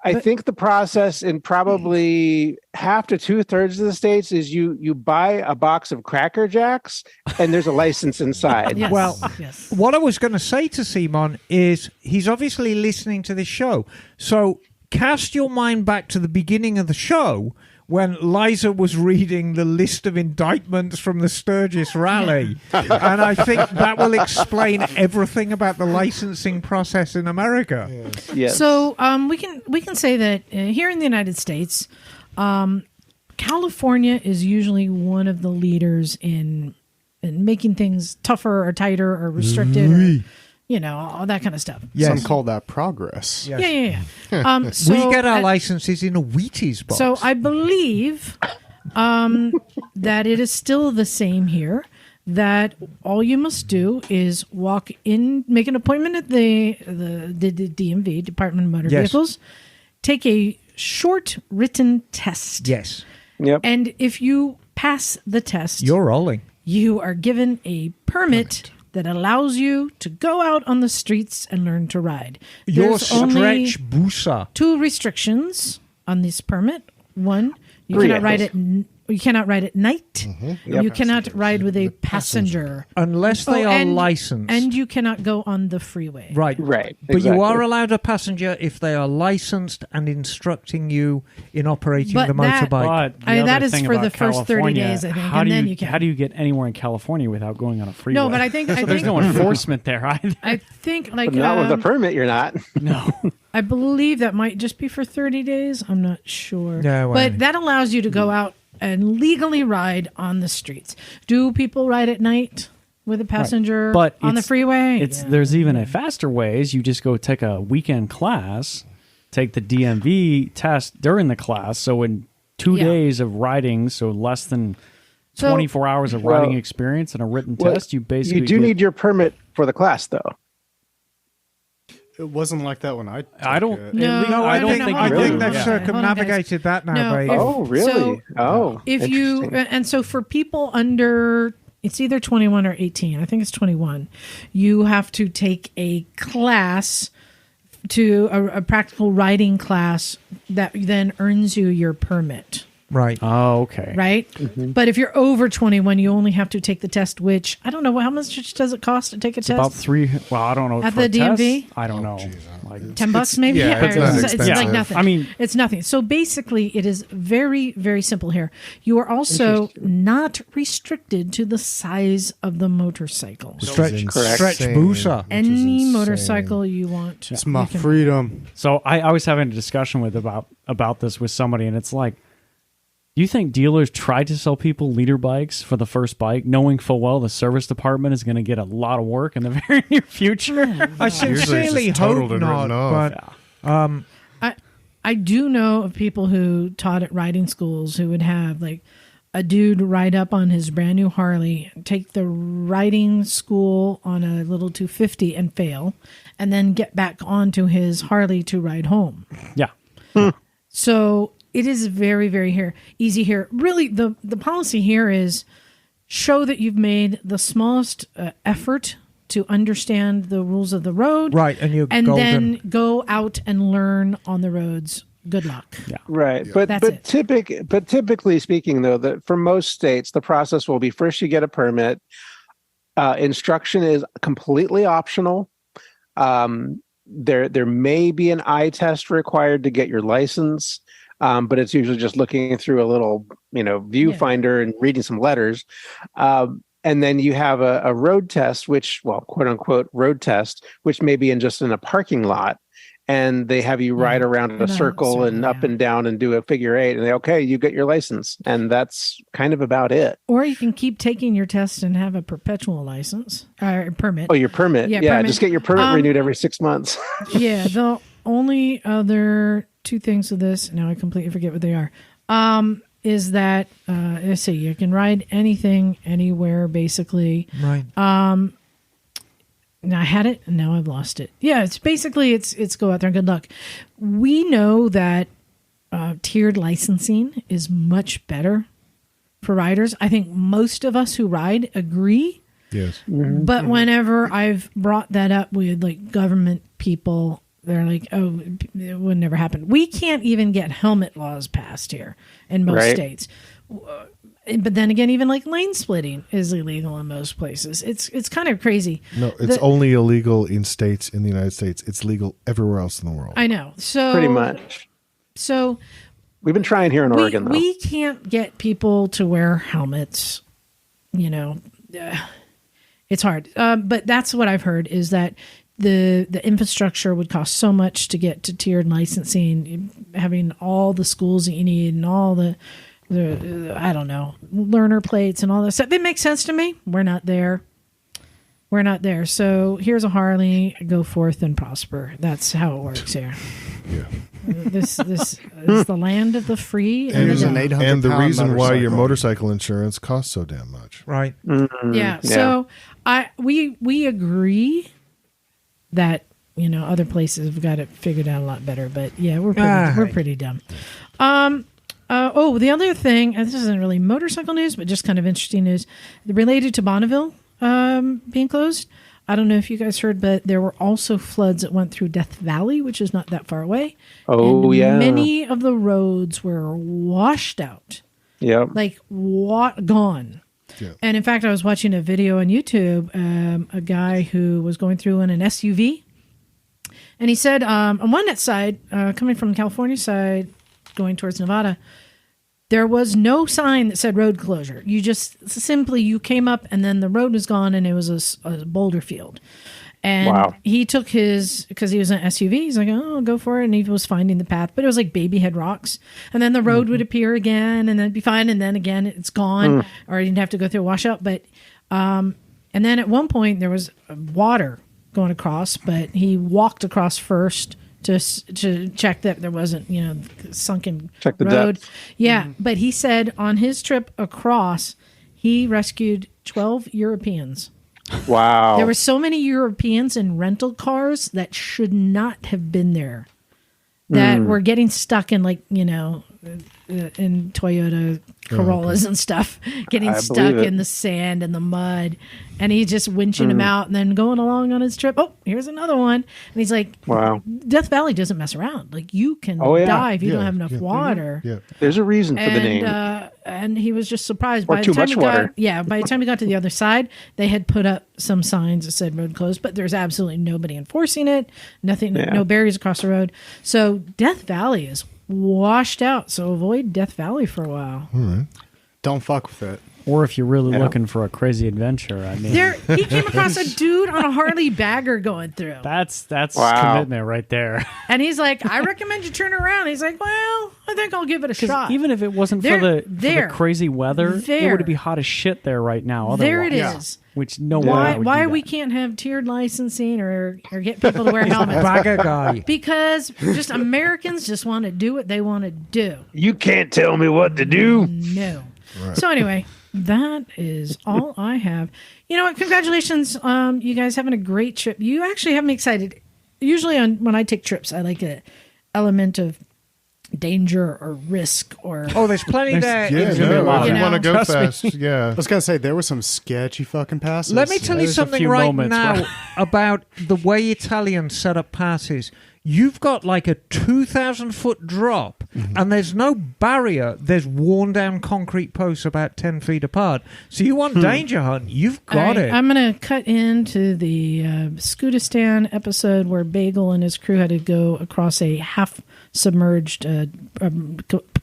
I think the process in probably half to 2/3 of the states is you buy a box of Cracker Jacks and there's a license inside. yes, Well, yes. what I was going to say to Simon is he's obviously listening to this show. So cast your mind back to the beginning of the show when Liza was reading the list of indictments from the Sturgis rally. And I think that will explain everything about the licensing process in America. Yes. So we can say that here in the United States, California is usually one of the leaders in making things tougher or tighter or restricted, or, you know, all that kind of stuff. Yes. Some call that progress. Yes. Yeah. So We get our at- licenses in a Wheaties box. So I believe that it is still the same here. That all you must do is walk in, make an appointment at the DMV, Department of Motor Yes. Vehicles, take a short written test. Yes. Yep. And if you pass the test, You're rolling. you are given a permit that allows you to go out on the streets and learn to ride. Your There's only stretch booster. 2 restrictions on this permit. One, you Three, cannot I ride guess. it You cannot ride at night. Yep. You cannot ride with a passenger. Unless they are and- licensed. And you cannot go on the freeway. Right. Right. But you exactly. are allowed a passenger if they are licensed and instructing you in operating But the that- motorbike. But that other is thing for about the first 30 California, days, I think, How and do then you you can. How do you get anywhere in California without going on a freeway? No, but I think there's no enforcement there either. I think like But not with a permit, you're not. No. I believe that might just be for 30 days. I'm not sure. Yeah, well- but that allows you to go out and legally ride on the streets. Do people ride at night with a passenger But on the it's- freeway? It's Yeah. There's even a faster ways. You just go take a weekend class, take the DMV test during the class. So in 2 Yeah. days of riding, so less than So- 24 hours of Well, riding experience and a written Well, test, you basically you do get- need your permit for the class, though. It wasn't like that when I took I don't. it. No, at least- I don't think- I Really? think they've Yeah. circumnavigated that now, No, babe. if- Oh, really? So, oh, If you interesting. and so for people under, it's either 21 or 18. I think it's 21. You have to take a class to a practical riding class that then earns you your permit. Right. Oh, okay. Right? Mm-hmm. But if you're over 21, you only have to take the test, which I don't know how much does it cost to take a It's test? about three. Well, I don't know. At for the a test, DMV? I don't know. Like, $10 maybe? yeah, it's Or not it's expensive. like nothing. I mean- it's nothing. So basically, it is very, very simple here. You are also not restricted to the size of the motorcycle. Stretch, Correct. stretch Insane. booster. Any motorcycle you want. It's my you can- freedom. So I was having a discussion with about this with somebody, and it's like, do you think dealers try to sell people leader bikes for the first bike, knowing full well the service department is going to get a lot of work in the very near future? I Usually it's sincerely just hope totaled and not, written off. but I do know of people who taught at riding schools who would have like a dude ride up on his brand new Harley, take the riding school on a little 250 and fail, and then get back onto his Harley to ride home. Yeah. So it is very, very easy here. Really, the policy here is show that you've made the smallest effort to understand the rules of the road. right, and you're And golden. then go out and learn on the roads. Good luck. Right, but That's it. typically speaking, though, that for most states, the process will be first you get a permit. Instruction is completely optional. There may be an eye test required to get your license, but it's usually just looking through a little, viewfinder and reading some letters. And then you have a road test, which, well, quote unquote road test, which may be in a parking lot. And they have you ride around in a circle and up and down and do a figure eight. And okay, you get your license. And that's kind of about it. Or you can keep taking your test and have a perpetual license or permit. Oh, your permit. Yeah, Yeah, permit. just get your permit renewed every 6 months. Yeah, the only other two things with this, now I completely forget what they are, is that, let's see, you can ride anything, anywhere, basically. Right. Now I had it, and now I've lost it. Yeah, it's basically, it's go out there and good luck. We know that tiered licensing is much better for riders. I think most of us who ride agree. Yes. But whenever I've brought that up with like government people, they're like, "Oh, it would never happen." We can't even get helmet laws passed here in most Right. states. But then again, even like lane splitting is illegal in most places. It's kind of crazy. No, it's only illegal in states in the United States. It's legal everywhere else in the world. I know. So Pretty much. So We've been trying here in Oregon, though. we can't get people to wear helmets. It's hard. But that's what I've heard is that the infrastructure would cost so much to get to tiered licensing, having all the schools that you need and all the I don't know, learner plates and all this stuff. It makes sense to me. We're not there. So here's a Harley. Go forth and prosper. That's how it works here. Yeah. This is the land of the free. And, Here's the an dumb. 800 and the pound reason why your motorcycle. motorcycle insurance costs so damn much. Right. Yeah. So we agree that other places have got it figured out a lot better, but yeah, we're pretty dumb. The other thing, and this isn't really motorcycle news, but just kind of interesting news related to Bonneville being closed. I don't know if you guys heard, but there were also floods that went through Death Valley, which is not that far away. Oh, and yeah. Many of the roads were washed out. Yep. Like, what? Gone. Yeah. And in fact, I was watching a video on YouTube, a guy who was going through in an SUV. And he said on one side, coming from the California side, going towards Nevada, there was no sign that said road closure. You came up and then the road was gone and it was a boulder field. And he took because he was in an SUV, he's like, oh, I'll go for it. And he was finding the path, but it was like baby head rocks. And then the road would appear again and then it'd be fine. And then again, it's gone or you'd have to go through a washout. But, and then at one point there was water going across, but he walked across first to check that there wasn't, sunken check the road. depth. Yeah. But he said on his trip across, he rescued 12 Europeans. Wow. There were so many Europeans in rental cars that should not have been there, that were getting stuck in in Toyota Corollas and stuff, getting stuck in the sand and the mud. And he's just winching them out and then going along on his trip. Oh, here's another one. And he's like, wow. Death Valley doesn't mess around. Like, you can die if you don't have enough water. Yeah. There's a reason for the name. And he was just surprised. Or too much water. By the time he got to the other side, they had put up some signs that said road closed, but there's absolutely nobody enforcing it. Nothing, no barriers across the road. So Death Valley is washed out. So avoid Death Valley for a while. All right. Don't fuck with it. Or if you're really looking for a crazy adventure, I mean, He came across a dude on a Harley bagger going through. that's commitment right there. And he's like, I recommend you turn around. He's like, well, I think I'll give it a shot. Even if it wasn't for the crazy weather, it would be hot as shit there right now. Otherwise. There it is. Which no why we can't have tiered licensing or get people to wear helmets? Bagger guy. Because just Americans just want to do what they want to do. You can't tell me what to do. No. Right. So anyway, that is all I have. You know what? Congratulations, you guys having a great trip. You actually have me excited. Usually when I take trips, I like an element of danger or risk or there's plenty there. Yeah, you want to go fast. Yeah. I was going to say, there were some sketchy fucking passes. Let me tell you something right now about the way Italians set up passes. You've got like a 2,000-foot drop, and there's no barrier. There's worn-down concrete posts about 10 feet apart. So you want danger hunt, you've got it. I'm going to cut into the Scootistan episode where Bagel and his crew had to go across a half-submerged,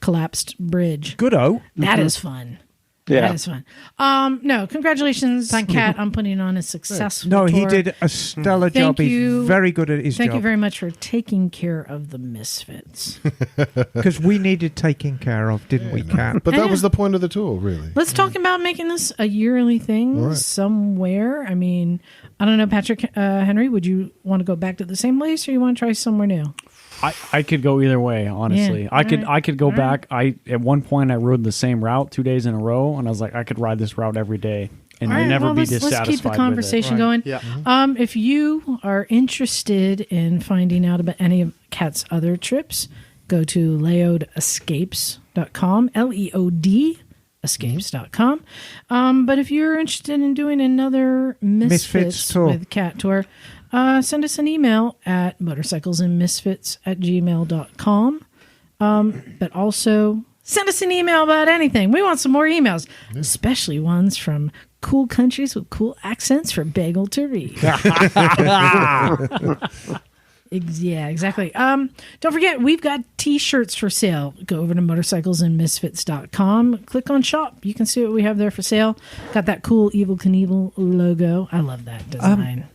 collapsed bridge. Good-o. That is fun. Yeah. That is fun. No, congratulations, Kat, on putting on a successful tour. he did a stellar job. He's very good at his job. Thank you very much for taking care of the Misfits. Because we needed taking care of, didn't we, Kat? But that was the point of the tour, really. Let's talk about making this a yearly thing somewhere. I mean, I don't know, Patrick, Henry, would you want to go back to the same place or you want to try somewhere new? I could go either way, honestly. Yeah. I could go back. At one point I rode the same route 2 days in a row, and I was like, I could ride this route every day and never be dissatisfied. Let's keep the conversation going. Yeah. If you are interested in finding out about any of Kat's other trips, go to leodescapes.com, Leod escapes.com. But if you're interested in doing another Misfits with Kat tour, send us an email at motorcyclesandmisfits@gmail.com. But also send us an email about anything. We want some more emails, especially ones from cool countries with cool accents for Bagel to read. Yeah, exactly. Don't forget, we've got T-shirts for sale. Go over to motorcyclesandmisfits.com. Click on shop. You can see what we have there for sale. Got that cool Evel Knievel logo. I love that design.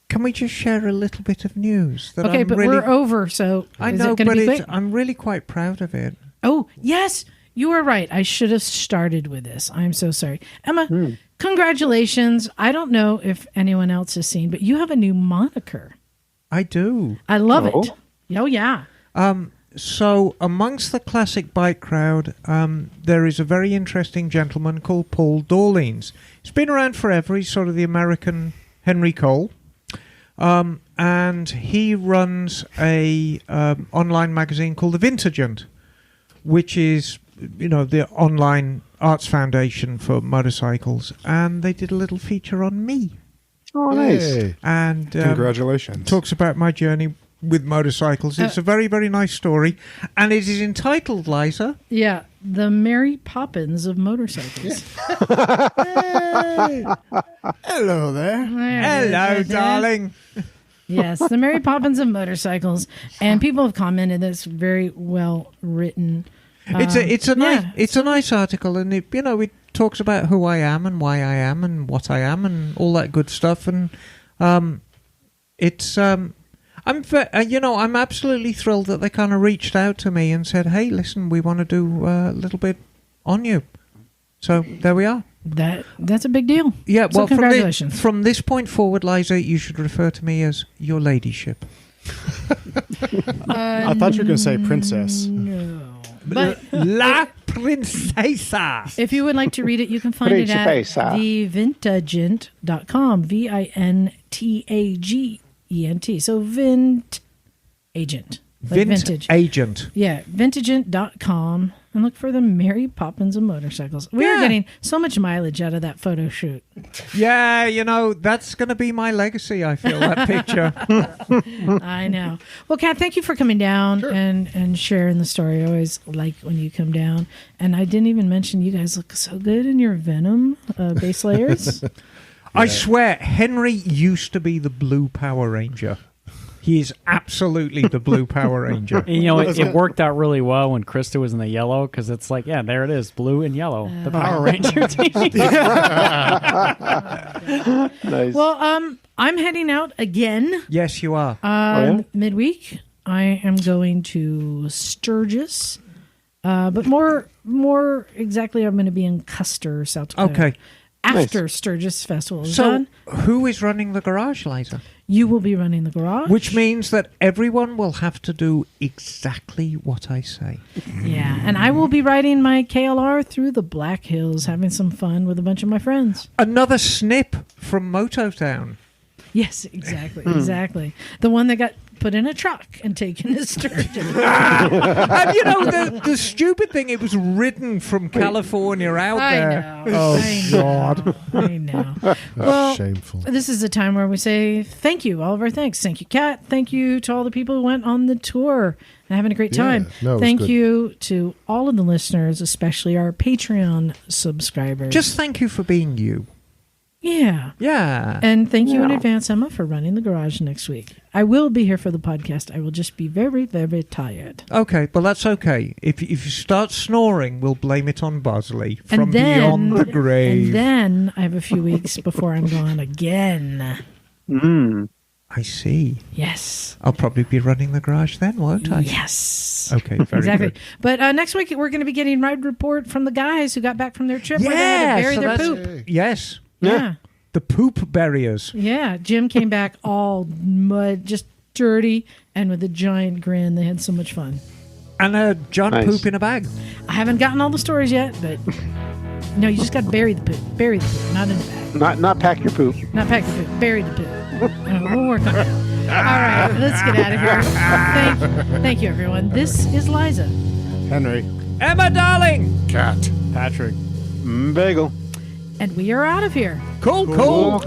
Can we just share a little bit of news? That Okay, we're over, so I know, but I'm really quite proud of it. Oh, yes, you were right. I should have started with this. I'm so sorry. Emma, congratulations. I don't know if anyone else has seen, but you have a new moniker. I do. I love it. Oh, yeah. So amongst the classic bike crowd, there is a very interesting gentleman called Paul Dorleans. He's been around forever. He's sort of the American Henry Cole. And he runs a online magazine called The Vintagent, which is, the online arts foundation for motorcycles. And they did a little feature on me. Oh, nice. Hey. And congratulations. Talks about my journey with motorcycles. It's a very, very nice story. And it is entitled, Liza. Yeah, The Mary Poppins of Motorcycles. Hello there. Hello, darling. Yes, The Mary Poppins of Motorcycles. And people have commented that it's very well written. It's a nice article, and it talks about who I am and why I am and what I am and all that good stuff. And I'm absolutely thrilled that they kind of reached out to me and said, "Hey, listen, we want to do a little bit on you." So there we are. That's a big deal. Yeah, so well, congratulations. From this point forward, Liza, you should refer to me as your ladyship. I thought you were going to say princess. No. But La Princesa. if you would like to read it, you can find it at thevintagent.com. VINTAGENT. So Vint Agent. Like vintage. Agent. Yeah, vintagent.com. And look for the Mary Poppins of Motorcycles. We are getting so much mileage out of that photo shoot. Yeah, that's going to be my legacy, I feel, that picture. I know. Well, Kat, thank you for coming down and sharing the story. I always like when you come down. And I didn't even mention you guys look so good in your Venom base layers. I swear, Henry used to be the Blue Power Ranger. He is absolutely the Blue Power Ranger. And, it worked out really well when Krista was in the yellow, because it's like, yeah, there it is, blue and yellow, the Power Ranger team. Nice. Well, I'm heading out again. Yes, you are. Midweek. I am going to Sturgis, but more exactly, I'm going to be in Custer, South Dakota. Okay. After Sturgis Festival is So, done, who is running the garage, Liza? you will be running the garage. Which means that everyone will have to do exactly what I say. Yeah, and I will be riding my KLR through the Black Hills, having some fun with a bunch of my friends. Another snip from Mototown. Yes, exactly, exactly. The one that got put in a truck and taken to Sturgis. And the stupid thing, it was ridden from California out there. I know. Well, Shameful. this is a time where we say thank you, all of our thanks. Thank you, Kat. Thank you to all the people who went on the tour and having a great time. No, it was thank good. you to all of the listeners, especially our Patreon subscribers. Just thank you for being you. Yeah. Yeah. And thank you in advance, Emma, for running the garage next week. I will be here for the podcast. I will just be very, very tired. Okay, well, that's okay. If you start snoring, we'll blame it on Bosley from beyond the grave. And then I have a few weeks before I'm gone again. I see. Yes. I'll probably be running the garage then, won't I? Yes. Okay, very exactly. good. But next week, we're going to be getting ride report from the guys who got back from their trip where they had to bury so their that's- poop. Yes. Yeah. The poop barriers. Yeah. Jim came back all mud, just dirty, and with a giant grin. They had so much fun. And John Nice. poop in a bag. I haven't gotten all the stories yet, but no, you just got to bury the poop. Bury the poop, not in the bag. Not pack your poop. Not pack the poop. Bury the poop. We'll work on that. All right, let's get out of here. Thank you, everyone. This is Liza. Henry. Emma, darling. Cat. Patrick. Bagel. And we are out of here. Cool. Cool.